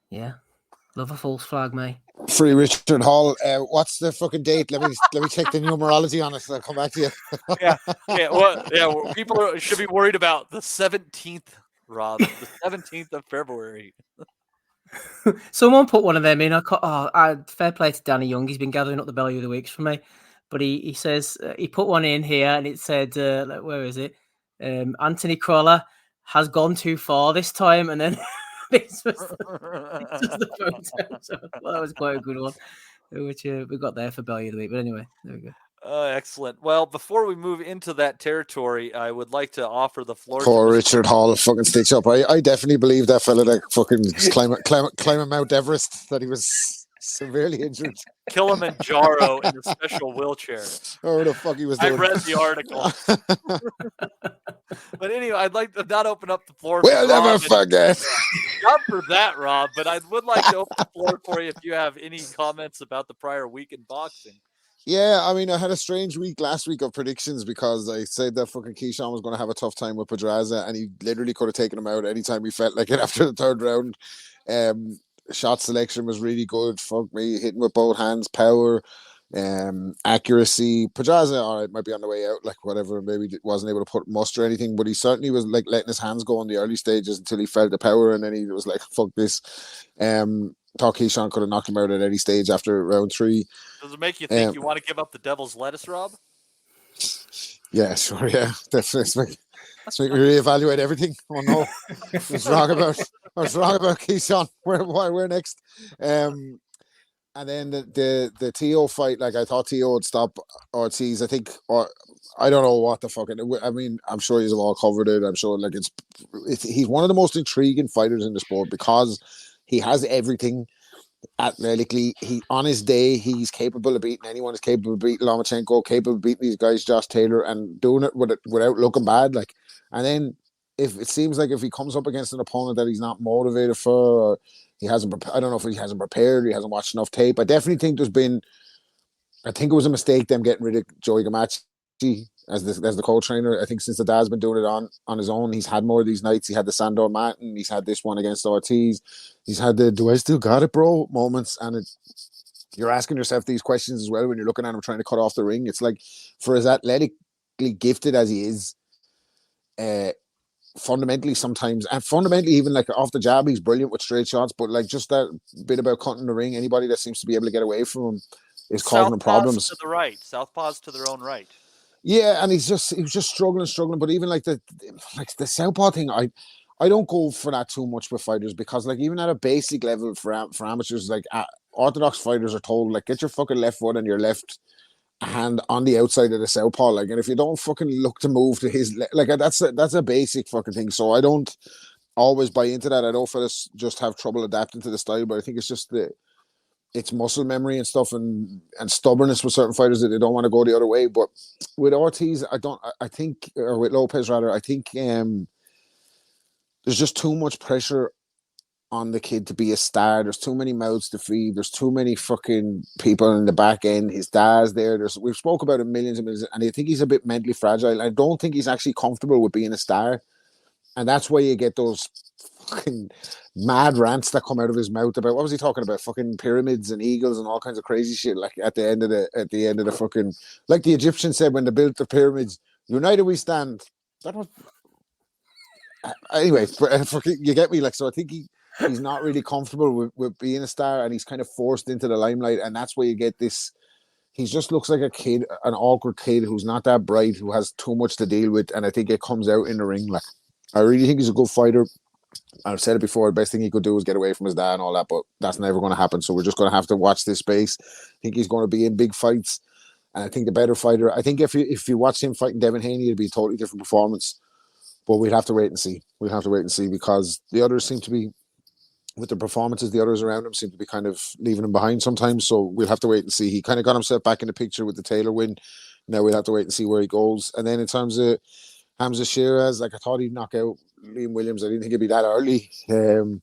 Yeah. Love a false flag, mate. Free Richard Hall. What's the fucking date? Let me check the numerology on it. I'll come back to you. yeah. People should be worried about the 17th, Rob. The 17th of February. Someone put one of them in. Fair play to Danny Young. He's been gathering up the Bellew of the weeks for me. But he says he put one in here, and it said, where is it? Anthony Crawler has gone too far this time, and then. This was the photo. So, well, that was quite a good one, which we got there for Bellew of the week. But anyway, there we go. Excellent. Well, before we move into that territory, I would like to offer the floor. Poor Richard Hall fucking stitch up. I definitely believe that fella that fucking climbing Mount Everest, that he was severely injured. Kilimanjaro in a special wheelchair. Oh, the fuck he was doing. I read the article. But anyway, I'd like to not open up the floor. We'll never forget. Not for that, Rob, but I would like to open the floor for you if you have any comments about the prior week in boxing. Yeah, I mean, I had a strange week last week of predictions because I said that fucking Keyshawn was going to have a tough time with Pedraza, and he literally could have taken him out anytime he felt like it after the third round. Shot selection was really good. Fuck me, hitting with both hands, power, accuracy. Pedraza, all right, might be on the way out, like whatever. Maybe wasn't able to put muster or anything, but he certainly was like letting his hands go in the early stages until he felt the power, and then he was like, "Fuck this." Thought Keyshawn could have knocked him out at any stage after round 3. Does it make you think you want to give up the devil's lettuce, Rob? Yeah, sure, yeah, definitely. Let's make me reevaluate everything. Oh no, what's wrong about Keyshawn? Where next? And then the Teo fight, like I thought Teo would stop Ortiz. I think, or I don't know what the fuck. I mean, I'm sure you've all covered it. I'm sure like he's one of the most intriguing fighters in the sport because he has everything. Athletically, he on his day, he's capable of beating anyone. He's capable of beating Lomachenko, capable of beating these guys, Josh Taylor, and doing it without looking bad. Like, and then if it seems like if he comes up against an opponent that he's not motivated for, or he hasn't, I don't know if he hasn't prepared, or he hasn't watched enough tape. I definitely think I think it was a mistake them getting rid of Joey Gamache as the co-trainer. I think since the dad's been doing it on his own, he's had more of these nights. He had the Sandor Martin, he's had this one against Ortiz, he's had the "do I still got it, bro" moments, and you're asking yourself these questions as well when you're looking at him trying to cut off the ring. It's like, for as athletically gifted as he is, fundamentally even like off the jab, he's brilliant with straight shots, but like just that bit about cutting the ring, anybody that seems to be able to get away from him is causing him problems. To the right, southpaws to their own right. Yeah, and he was just struggling. But even like the southpaw thing, I don't go for that too much with fighters because, like, even at a basic level for amateurs, like orthodox fighters are told, like, get your fucking left foot and your left hand on the outside of the southpaw, like, and if you don't fucking look to move to his like, that's a basic fucking thing. So I don't always buy into that. I know fellas just have trouble adapting to the style, but I think it's just it's muscle memory and stuff and stubbornness with certain fighters that they don't want to go the other way. But with Ortiz, I think, or with Lopez rather, I think there's just too much pressure on the kid to be a star. There's too many mouths to feed. There's too many fucking people in the back end. His dad's there. We've spoke about it millions and millions, and I think he's a bit mentally fragile. I don't think he's actually comfortable with being a star, and that's why you get those fucking mad rants that come out of his mouth about, what was he talking about? Fucking pyramids and eagles and all kinds of crazy shit. Like at the end of the fucking, like the Egyptians said when they built the pyramids, "United we stand." That was anyway. You get me? Like, so I think he's not really comfortable with being a star, and he's kind of forced into the limelight, and that's where you get this. He just looks like a kid, an awkward kid who's not that bright, who has too much to deal with, and I think it comes out in the ring. Like, I really think he's a good fighter. I've said it before, the best thing he could do is get away from his dad and all that, but that's never going to happen. So we're just going to have to watch this space. I think he's going to be in big fights, and I think the better fighter. I think if you watch him fighting Devin Haney, it'd be a totally different performance. But we'd have to wait and see. We'll have to wait and see because the others seem to be, with the performances, the others around him seem to be kind of leaving him behind sometimes. So we'll have to wait and see. He kind of got himself back in the picture with the Taylor win. Now we'll have to wait and see where he goes. And then in terms of Hamzah Sheeraz, like, I thought he'd knock out Liam Williams. I didn't think it'd be that early. As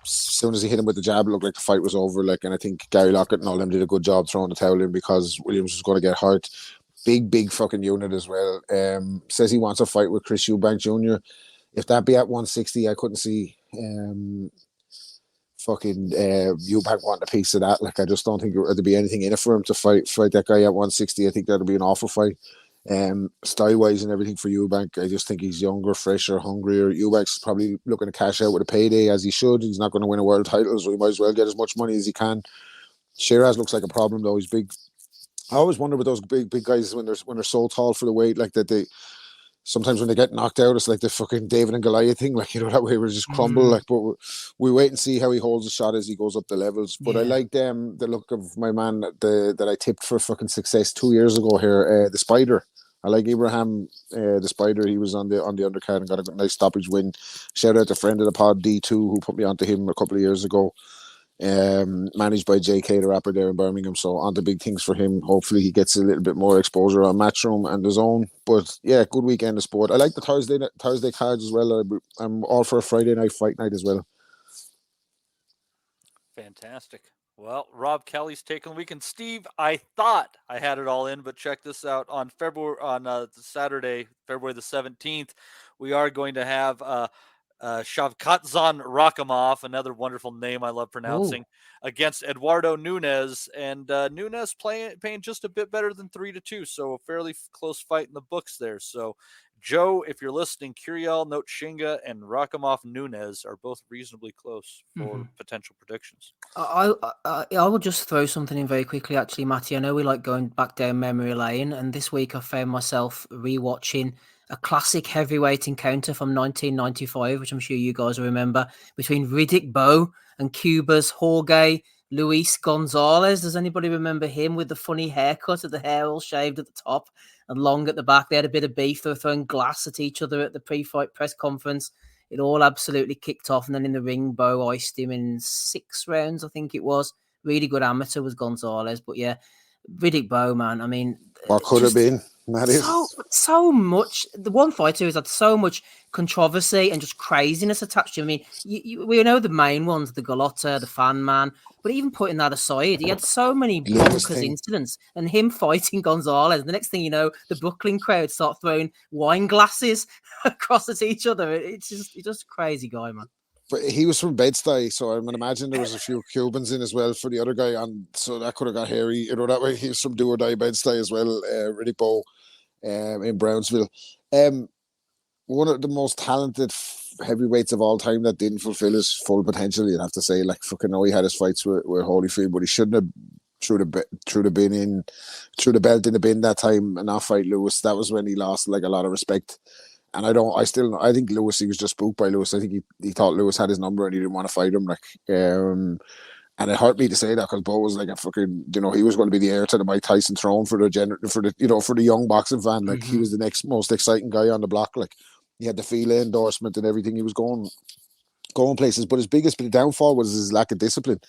soon as he hit him with the jab, it looked like the fight was over. Like, and I think Gary Lockett and all them did a good job throwing the towel in because Williams was going to get hurt. Big fucking unit as well. Says he wants a fight with Chris Eubank Jr. If that be at 160, I couldn't see Eubank wanting a piece of that. Like, I just don't think there'd be anything in it for him to fight that guy at 160. I think that'd be an awful fight. Style wise and everything for Eubank, I just think he's younger, fresher, hungrier. Eubank's probably looking to cash out with a payday as he should. He's not going to win a world title, so he might as well get as much money as he can. Sheeraz looks like a problem though. He's big. I always wonder with those big guys when they're so tall for the weight, like that they sometimes when they get knocked out, it's like the fucking David and Goliath thing, like, you know, that way we just crumble. Like, but we wait and see how he holds the shot as he goes up the levels. But I like the look of my man that I tipped for fucking success 2 years ago here, the Spider. I like Ibrahim, the Spider. He was on the undercard and got a nice stoppage win. Shout out to friend of the pod D2 who put me onto him a couple of years ago. Managed by JK, the rapper there in Birmingham. So on to big things for him. Hopefully he gets a little bit more exposure on Matchroom and the Zone. But yeah, good weekend of sport. I like the Thursday cards as well. I'm all for a Friday night fight night as well. Fantastic. Well, Rob Kelly's taking the weekend. Steve, I thought I had it all in, but check this out. On Saturday, February the 17th, we are going to have Shavkatzan Rakhimov, another wonderful name I love pronouncing, against Eduardo Nunes, and Nunes paying just a bit better than 3-2, so a fairly close fight in the books there. So, Joe, if you're listening, Curiel, Notshinga, and Rakhimov Nunes are both reasonably close for potential predictions. I will just throw something in very quickly, actually, Matty. I know we like going back down memory lane, and this week I found myself rewatching a classic heavyweight encounter from 1995, which I'm sure you guys will remember, between Riddick Bowe and Cuba's Jorge Luis Gonzalez. Does anybody remember him with the funny haircut of the hair all shaved at the top and long at the back? They had a bit of beef. They were throwing glass at each other at the pre-fight press conference. It all absolutely kicked off. And then in the ring, Bowe iced him in 6 rounds, I think it was. Really good amateur was Gonzalez. But yeah, Riddick Bowe, man. I mean, what could have been? That is so much. The one fighter who's had so much controversy and just craziness attached to him. I mean, we know the main ones, the Galotta, the Fan Man, but even putting that aside, he had so many bonkers incidents. And him fighting Gonzalez, and the next thing you know, the Brooklyn crowd start throwing wine glasses across at each other. It's just a crazy guy, man. But he was from Bed-Stuy, so I would imagine there was a few Cubans in as well for the other guy, and so that could have got hairy. You know, that way he was from Do or Die Bed-Stuy as well. Riddick Bowe in Brownsville. One of the most talented heavyweights of all time that didn't fulfill his full potential. You'd have to say, like, fucking know he had his fights with Holyfield, but he shouldn't have threw the belt in the bin that time and not fight Lewis. That was when he lost like a lot of respect. And I think Lewis, he was just spooked by Lewis. I think he thought Lewis had his number and he didn't want to fight him. And it hurt me to say that because Bowe was like a fucking, he was going to be the heir to the Mike Tyson throne for the young boxing fan. Like he was the next most exciting guy on the block. Like he had the Fila endorsement and everything. He was going places. But his biggest downfall was his lack of discipline.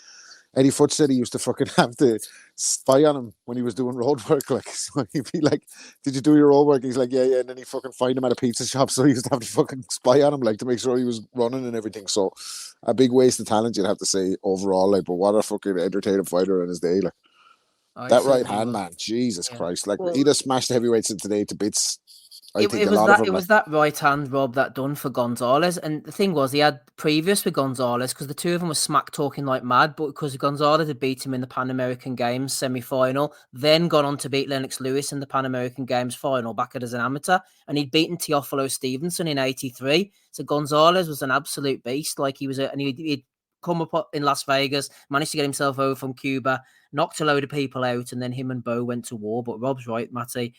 Eddie Foote said he used to fucking have to spy on him when he was doing road work. Like, so he'd be like, "Did you do your road work?" He's like, "Yeah." And then he'd fucking find him at a pizza shop. So he used to have to fucking spy on him, like, to make sure he was running and everything. So a big waste of talent, you'd have to say, overall. Like, but what a fucking entertaining fighter in his day. Like, that right hand, man, Jesus Christ. Like, he'd have smashed the heavyweights in today to bits. It was that right hand, Rob, that done for Gonzalez. And the thing was, he had previous with Gonzalez because the two of them were smack talking like mad, but because Gonzalez had beat him in the Pan American Games semi-final, then gone on to beat Lennox Lewis in the Pan American Games final back as an amateur, and he'd beaten Teofimo Stevenson in '83. So Gonzalez was an absolute beast. Like he'd come up in Las Vegas, managed to get himself over from Cuba, knocked a load of people out, and then him and Bowe went to war. But Rob's right, Matty.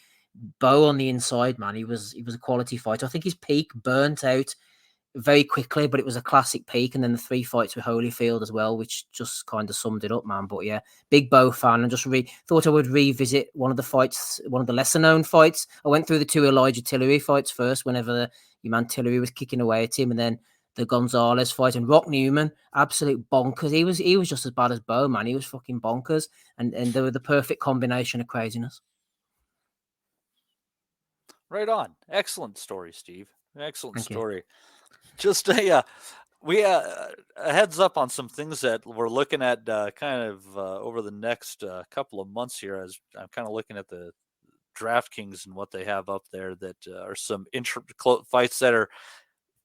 Bowe on the inside, man, he was a quality fighter. I think his peak burnt out very quickly, but it was a classic peak. And then the 3 fights with Holyfield as well, which just kind of summed it up, man. But yeah, big Bowe fan, and just thought I would revisit one of the fights, one of the lesser known fights. I went through the 2 Elijah Tillery fights first, whenever your man Tillery was kicking away at him, and then the Gonzalez fight and Rock Newman, absolute bonkers. He was just as bad as Bowe, man. He was fucking bonkers, and they were the perfect combination of craziness. Right on. Excellent story, Steve. Excellent story. Just a heads up on some things that we're looking at over the next couple of months here, as I'm kind of looking at the DraftKings and what they have up there that are some fights that are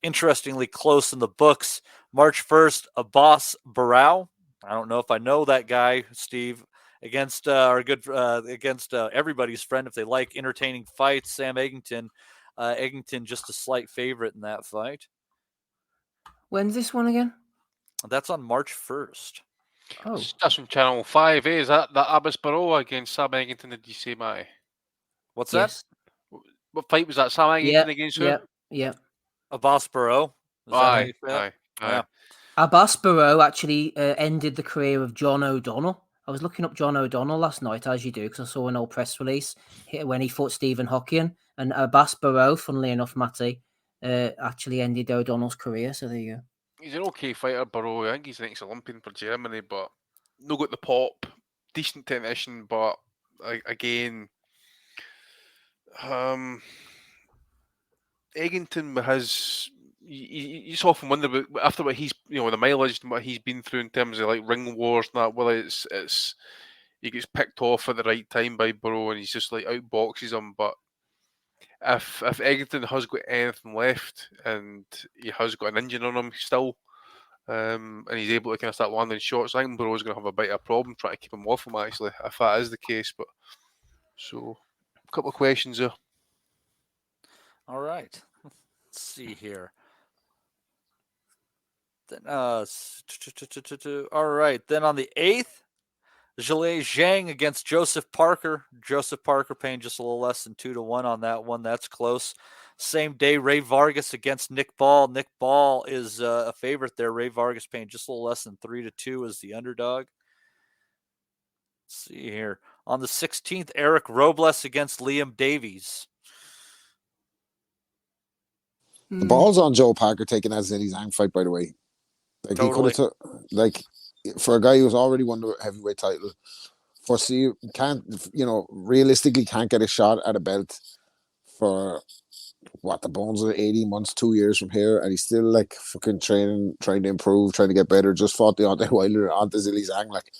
interestingly close in the books. March 1st, Abbas Barrow. I don't know if I know that guy, Steve. Against everybody's friend, if they like entertaining fights, Sam Eggington. Eggington just a slight favorite in that fight. When's this one again? That's on March 1st. Oh, that's from Channel 5. Is that Abbas Barrow against Sam Eggington? Did you say, Matty? What's that? What fight was that? Sam Eggington against who? Yeah. Abbas Barrow. Aye. Abbas Barrow actually ended the career of John O'Donnell. I was looking up John O'Donnell last night, as you do, because I saw an old press release when he fought Stephen Hockian. And Abbas Barrow, funnily enough, Matty, actually ended O'Donnell's career. So there you go. He's an okay fighter, Barrow. I think he's an ex-Olympian for Germany, but no got the pop. Decent technician, but again, Eggington has... You just often wonder about, after what he's, the mileage and what he's been through in terms of like ring wars and that, whether it's he gets picked off at the right time by Bowe and he's just like outboxes him. But if Eggington has got anything left and he has got an engine on him still, and he's able to kind of start landing shots, I think Bowe's going to have a bit of a problem trying to keep him off him, actually, if that is the case. But so, a couple of questions there. All right. Let's see here. Then, all right. Then on the 8th, Zhang against Joseph Parker. Joseph Parker paying just a little less than 2-1 on that one. That's close. Same day, Ray Vargas against Nick Ball. Nick Ball is a favorite there. Ray Vargas paying just a little less than 3-2 as the underdog. Let's see here. On the 16th, Eric Robles against Liam Davies. The ball's on Joe Parker taking that Zhang Zhang fight, by the way. Like totally. He could have for a guy who's already won the heavyweight title, realistically can't get a shot at a belt for the bones of 18 months, 2 years from here, and he's still like fucking training, trying to improve, trying to get better. Just fought Deontay Wilder onto Zhang Zhang. Like,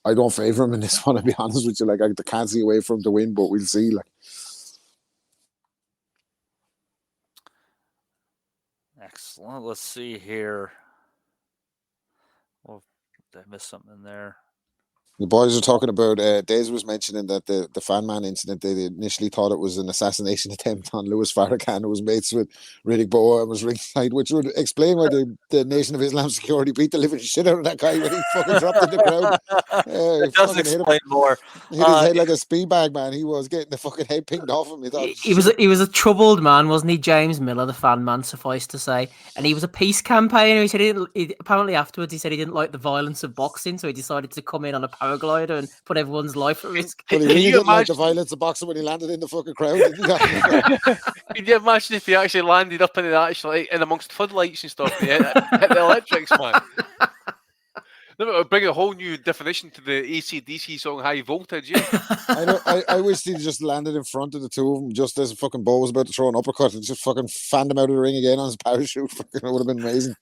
I don't favor him in this one, to be honest with you. Like, I can't see a way for him to win, but we'll see. Like, excellent. Let's see here. Oh, did I miss something in there? The boys are talking about, Dez was mentioning that the fan man incident, they initially thought it was an assassination attempt on Louis Farrakhan, who was mates with Riddick Bowe and was ringside, which would explain why the Nation of Islam security beat the living shit out of that guy when he fucking dropped in the crowd. It does explain more. Hit his head like a speed bag, man. He was getting the fucking head pinged off him. He was a troubled man, wasn't he? James Miller, the fan man, suffice to say. And he was a peace campaigner. He said apparently afterwards he said he didn't like the violence of boxing, so he decided to come in on a paraglider and put everyone's life at risk. But he really didn't like the violence of boxing when he landed in the fucking crowd. Could you imagine if he actually landed up in in amongst floodlights and stuff? Hit the electrics, man. No, it would bring a whole new definition to the AC/DC song "High Voltage." Yeah, I wish he just landed in front of the two of them just as fucking Bowe was about to throw an uppercut and just fucking fanned him out of the ring again on his parachute. Fucking, it would have been amazing.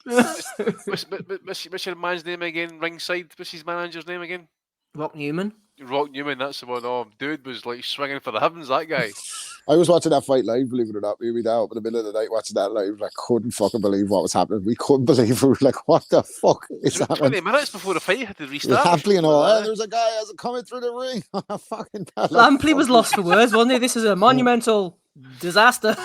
What's your man's name again? Ringside. What's his manager's name again? Rock Newman. Rock Newman, that's the one. Oh, dude was like swinging for the heavens, that guy. I was watching that fight live, believe it or not. We were out in the middle of the night watching that live. I couldn't fucking believe what was happening. We couldn't believe it. We were like, what the fuck is happening? 20 minutes before the fight had to restart. Lampley and all. There's a guy as coming through the ring. Fucking Lampley was lost for words, wasn't he? This is a monumental disaster.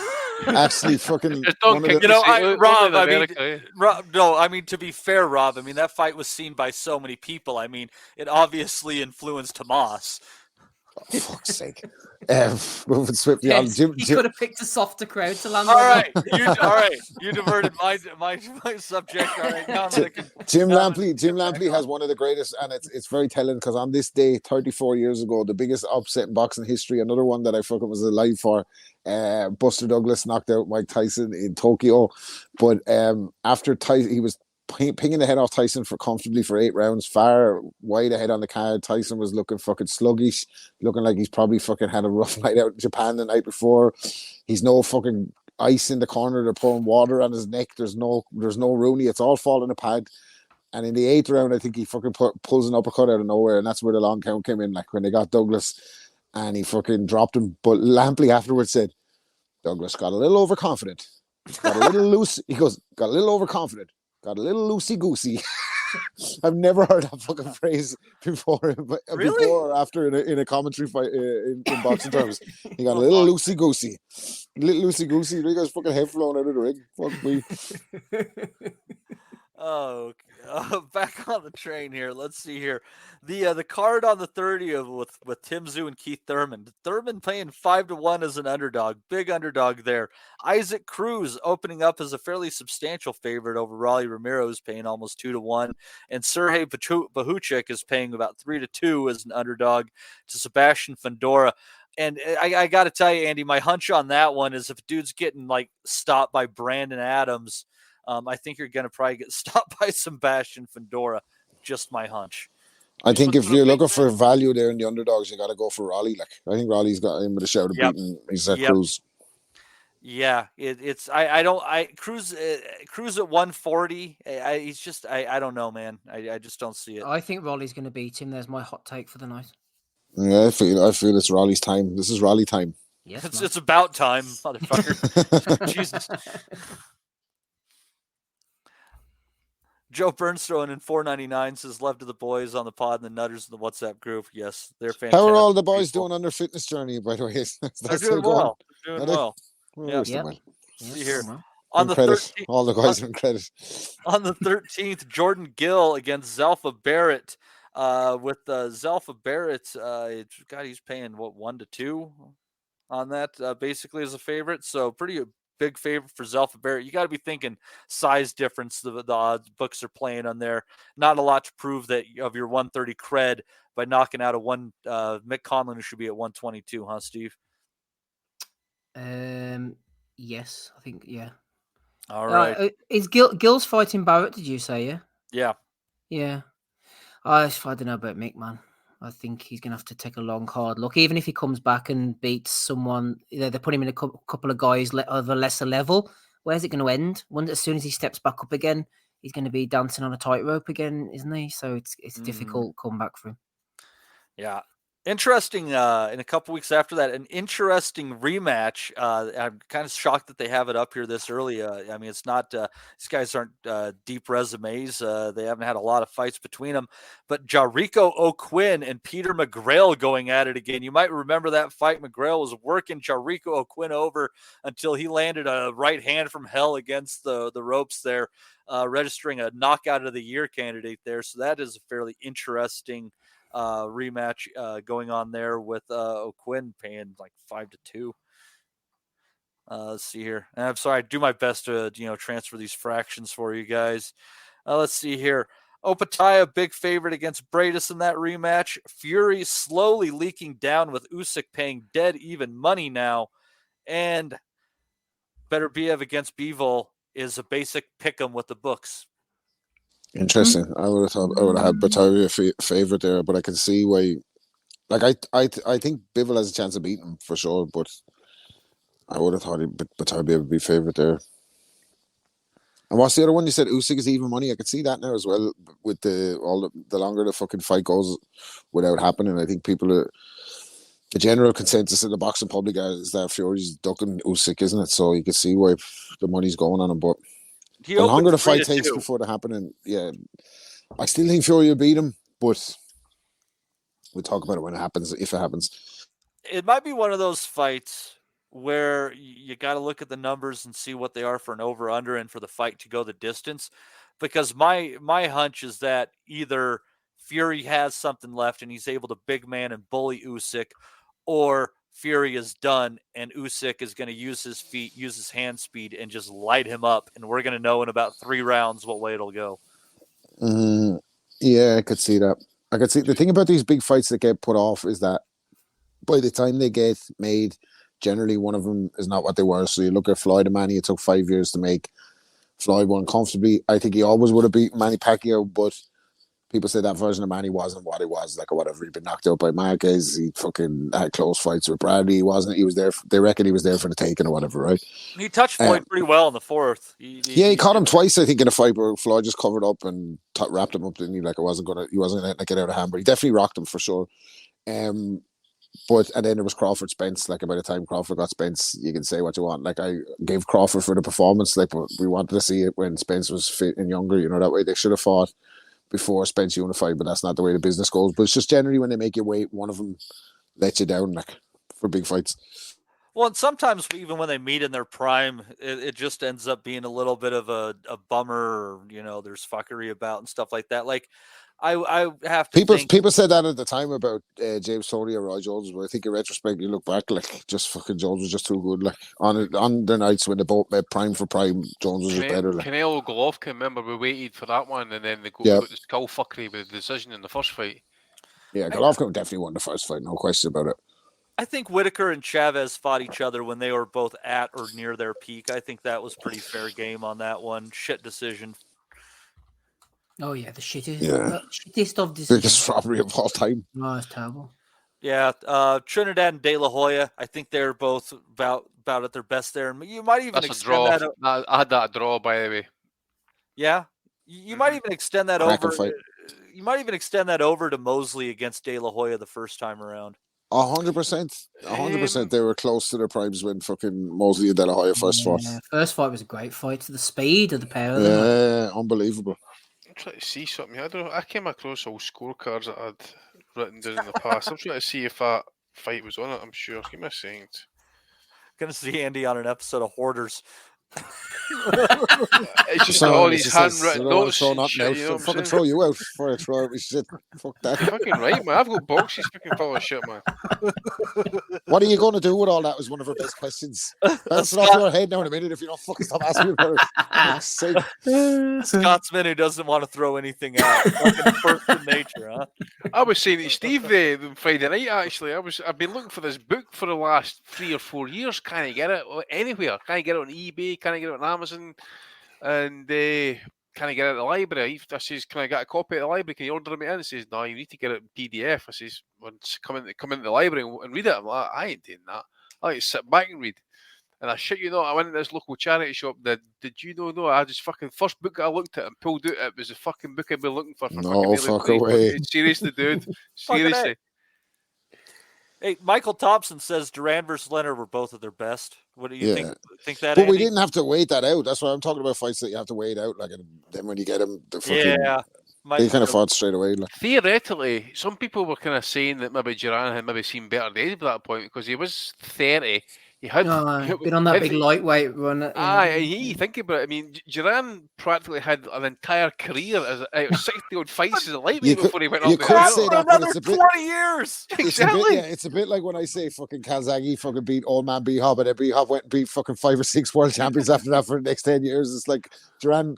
Actually, fucking. Rob. I mean, to be fair, Rob. I mean, that fight was seen by so many people. I mean, it obviously influenced Hamas. For fuck's sake. Moving swiftly on. Jim could have picked a softer crowd to land. All right. You diverted my subject. All right. Now Jim Lampley has one of the greatest, and it's very telling because on this day, 34 years ago, the biggest upset in boxing history, another one that I fucking was alive for, Buster Douglas knocked out Mike Tyson in Tokyo. But after Tyson, he was pinging the head off Tyson comfortably for 8 rounds, far wide ahead on the card. Tyson was looking fucking sluggish, looking like he's probably fucking had a rough night out in Japan the night before. He's no fucking ice in the corner. They're pouring water on his neck. There's no Rooney. It's all falling apart. And in the 8th round, I think he fucking pulls an uppercut out of nowhere, and that's where the long count came in. Like when they got Douglas, and he fucking dropped him. But Lampley afterwards said, Douglas got a little overconfident. Got a little loose. He goes, got a little overconfident. Got a little loosey-goosey. I've never heard that fucking phrase before or after in a commentary fight in boxing terms. He got a little loosey-goosey. He got his fucking head flown out of the ring. Fuck me. Oh, back on the train here. Let's see here. The card on the 30th with Tim Tszyu and Keith Thurman. Thurman paying 5-1 as an underdog. Big underdog there. Isaac Cruz opening up as a fairly substantial favorite over Raleigh Romero, who's paying almost 2-1. And Sergey Bahuchik is paying about 3-2 as an underdog to Sebastian Fundora. And I got to tell you, Andy, my hunch on that one is if a dude's getting like stopped by Brandon Adams, I think you're going to probably get stopped by Sebastian Fundora. Just my hunch. I think if you're looking for value there in the underdogs, you got to go for Raleigh. Like I think Raleigh's got him with a shout of beating Cruz. Yeah, Cruz at 140. He's just I don't know, man. I just don't see it. I think Raleigh's going to beat him. There's my hot take for the night. Yeah, I feel it's Raleigh's time. This is Raleigh time. Yes, it's about time, motherfucker. Jesus. Joe Burnstone in 499 says, love to the boys on the pod and the Nutters in the WhatsApp group. Yes, they're fantastic. How are all the boys doing on their fitness journey, by the way? They're doing well. They're doing well. Yeah. See here. On the 13th, all the guys are in credit. On the 13th, Jordan Gill against Zelfa Barrett. With Zelfa Barrett, God, he's paying, 1-2 on that, basically as a favorite. So pretty big favorite for Zelfa Barrett. You got to be thinking size difference. The odds books are playing on there. Not a lot to prove that of your 130 cred by knocking out Mick Conlon, who should be at 122, huh, Steve? Yes, I think, yeah. All right. Is Gill's fighting Barrett, did you say, yeah? Yeah. Yeah. I don't know about Mick, man. I think he's going to have to take a long, hard look. Even if he comes back and beats someone, they put him in a couple of guys of a lesser level. Where's it going to end? As soon as he steps back up again, he's going to be dancing on a tightrope again, isn't he? So it's a difficult comeback for him. Yeah. Interesting, in a couple weeks after that, an interesting rematch. I'm kind of shocked that they have it up here this early. I mean, it's not, these guys aren't deep resumes. They haven't had a lot of fights between them. But Jericho O'Quinn and Peter McGrail going at it again. You might remember that fight. McGrail was working Jericho O'Quinn over until he landed a right hand from hell against the ropes there, registering a knockout of the year candidate there. So that is a fairly interesting rematch going on there with O'Quinn paying like 5-2. Let's see here. And I'm sorry, I do my best to transfer these fractions for you guys. Let's see here. Opataya, big favorite against Bradis in that rematch. Fury slowly leaking down with Usyk paying dead even money now. And Beterbiev against Bivol is a basic pick 'em with the books. Interesting. I would have had Bataria favorite there, but I can see why. Like I think Bivol has a chance of beating him for sure, but I would have thought Bataria would be favorite there. And what's the other one you said? Usyk is even money. I could see that now as well. With the longer the fucking fight goes without happening, I think the general consensus in the boxing public is that Fury's ducking Usyk, isn't it? So you can see why the money's going on him, but. The longer the fight takes before the happening, yeah, I still think Fury will beat him, but we'll talk about it when it happens, if it happens. It might be one of those fights where you got to look at the numbers and see what they are for an over-under and for the fight to go the distance, because my hunch is that either Fury has something left and he's able to big man and bully Usyk, or Fury is done and Usyk is going to use his feet, use his hand speed, and just light him up. And we're going to know in about 3 rounds what way it'll go. Yeah, I could see that. I could see the thing about these big fights that get put off is that by the time they get made, generally one of them is not what they were. So you look at Floyd and Manny, it took 5 years to make. Floyd won comfortably. I think he always would have beat Manny Pacquiao, but people say that version of Manny wasn't what he was, like, or whatever. He'd been knocked out by Marquez. He fucking had close fights with Bradley. He wasn't. He was there. They reckon he was there for the taking or whatever, right? He touched Floyd pretty well in the fourth. He caught him twice, I think, in a fight where Floyd just covered up and wrapped him up, didn't he? Like, he wasn't going to get out of hand, but he definitely rocked him for sure. But and then there was Crawford Spence. Like, by the time Crawford got Spence, you can say what you want. Like, I gave Crawford for the performance. Like, but we wanted to see it when Spence was fit and younger. That way they should have fought before Spence unified, but that's not the way the business goes. But it's just generally when they make you wait, one of them lets you down, like, for big fights. Well, and sometimes even when they meet in their prime, it just ends up being a little bit of a bummer. Or, there's fuckery about and stuff like that. Like, I have to people said that at the time about James Toney or Roy Jones, but I think in retrospect you look back, like, just fucking Jones was just too good. Like, on the nights when they both met prime for prime, Jones was just better. Like, Canelo Golovkin, remember we waited for that one, and then they got the skull fuckery with the decision in the first fight. Yeah, Golovkin definitely won the first fight, no question about it. I think Whitaker and Chavez fought each other when they were both at or near their peak. I think that was pretty fair game on that one. Shit decision. Oh, yeah, the shittiest of decisions. Biggest robbery of all time. No, it's terrible. Yeah, Trinidad and De La Hoya, I think they're both about at their best there. You might even extend that. I had that draw, by the way. Yeah, you might even extend that over. You might even extend that over to Mosley against De La Hoya the first time around. 100%. 100%. They were close to their primes when fucking Mosley and De La Hoya first fought. First fight was a great fight. The speed of the pair of them. Yeah, unbelievable. I'm trying to see something. I came across all scorecards that I'd written down in the past. I'm trying to see if that fight was on it. I'm sure. Give me a second. Gonna see Andy on an episode of Hoarders. It's just all these handwritten notes. Fucking throw you out before I throw out my shit. Fuck that. You're fucking right, man. I've got boxes fucking full of shit, man. What are you going to do with all that? Was one of our best questions. That's off your head now in a minute if you don't fucking stop asking about it. Scotsman who doesn't want to throw anything out. Fucking first in nature, huh? I was saying to Steve Friday night, actually. I've been looking for this book for the last 3 or 4 years. Can't I get it anywhere? Can't I get it on eBay? Can I get it on Amazon? And can I get it at the library? I says, can I get a copy at the library? Can you order me in? He says, no, you need to get it in PDF. I says, well, come into the library and read it. I'm like, I ain't doing that. I like to sit back and read. And I shit you not, I went into this local charity shop. Did you know? No, I just fucking first book I looked at and pulled out. It was the fucking book I've been looking for. No, fuck away. Seriously, dude. Seriously. Hey, Michael Thompson says Duran versus Leonard were both at their best. What do you think that? But Andy? we didn't have to wait that out. That's why I'm talking about fights that you have to wait out. Like, and then when you get them, they kind of fought straight away. Like. Theoretically, some people were kind of saying that maybe Duran had maybe seen better days at that point because he was 30. He had been on that big lightweight run. You think about it. I mean, Duran practically had an entire career as 60-odd fights as a lightweight before he went up. You could say that, but another it's a bit, 20 years. Exactly. It's a bit like when I say fucking Calzaghe fucking beat old man B-Hop, and then B-Hop went and beat fucking 5 or 6 world champions after that for the next 10 years. It's like Duran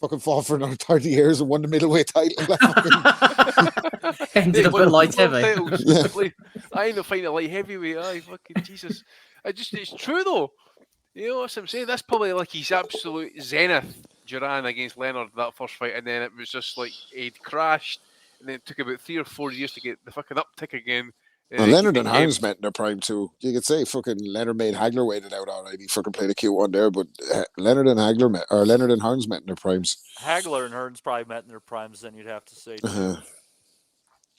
fucking fought for another 30 years and won the middleweight title. Ended up at light heavy. I ain't fighting a light heavyweight. Aye, fucking Jesus. It's true though. You know what I'm saying? That's probably like his absolute zenith, Duran against Leonard, that first fight, and then it was just like he'd crashed, and then it took about 3 or 4 years to get the fucking uptick again. And Leonard and Hearns met in their prime too. You could say fucking Leonard made Hagler wait it out all right. He fucking played a cute one there, but Leonard and Hearns met in their primes. Hagler and Hearns probably met in their primes. Then you'd have to say.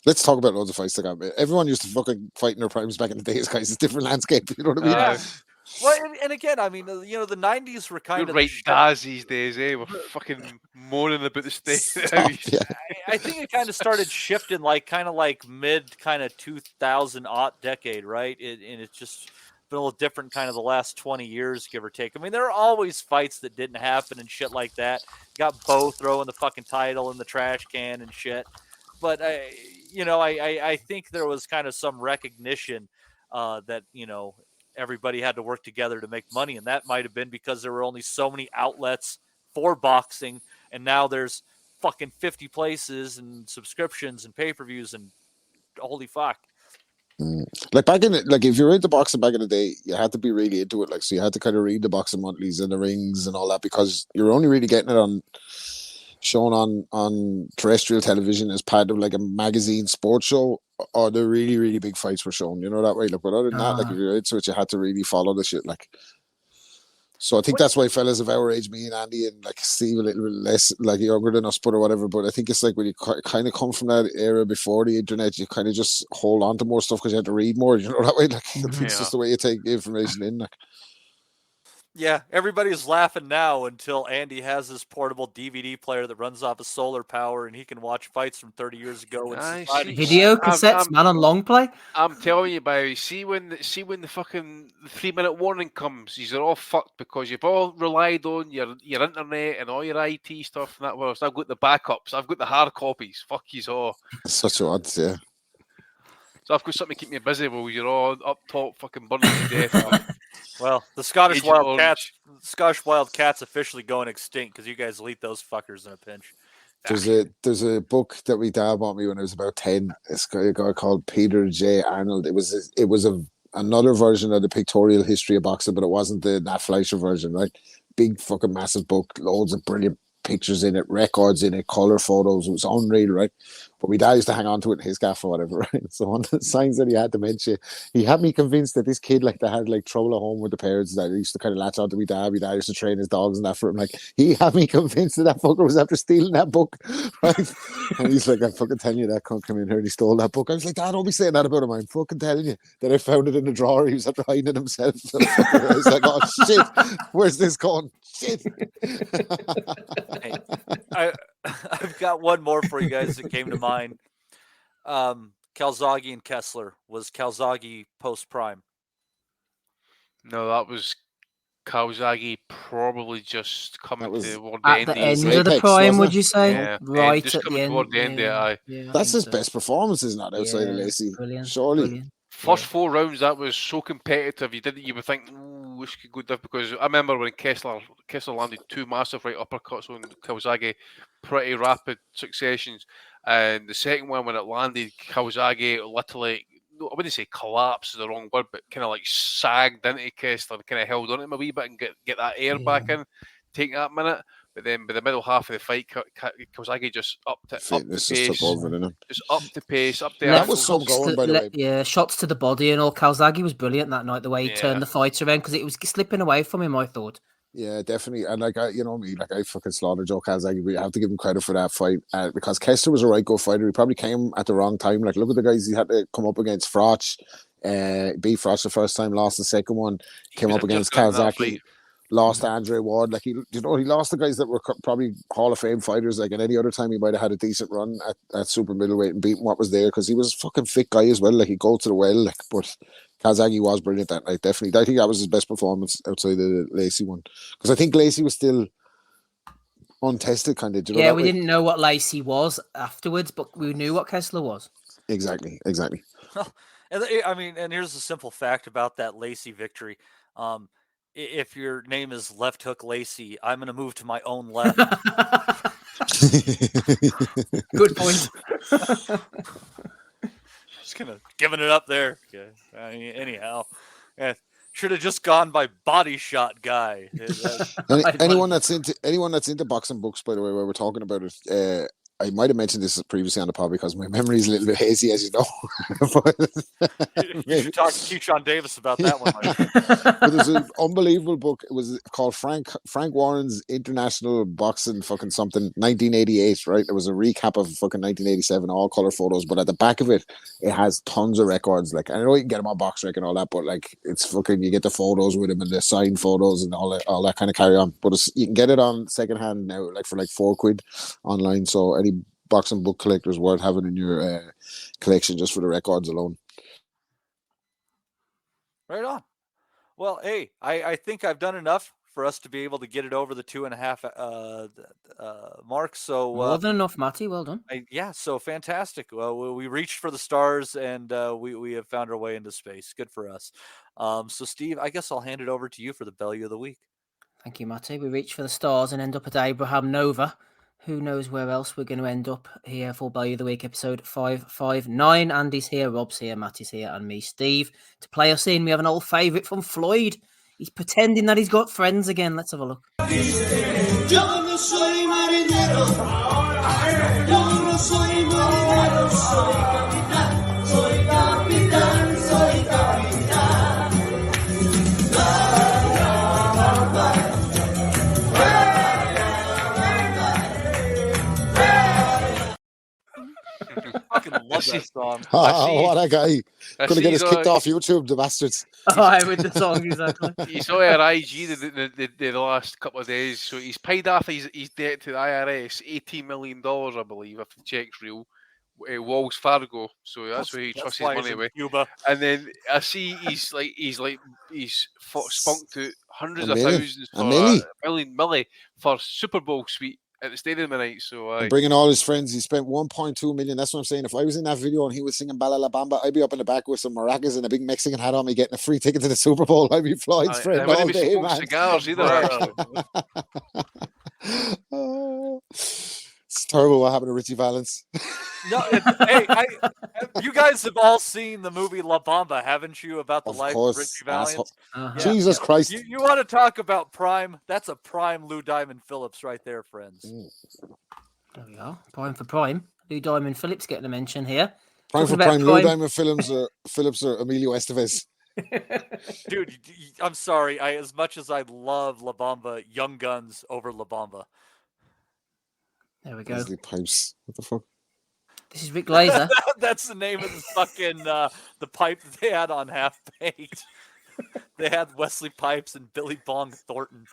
Let's talk about loads of fights that got made. Everyone used to fucking fight in their primes back in the days, guys. It's a different landscape. You know what I mean? Yeah. Well, and again, I mean, the 90s were kind of right. Daz these days, eh? We're fucking moaning about the state. I think it kind of started shifting, like mid 2000 decade, right? And it's just been a little different, kind of the last 20 years, give or take. I mean, there are always fights that didn't happen and shit like that. You got Bowe throwing the fucking title in the trash can and shit. But I think there was kind of some recognition that everybody had to work together to make money, and that might have been because there were only so many outlets for boxing, and now there's fucking 50 places and subscriptions and pay-per-views and holy fuck. Like back in if you're into boxing back in the day, you had to be really into it. Like, so you had to kind of read the boxing monthlies and the rings and all that because you're only really getting it shown on terrestrial television as part of like a magazine sports show, or the really, really big fights were shown, you know, that way. Like, but other than that, like if you're into it, you had to really follow the shit. Like, so I think that's why fellas of our age, me and Andy and like Steve, a little bit less like younger than us, but or whatever. But I think it's like when you kind of come from that era before the internet, you kind of just hold on to more stuff because you had to read more, you know, that way. Like, it's just the way you take the information in. Like. Yeah, everybody's laughing now until Andy has this portable DVD player that runs off of solar power and he can watch fights from 30 years ago. Video cassettes, man, on long play. I'm telling you, Bowe, see when the fucking 3-minute warning comes, you're all fucked because you've all relied on your internet and all your IT stuff and that. Well, so I've got the backups, I've got the hard copies. Fuck you all. Such odds, yeah. So I've got something to keep me busy while you're all up top fucking burning to death. Well, the Scottish Wildcats officially going extinct because you guys will eat those fuckers in a pinch. There's a book that my dad bought me when I was about 10. It's a guy called Peter J. Arnold. It was another version of the pictorial history of boxing, but it wasn't the Nat Fleischer version, right? Big fucking massive book, loads of brilliant pictures in it, records in it, color photos. It was unreal, right? But my dad used to hang on to it in his gaff or whatever, right? So one of the signs that he had to mention, he had me convinced that this kid like that had like trouble at home with the parents that used to kind of latch on to my dad. My dad used to train his dogs and that for him. Like, he had me convinced that fucker was after stealing that book, right? And he's like, I'm fucking telling you that cunt come in here and he stole that book. I was like, Dad, don't be saying that about him. I'm fucking telling you that I found it in the drawer. He was after hiding it himself. I was like, oh shit, where's this going? Shit. Hey, I've got one more for you guys that came to mind. Calzaghe and Kessler. Was Calzaghe post-prime? No, that was Calzaghe probably just coming toward at the end of the prime, would you say? Yeah, right just at the coming end. toward the end, yeah. That's his best performance, isn't that, outside of Lacey? Surely. Brilliant. First 4 rounds, that was so competitive. You would think, ooh, this could go down, because I remember when Kessler landed 2 massive right uppercuts on Calzaghe, pretty rapid successions, and the second one when it landed, Calzaghe literally, I wouldn't say collapse is the wrong word, but kind of like sagged into Kessler, kind of held on him a wee bit and get that air back in, take that minute. But then by the middle half of the fight, Calzaghe just upped the pace. Just took over, didn't it? Just upped the pace, up the that was some going, by the way. Yeah, shots to the body and all. Calzaghe was brilliant that night, the way he turned the fight around, because it was slipping away from him, I thought. Yeah, definitely. And like I fucking slaughtered Joe Calzaghe. We have to give him credit for that fight because Kessler was a right go fighter. He probably came at the wrong time. Like, look at the guys he had to come up against. Froch, beat Froch the first time, lost the second one. Came up against Calzaghe, lost to Andre Ward. Like he lost the guys that were probably Hall of Fame fighters. Like, at any other time, he might have had a decent run at super middleweight and beaten what was there because he was a fucking fit guy as well. Like, he'd go to the well. Like, but Calzaghe was brilliant that night, definitely. I think that was his best performance outside the Lacey one. Because I think Lacey was still untested, kind of. Yeah, we didn't know what Lacey was afterwards, but we knew what Kessler was. Exactly. I mean, and here's the simple fact about that Lacey victory. If your name is Left Hook Lacey, I'm going to move to my own left. Good point. Just kind of giving it up there. Okay. Anyhow, should have just gone by Body Shot Guy. Anyone that's into boxing books, by the way, where we're talking about it, I might have mentioned this previously on the pod because my memory is a little bit hazy, as you know. You should talk to Keyshawn Davis about that one. But there's an unbelievable book. It was called Frank Warren's International Boxing fucking something 1988, right? It was a recap of fucking 1987, all color photos. But at the back of it, it has tons of records. Like, I know you can get them on BoxRec and all that, but like, it's fucking, you get the photos with him and the signed photos and all that kind of carry on. But you can get it on secondhand now, like for like £4 online. So any boxing book collector is worth having in your collection just for the records alone. Right on. Well, hey, I think I've done enough for us to be able to get it over the 2.5 mark. So more than enough, Matty. Well done. So fantastic. Well, we reached for the stars and we have found our way into space. Good for us. So Steve, I guess I'll hand it over to you for the Bellew of the week. Thank you, Matty. We reached for the stars and end up at Abraham Nova. Who knows where else we're going to end up here for Bellew of the Week, episode 559. Andy's here, Rob's here, Matty's here, and me, Steve. To play us in, we have an old favourite from Floyd. He's pretending that he's got friends again. Let's have a look. Fucking love that song. What a guy. Gonna get us kicked off YouTube, the bastards. With the song, exactly. You saw our IG the last couple of days, so he's paid off his debt to the IRS, $18 million, I believe, if the check's real. Wells Fargo, so that's where he trusts his money with. Cuba. And then I see he's spunked to hundreds of thousands for milli for Super Bowl suite at the stadium tonight. So bringing all his friends, he spent 1.2 million. That's what I'm saying. If I was in that video and he was singing Bala La Bamba, I'd be up in the back with some maracas and a big Mexican hat on me, getting a free ticket to the Super Bowl. I'd be Floyd's friend all day, man. Cigars either. It's terrible what happened to Richie Valens. No, hey, you guys have all seen the movie La Bamba, haven't you? About the life of Richie Valens. Jesus Christ! You want to talk about prime? That's a prime Lou Diamond Phillips right there, friends. There we are. Prime for prime. Lou Diamond Phillips getting a mention here. Prime for prime. Lou Diamond Phillips or Emilio Estevez. Dude, I'm sorry. As much as I love La Bamba, Young Guns over La Bamba. There we go. Wesley Pipes. What the fuck? This is Rick Glazer. That's the name of the fucking the pipe that they had on Half Baked. They had Wesley Pipes and Billy Bong Thornton.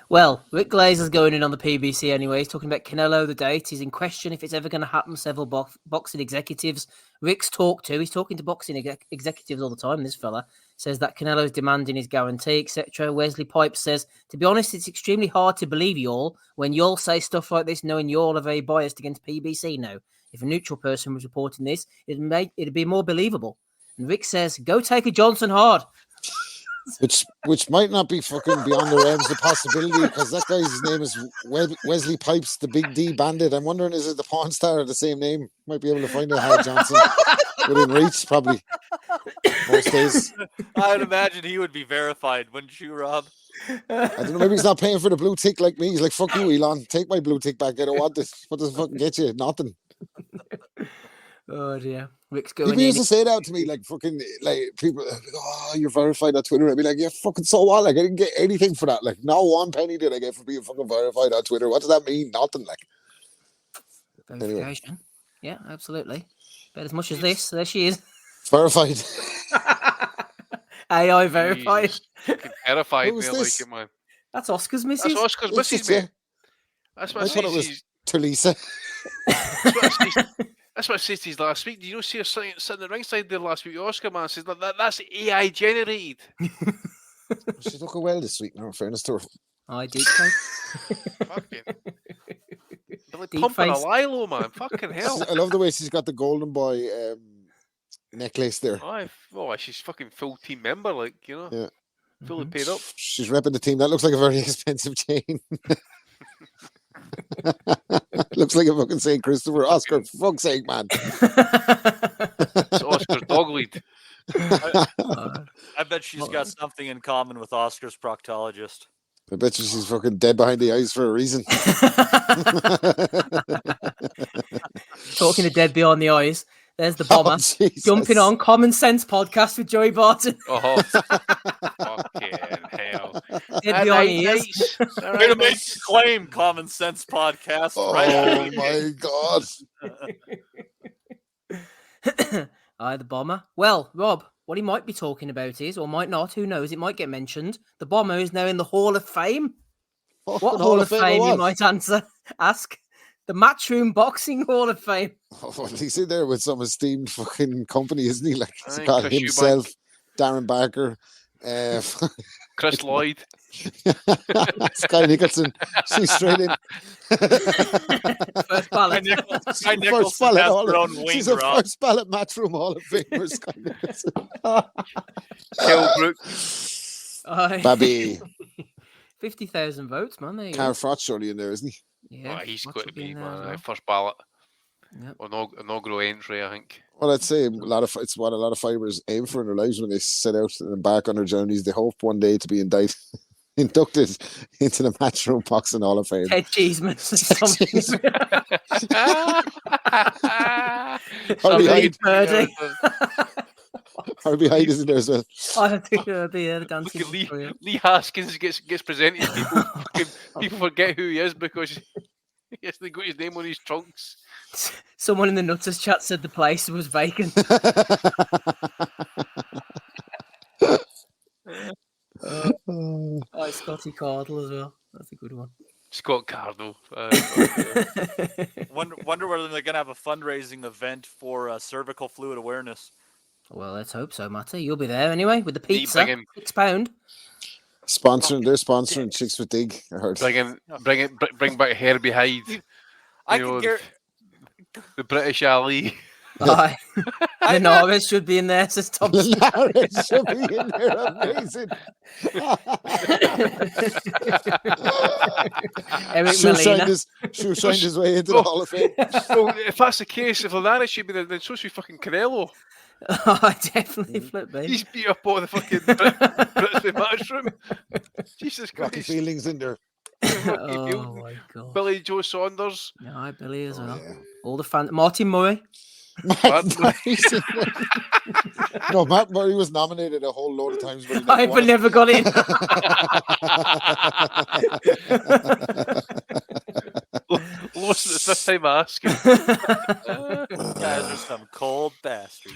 Well, Rick Glazer's going in on the PBC anyway. He's talking about Canelo, the date. He's in question if it's ever going to happen. Several boxing executives Rick's talked to. He's talking to boxing executives all the time, this fella. Says that Canelo's demanding his guarantee, etc. Wesley Pipes says, to be honest, it's extremely hard to believe y'all when y'all say stuff like this, knowing y'all are very biased against PBC now. If a neutral person was reporting this, it'd be more believable. And Rick says, go take a Johnson hard. Which might not be fucking beyond the realms of possibility, because that guy's name is Wesley Pipes, the Big D Bandit. I'm wondering, is it the porn star or the same name? Might be able to find out how Johnson within reach, probably. Most days. I'd imagine he would be verified, wouldn't you, Rob? I don't know, maybe he's not paying for the blue tick like me. He's like, fuck you, Elon. Take my blue tick back. I don't want this. What does it fucking get you? Nothing. Oh dear, Rick's People going used in. to say that to me, like fucking, like people, like, oh, you're verified on Twitter. I'd be like, yeah, fucking so what? Like, I didn't get anything for that. Like, not one penny did I get for being fucking verified on Twitter. What does that mean? Nothing. Like, Verification. Anyway. Yeah, absolutely. Bet as much as this. There she is. Verified. AI verified. Terrified Who me, was I this? like it, man. That's Oscar's missus. That's Oscar's It's missus, just, mate. That's what I thought it was Talisa. That's what I said to you last week. Did you not see her sitting at the ringside there last week? Oscar, man, says that's AI generated. She's looking well this week, no, in fairness to her. I did so. Fucking. They're like Deep pumping face. a Lilo, man. Fucking hell. I love the way she's got the Golden Boy necklace there. She's fucking full team member, like, you know. Yeah. Fully paid up. She's repping the team. That looks like a very expensive chain. Looks like a fucking St. Christopher. Oscar, for fuck's sake, man. It's Oscar's dog lead. I bet she's got something in common with Oscar's proctologist. I bet you she's fucking dead behind the eyes for a reason. Talking to dead beyond the eyes. There's the bomber jumping on Common Sense podcast with Joey Barton. Oh, fucking hell. Dead beyond the ears. Way to make the claim, Common Sense podcast. Oh, Right? my God. Aye, the bomber. Well, Rob, what he might be talking about is, or might not, who knows, it might get mentioned. The bomber is now in the Hall of Fame. What Hall of Fame, you might ask? The Matchroom Boxing Hall of Fame. Oh, well, he's in there with some esteemed fucking company, isn't he? Like, he's Aye, got Chris himself, Darren Barker, Chris Lloyd. Sky Nicholson. She's straight in. First ballot. Sky Nicholson has her own wing She's a drop. first ballot Matchroom Hall of Famer, Sky Nicholson. Kell Brook. Aye. Baby. 50,000 votes, man. There you Carl go. Frott's surely in there, isn't he? Yeah, He's Frott's got to will be be, in there as man. well. First ballot. Yep. Inaugural entry, I think. Well, I'd say it's what a lot of fighters aim for in their lives when they set out and embark on their journeys. They hope one day to be inducted into the Matchroom Boxing Hall of Fame. Ted Cheeseman. Or behind isn't there as well? I think the dancing. Look at Lee Haskins gets presented to people. People forget who he is because yes, they got his name on his trunks. Someone in the Nutters chat said the place was vacant. Scotty Cardle as well. That's a good one. Scott Cardle. Wonder whether they're going to have a fundraising event for cervical fluid awareness. Well, let's hope so, Matty. You'll be there anyway with the pizza. £6. They're sponsoring Chicks with Dig. I heard. Bring back Herbie Hyde. I can get the British Ali. Aye. Linares should be in there, says Tom. Linares should be in there. Amazing. Eric Molina. Should shine his way into the Hall of Fame. Well, if that's the case, if Linares should be there, then so should fucking Canelo. I definitely flip me. He's beat up all the fucking Brits in Matchroom. Jesus Christ. Rocky Feelings in there. Oh my God. Billy Joe Saunders. Yeah, Billy as well. Yeah. All the fans. Martin Murray. No, Matt Murray was nominated a whole load of times, but he never got in. Lost the fifth time asking. guys are some cold bastards.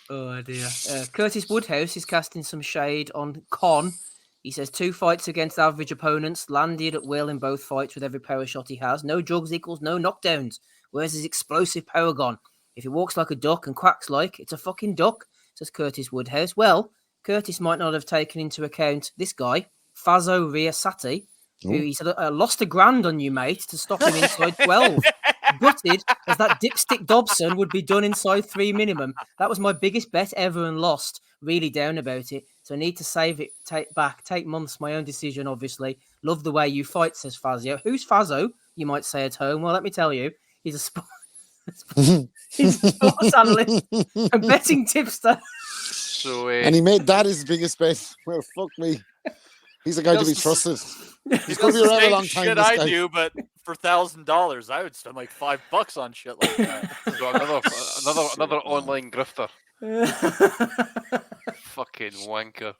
Oh dear. Curtis Woodhouse is casting some shade on Con. He says 2 fights against average opponents, landed at will in both fights with every power shot he has. No drugs equals no knockdowns. Where's his explosive power gone? If he walks like a duck and quacks like, it's a fucking duck, says Curtis Woodhouse. Well, Curtis might not have taken into account this guy, Fazo Riasati, who he said lost $1,000 on you, mate, to stop him inside 12. Gutted as that dipstick Dobson would be done inside 3 minimum. That was my biggest bet ever and lost. Really down about it. So I need to save it, take months, my own decision, obviously. Love the way you fight, says Fazio. Who's Fazo, you might say at home? Well, let me tell you, he's a sports analyst and betting tipster. So, and he made that his biggest bet. Well, fuck me. He's a guy to be trusted. He's going to be around a long time. Shit I do, but for $1,000, I would spend like $5 on shit like that. another online grifter. Fucking wanker.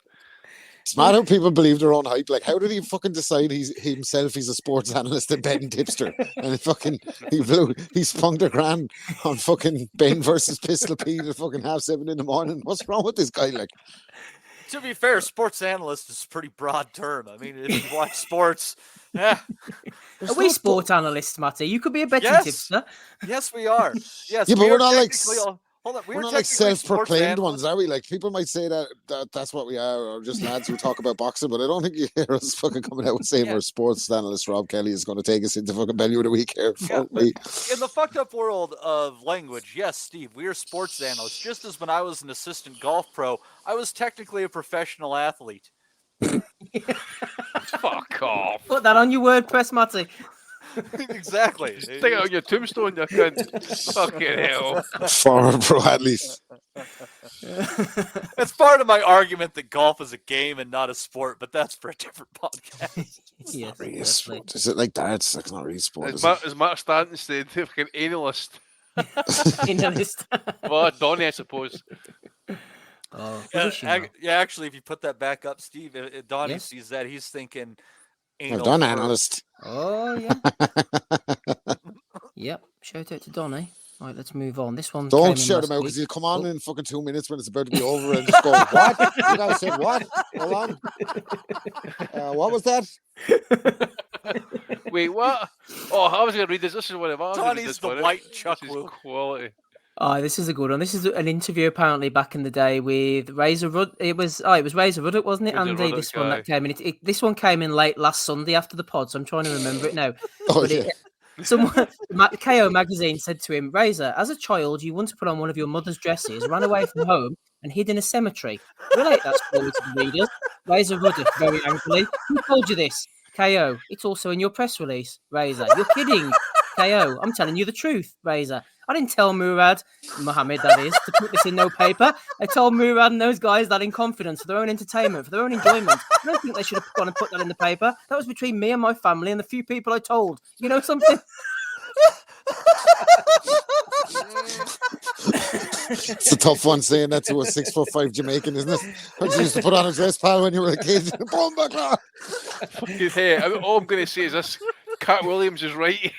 It's mad how people believe their own hype. Like, how did he fucking decide he's a sports analyst and betting tipster? And he spunked a grand on fucking Ben versus Pistol Pete at fucking 7:30 in the morning. What's wrong with this guy? Like, to be fair, sports analyst is a pretty broad term. I mean, if you watch sports, yeah. Are we sport analysts, Matty? You could be a betting tipster. Yes, we are. Yes, yeah, but we're not like. Hold on, we're not like self-proclaimed ones, are we? Like, people might say that's what we are, or just lads who talk about boxing, but I don't think you hear us fucking coming out and saying we're sports analyst. Rob Kelly is going to take us into fucking Bellew of the week here. In the fucked up world of language, yes, Steve, we are sports analysts. Just as when I was an assistant golf pro, I was technically a professional athlete. Fuck off. Put that on your WordPress, Matty. Exactly. Stick it on your tombstone, you cunt. Fucking hell. Former pro athlete. It's part of my argument that golf is a game and not a sport, but that's for a different podcast. Yes, really a sport. Is it like darts? It's not really sport. As Matt Stanton said, fucking analyst. Analyst. Well, Donnie, I suppose. Oh, actually, if you put that back up, Steve, if Donnie sees that, he's thinking I've done analyst. Oh, yeah. Yep. Shout out to Donnie. All right, let's move on. This one. Don't shout him out because he'll come on in fucking 2 minutes when it's about to be over and just go, what? You guys said what? Hold on. What was that? Wait, what? Oh, I was going to read this. This is what it was. Donnie's the white Chuck Woo. Quality. Oh, this is a good one. This is an interview apparently back in the day with Razor Ruddock. It was Razor Ruddock, wasn't it, Andy? This one that came in. This one came in late last Sunday after the pod, so I'm trying to remember it now. Someone, KO magazine said to him, Razor, as a child, you once put on one of your mother's dresses, ran away from home, and hid in a cemetery. Relate that story to the readers. Razor Ruddock, very angrily. Who told you this? KO, it's also in your press release. Razor, you're kidding. KO, I'm telling you the truth. Razor, I didn't tell Mohammed, that is, to put this in no paper. I told Murad and those guys that in confidence, for their own entertainment, for their own enjoyment. I don't think they should have gone and put that in the paper. That was between me and my family and the few people I told. You know something? It's a tough one saying that to a 6'5" Jamaican, isn't it? What you used to put on a dress, pal, when you were a kid. Boom, back on. Fucking hey, all I'm going to say is this: Cat Williams is right.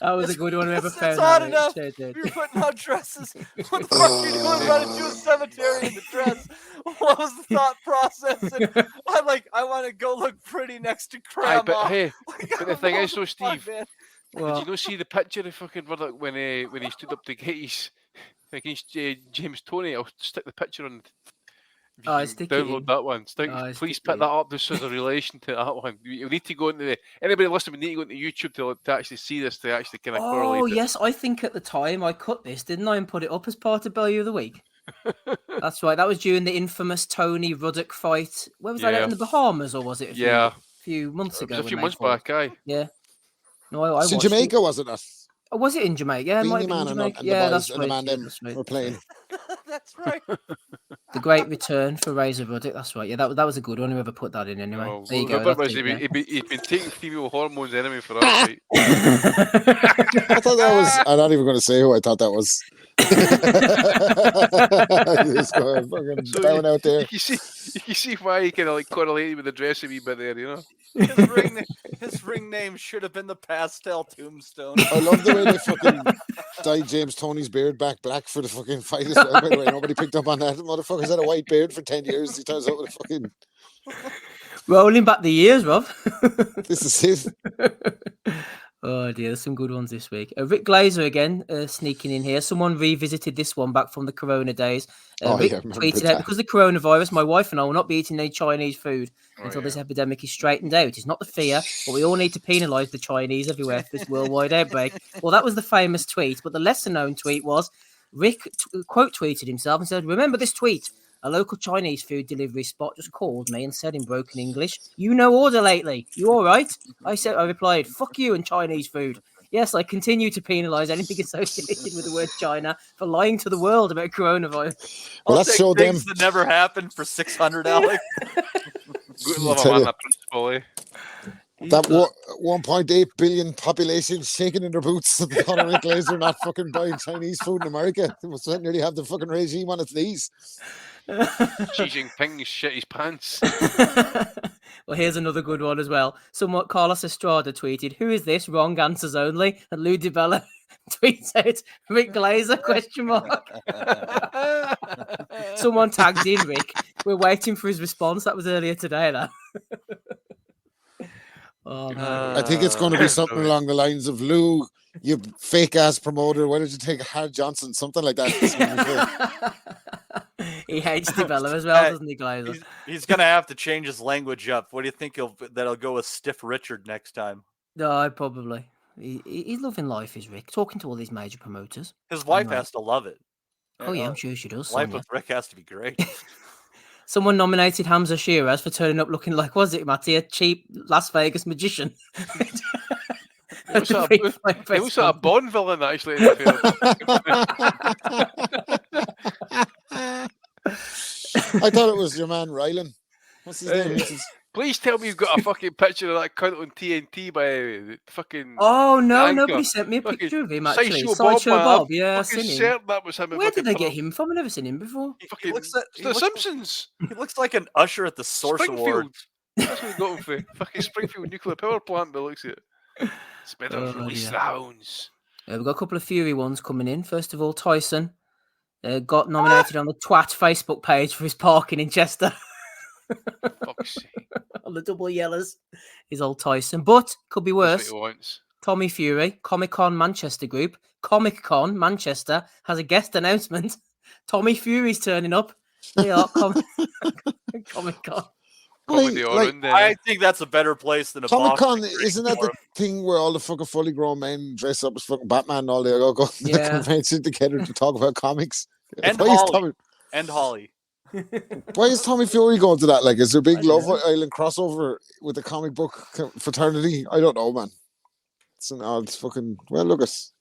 That was a good one. We ever found. It's odd enough. You're putting on dresses. What the fuck are you doing running to a cemetery in the dress? What was the thought process? And I want to go look pretty next to Grandma. But hey, but the thing is, so Steve, did you go see the picture of fucking Ruddock when he stood up to get his against James Toney? I'll stick the picture on. Download that one. Please pick that up. This is a relation to that one. You need to go into anybody listening. We need to go into YouTube to actually see this, to actually kind of correlate. Oh yes, I think at the time I cut this, didn't I, and put it up as part of Bellew of the Week. That's right. That was during the infamous Tony Ruddock fight. Where was that? In the Bahamas, or was it? A few months ago. It was a few months back. Yeah. No, I in Jamaica, wasn't it? Oh, was it in Jamaica? Yeah, it might have been Jamaica. That's right. And the man were playing. That's right. The great return for Razor Ruddock. That's right. Yeah, that was a good one. Whoever put that in anyway. Oh, there you go. He'd been taking female hormones anyway for that fight. I thought that was. I'm not even going to say who I thought that was. Just going fucking down out there. You can see why he kind of correlated with the dress a wee bit there, you know. His ring name should have been the pastel tombstone. I love the way they fucking dyed James Toney's beard back black for the fucking fight as well. By the way, nobody picked up on that. The motherfucker's had a white beard for 10 years. He turns out with a fucking rolling back the years, Rob. This is it. Oh dear, there's some good ones this week. Rick Glazer again sneaking in here. Someone revisited this one back from the Corona days. Rick tweeted out, because of the coronavirus, my wife and I will not be eating any Chinese food until this epidemic is straightened out. It's not the fear, but we all need to penalise the Chinese everywhere for this worldwide outbreak. Well, that was the famous tweet, but the lesser-known tweet was Rick quote tweeted himself and said, "Remember this tweet? A local Chinese food delivery spot just called me and said in broken English, 'You no order lately. You all right?' I replied, 'Fuck you and Chinese food.' Yes, I continue to penalise anything associated with the word China for lying to the world about coronavirus. Well, I'll let's take show them. things that never happened for 600, Alex. Good love a man, that principle, eh? That 1.8 billion population shaking in their boots at the Conor McGlaser not fucking buying Chinese food in America. They must nearly have the fucking regime on its knees. Xi Jinping shit his pants. Well, here's another good one as well. Somewhat Carlos Estrada tweeted, "Who is this? Wrong answers only." And Lou DiBella tweets out, "Rick Glazer?" ? Someone tagged in Rick. We're waiting for his response. That was earlier today, though. Oh, man. I think it's going to be something along the lines of, "Lou, you fake ass promoter, why did you take Hard Johnson?" Something like that. He hates DiBella as well, doesn't he, Glazer? He's going to have to change his language up. What do you think that'll go with Stiff Richard next time? No, probably. He's loving life, is Rick, talking to all these major promoters. His wife has to love it. Oh, yeah, I'm sure she does. Life with Rick has to be great. Someone nominated Hamzah Sheeraz for turning up looking like, was it, Matty, a cheap Las Vegas magician? It was a Bond villain, actually. I thought it was your man Rylan. What's his name? Please tell me you've got a fucking picture of that cunt on TNT by the fucking. Oh no, anchor. nobody sent me a picture of him actually. Sideshow Bob, Bob, yeah, I've seen him. That was him. Where did they get him from? I've never seen him before. He looks like, The Simpsons. He looks like an usher at the Source Awards. That's what we got him for. Fucking Springfield nuclear power plant, but looks at it. Spinner release the hounds. We've got a couple of Fury ones coming in. First of all, Tyson got nominated on the Twat Facebook page for his parking in Chester. Fuck's sake. On the double yellers. He's old Tyson. But could be worse. Tommy Fury, Comic Con Manchester Group, Comic Con Manchester has a guest announcement. Tommy Fury's turning up. They are Comic Con. I think that's a better place than a Comic Con. Isn't that the thing where all the fucking fully grown men dress up as fucking Batman and all they go to the convention together to talk about comics? And Holly. Why is Tommy Fury going to that? Like, is there a big Love Island crossover with the comic book fraternity? I don't know, man. It's an odd fucking. Well, look us.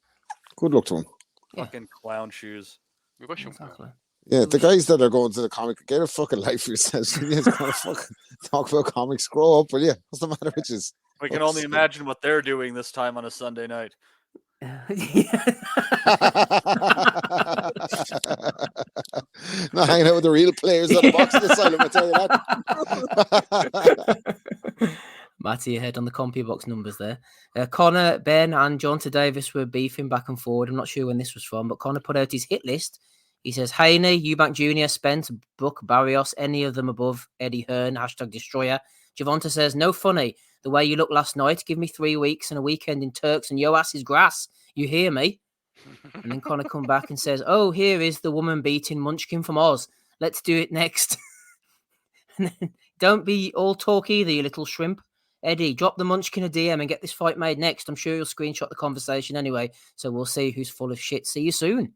Good luck to him. Fucking clown shoes. We wish him. Yeah, the guys that are going to the comic, get a fucking life for yourselves. You guys gotta fucking talk about comics. Grow up, will you? What's the matter with you? We can only imagine what they're doing this time on a Sunday night. Not hanging out with the real players on the boxing asylum, I tell you that. Matty ahead on the CompuBox numbers there. Connor, Ben, and Jonta Davis were beefing back and forward. I'm not sure when this was from, but Connor put out his hit list. He says, Haney, Eubank Jr., Spence, Buck, Barrios, any of them above Eddie Hearn, #Destroyer. Javonta says, no funny. The way you looked last night, give me 3 weeks and a weekend in Turks and yo ass is grass. You hear me? And then Connor come back and says, oh, here is the woman beating Munchkin from Oz. Let's do it next. And then, don't be all talk either, you little shrimp. Eddie, drop the Munchkin a DM and get this fight made next. I'm sure you'll screenshot the conversation anyway, so we'll see who's full of shit. See you soon.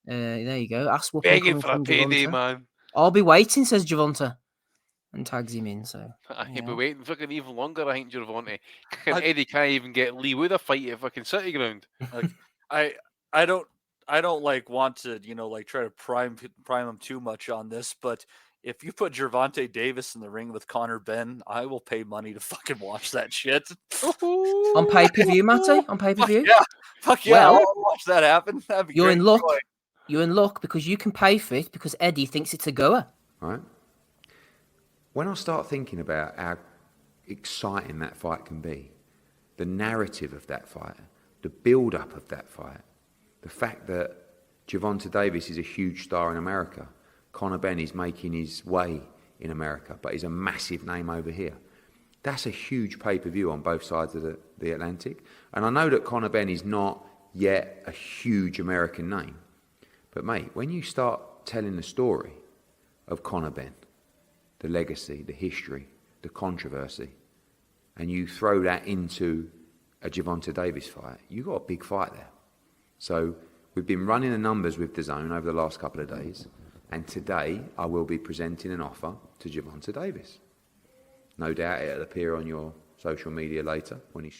There you go. Ask what begging for a payday, man. I'll be waiting, says Javonta. And tags him in, so. He'll be waiting fucking even longer, I think, Javonta. Eddie can't even get Lee Wood a fight at fucking City Ground. Like, I don't like want to, like try to prime him too much on this, but if you put Gervonta Davis in the ring with Conor Benn, I will pay money to fucking watch that shit. On pay-per-view, Matty? On pay-per-view? Fuck yeah, I'll watch that happen. That'd be you're great. in luck. You're in luck because you can pay for it because Eddie thinks it's a goer. Right. When I start thinking about how exciting that fight can be, the narrative of that fight, the build-up of that fight, the fact that Gervonta Davis is a huge star in America, Conor Benn is making his way in America, but he's a massive name over here. That's a huge pay-per-view on both sides of the Atlantic. And I know that Conor Benn is not yet a huge American name. But mate, when you start telling the story of Conor Benn, the legacy, the history, the controversy, and you throw that into a Gervonta Davis fight, you got a big fight there. So we've been running the numbers with DAZN over the last couple of days, and today I will be presenting an offer to Gervonta Davis. No doubt it'll appear on your social media later when he's.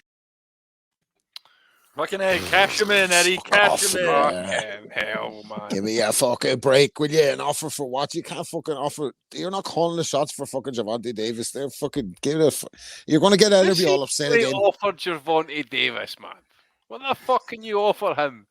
Fucking A, cash him in, Eddie. Cash him in. Fucking hell, man. Give me a fucking break, will you? An offer for what? You can't fucking offer. You're not calling the shots for fucking Javante Davis. They're fucking give it. You're going to get Ellerby all upset again. Offered Javante Davis, man. What the fuck can you offer him?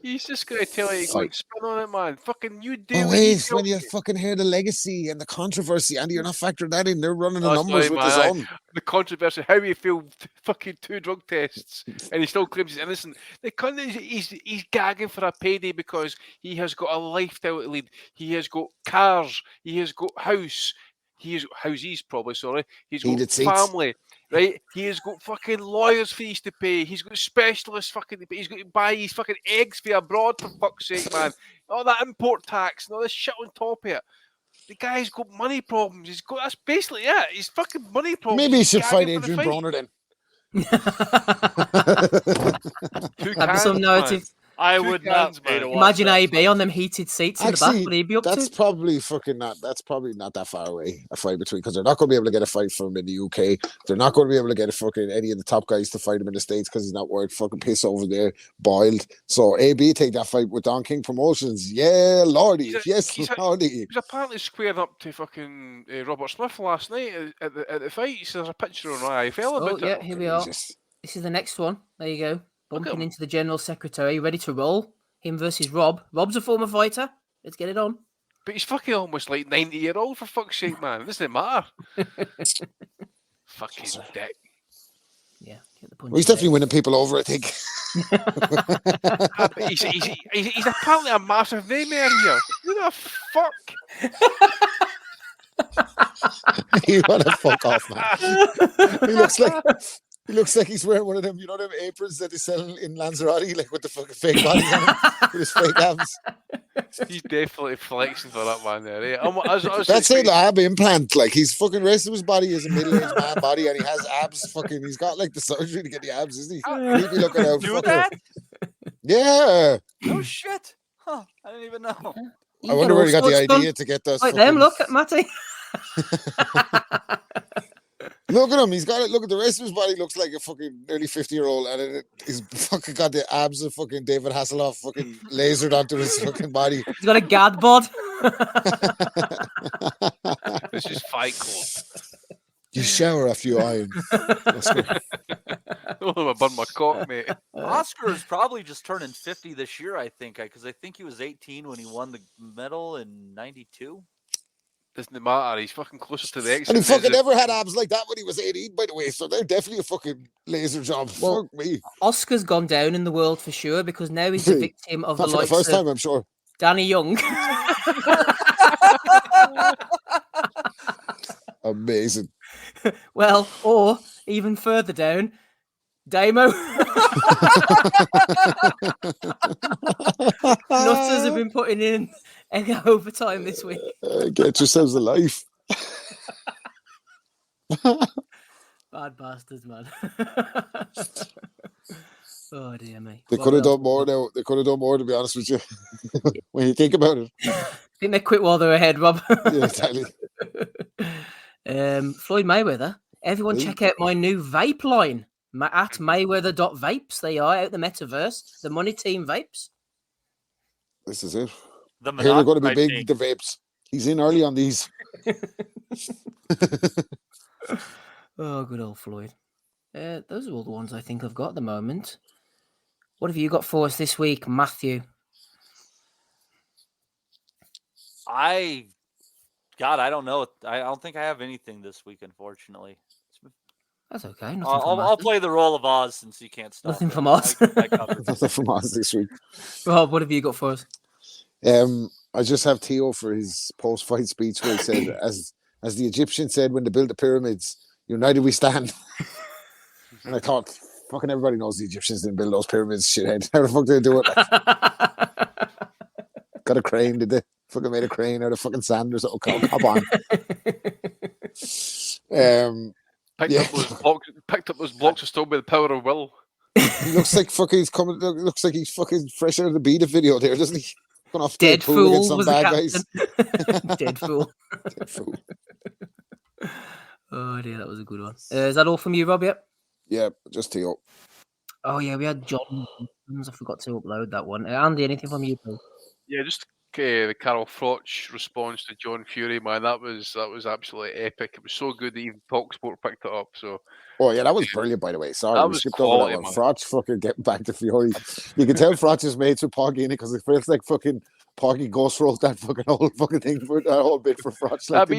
He's just going to tell you to go and spin on it, man. Fucking you do. Oh, wait, when you fucking hear the legacy and the controversy, Andy, you're not factoring that in. They're running the numbers with his own. The controversy, how he failed fucking 2 drug tests and he still claims he's innocent. He's gagging for a payday because he has got a lifestyle to lead. He has got cars. He has got house. He has houses, probably, sorry. He's got family. Right, he has got fucking lawyers' fees to pay. He's got specialists fucking to pay. He's got to buy his fucking eggs for abroad, for fuck's sake, man. All that import tax and all this shit on top of it. The guy's got money problems. That's basically it. He's fucking money problems. Maybe he should fight Adrian Broner then. That'd be some narrative. I would not. Imagine AB on them heated seats in the back. Would he be up that's to? probably fucking not. That's probably not that far away. A fight between, because they're not going to be able to get a fight from him in the UK. They're not going to be able to get a fucking any of the top guys to fight him in the States because he's not worth fucking piss over there, boiled. So AB take that fight with Don King Promotions. Yeah, lordy. Lordy. He was apparently squaring up to fucking Robert Smith last night at the fight. So there's a picture on IFL about it. Here we are. This is the next one. There you go. Bumping into the General Secretary, ready to roll. Him versus Rob. Rob's a former fighter. Let's get it on. But he's fucking almost like 90-year-old, for fuck's sake, man. It doesn't matter. Fucking dick. Yeah, get the punch. Well, he's definitely winning people over, I think. He's apparently a massive name area. Who the fuck? You want to fuck off, man. He looks like he's wearing one of them, you know, them aprons that they sell in Lanzarote, like with the fucking fake bodies on him, with his fake abs. He's definitely flexing for that man there. Eh? That's an ab implant. Like, he's fucking rest of his body is a middle-aged man body, and he has abs. Fucking, he's got like the surgery to get the abs, isn't he? Creepy looking out. Do that? Yeah. No shit. Huh? I didn't even know. I wonder where he got the idea to get those. Like them, look at Matty. Look at him. He's got it. Look at the rest of his body. Looks like a fucking nearly 50-year-old, and he's fucking got the abs of fucking David Hasselhoff fucking lasered onto his fucking body. He's got a gad bod. This is Fight Club. You shower after you iron. I burned my cock, mate. Oscar is probably just turning 50 this year, I think, because I think he was 18 when he won the medal in '92. Doesn't matter. He's fucking closer to the X. And he fucking never had abs like that when he was 18, by the way. So they're definitely a fucking laser job. Well, fuck me. Oscar's gone down in the world for sure because now he's a victim of Not the for likes the first of time, I'm sure. Danny Young. Amazing. Well, or even further down, Damo. Nutters have been putting in overtime this week. Get yourselves a life. Bad bastards, man. Oh dear me. They could have done more now. They could have done more, to be honest with you. When you think about it. I think they quit while they're ahead, Rob. Yeah, exactly. Floyd Mayweather. Everyone check out my new vape line. At Mayweather.vapes. They are out the metaverse. The Money Team vapes. This is it. Here they're going to be big, the vapes. He's in early on these. Oh, good old Floyd. Those are all the ones I think I've got at the moment. What have you got for us this week, Matthew? I don't know. I don't think I have anything this week, unfortunately. That's okay. I'll play the role of Oz since you can't stop. Nothing from Oz. Nothing from Oz this week. Rob, what have you got for us? I just have Teo for his post-fight speech where he said, as the Egyptians said when they built the pyramids, united we stand. And I thought, fucking everybody knows the Egyptians didn't build those pyramids, shithead. How the fuck did they do it? Got a crane, did they? Fucking made a crane out of fucking sand or something. Come on. Picked up those blocks of stone by the power of will. He looks like fucking looks like he's fucking fresh out of the Beta video there, doesn't he? Going off Dead pool fool against some was bad the guys. Dead fool. Dead fool. Oh dear, that was a good one. Is that all from you, Rob? Yep. Yeah, just Teo. Oh yeah, we had John. I forgot to upload that one. Andy, anything from you, please? Yeah, just the Carol Froch response to John Fury, man. That was absolutely epic. It was so good that even Talksport picked it up. So. Oh yeah, that was brilliant, by the way. Sorry, That we was skipped quality, over that one. man. Froch fucking getting back to Fury. You can tell Froch's mates with Poggy in it because it feels like fucking Poggy ghost wrote that fucking whole fucking thing for that whole bit for Froch. Like,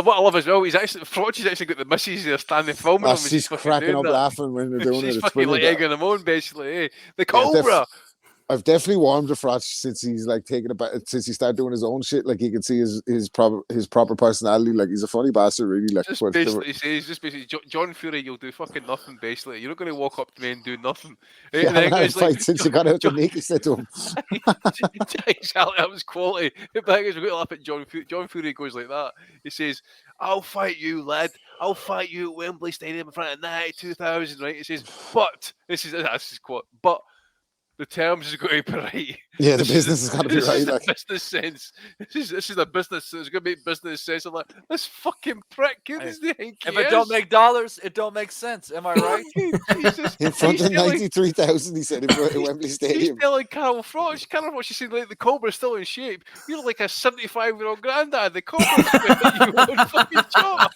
what I love as well, Froch has actually got the missus there standing filming him. She's cracking up laughing when they're doing she's it. It's fucking like brilliant. egging him on, basically. The Cobra. I've definitely warmed to Froch since he's like taking it back, since he started doing his own shit. Like you can see his proper personality. Like he's a funny bastard, really. Like just basically, John Fury, you'll do fucking nothing. Basically, you're not going to walk up to me and do nothing. Yeah, and then it's like, since you got out to make, he said to him. Exactly, that was quality. But I guess we're going to laugh at John Fury. John Fury goes like that. He says, "I'll fight you, lad. I'll fight you at Wembley Stadium in front of 92,000." Right? He says, "But that's his quote. But." The terms is going to be right. Yeah, the business has got to be right. Like business sense. This is a business. It's going to make business sense. I'm like, this fucking prick. If it don't make dollars, it don't make sense. Am I right? Jesus. In front of 93,000, he said, in front of Wembley Stadium. He's telling Carol Froch. Carol Froch, she said, like, the Cobra's still in shape. You're like a 75-year-old granddad. The Cobra's going to hit you on fucking job.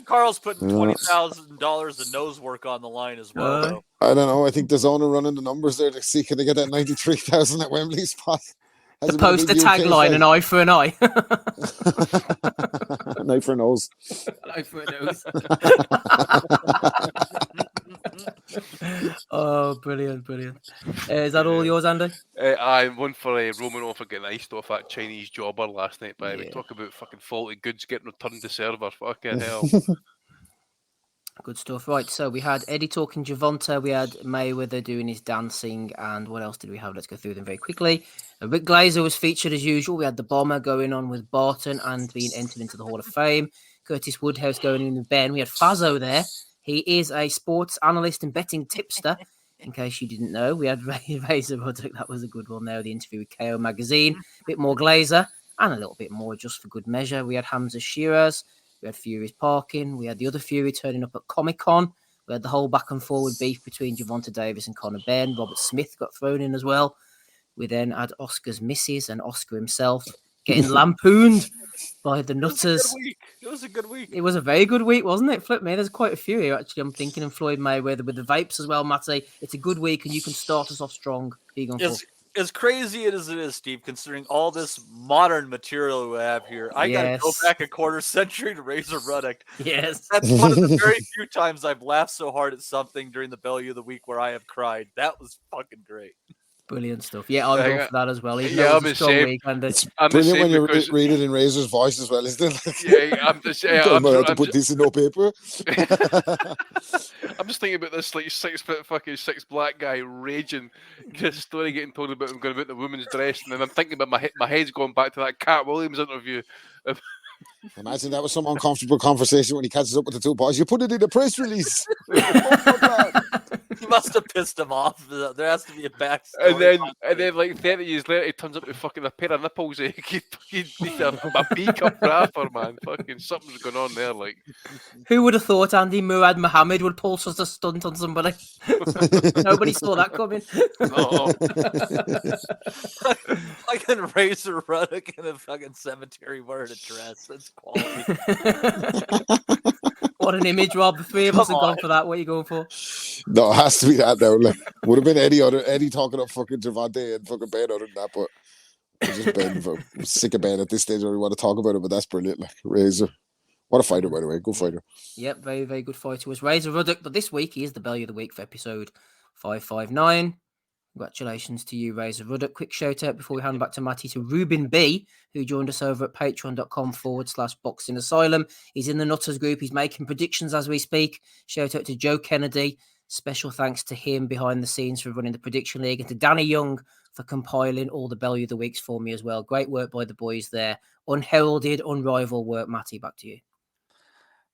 Carl's putting $20,000 of nose work on the line as well. Though. I don't know. I think there's owner running the numbers there to see can they get that 93,000 at Wembley spot. The poster tagline: an eye for an eye. An eye for a nose. An eye for a nose. Oh, brilliant. Is that all yours, Andy? I'm one for Romano for getting iced off that Chinese jobber last night. By the way, talk about fucking faulty goods getting returned to server. Fucking hell. Good stuff. Right, so we had Eddie talking Gervonta, we had Mayweather doing his dancing, and what else did we have? Let's go through them very quickly. Rick Glazer was featured as usual. We had the bomber going on with Barton and being entered into the Hall of Fame. Curtis Woodhouse going in with Ben. We had Fazzo there. He is a sports analyst and betting tipster, in case you didn't know. We had Razor Ruddock. That was a good one there. The interview with KO Magazine. A bit more Glazer and a little bit more just for good measure. We had Hamzah Sheeraz. We had Fury's parking. We had the other Fury turning up at Comic-Con. We had the whole back and forward beef between Gervonta Davis and Conor Benn. Robert Smith got thrown in as well. We then had Oscar's missus and Oscar himself getting lampooned by the Nutters. It was a good week. It was a very good week, wasn't it? Flip me. There's quite a few here, actually. I'm thinking, and Floyd Mayweather with the vapes as well, Matty. It's a good week, and you can start us off strong. As crazy as it is, Steve, considering all this modern material we have here, I got to go back a quarter century to Razor Ruddock. Yes. That's one of the very few times I've laughed so hard at something during the Bellew of the week where I have cried. That was fucking great. Brilliant stuff. Yeah, I'll go for that as well. I'm the same. It's brilliant when you read it in Razor's voice as well, isn't it? Yeah, I'm just to put this in no paper. I'm just thinking about this like 6 black guy raging, this story getting told about him going about the women's dress, and then I'm thinking about my head's going back to that Cat Williams interview. Imagine that was some uncomfortable conversation when he catches up with the two boys. You put it in a press release. He must have pissed him off. There has to be a backstory. And then like 30 years later, he turns up with fucking a pair of nipples. He needs a B-cup rapper, man. Fucking something's going on there. Like, who would have thought Andy Murad Muhammad would pull such a stunt on somebody? Nobody saw that coming. No. Like a Razor Ruddock in a fucking cemetery wearing a dress. That's quality. What an image, Rob. The three of us have gone for that. What are you going for? No, it has to be that now. Like, would have been Eddie talking up fucking Gervonta and fucking Ben other than that, but just Ben. I'm sick of Ben at this stage. I don't really want to talk about it, but that's brilliant. Like Razor. What a fighter, by the way. Good fighter. Yep, very, very good fighter was Razor Ruddock. But this week, he is the Bellew of the Week for episode 559. Congratulations to you, Razor Ruddock. Quick shout out before we hand back to Matty to Ruben B, who joined us over at patreon.com/boxing asylum. He's in the Nutters group. He's making predictions as we speak. Shout out to Joe Kennedy. Special thanks to him behind the scenes for running the prediction league, and to Danny Young for compiling all the Bellew of the Weeks for me as well. Great work by the boys there. Unheralded, unrivaled work. Matty, back to you.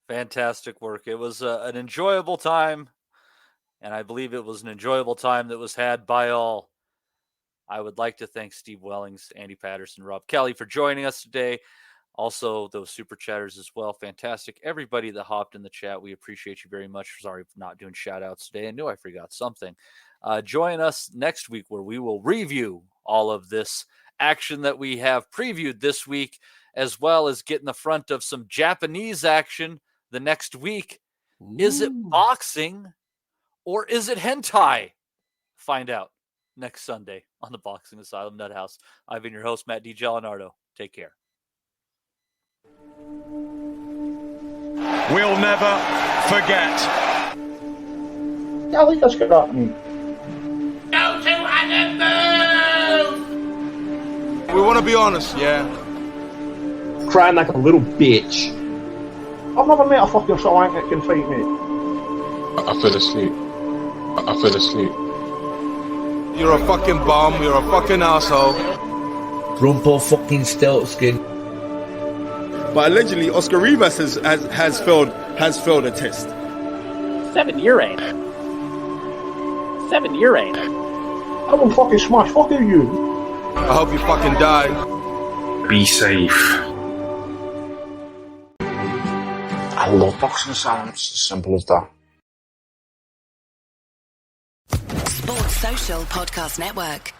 Fantastic work. It was an enjoyable time. And I believe it was an enjoyable time that was had by all. I would like to thank Steve Wellings, Andy Patterson, Rob Kelly for joining us today Also, those super chatters as well. Fantastic. Everybody that hopped in the chat, we appreciate you very much. Sorry for not doing shout outs today. I knew I forgot something. Join us next week where we will review all of this action that we have previewed this week, as well as get in the front of some Japanese action the next week. Ooh. Is it boxing or is it hentai? Find out next Sunday on the Boxing Asylum Nuthouse. I've been your host, Matt DiGianardo. Take care. We'll never forget. I think that's good happening. Go to Animal! We want to be honest, yeah? Crying like a little bitch. I've never met a fucking swank that can fight me. I fell asleep. I fell asleep. You're a fucking bum. You're a fucking asshole. Rumple fucking Stiltskin. But allegedly, Oscar Rivas has failed a test. 7-year ain't it? 7-year ain't it? I will fucking smash fucking you. I hope you fucking die. Be safe. I love boxing sounds. Simple as that. Sports Social Podcast Network.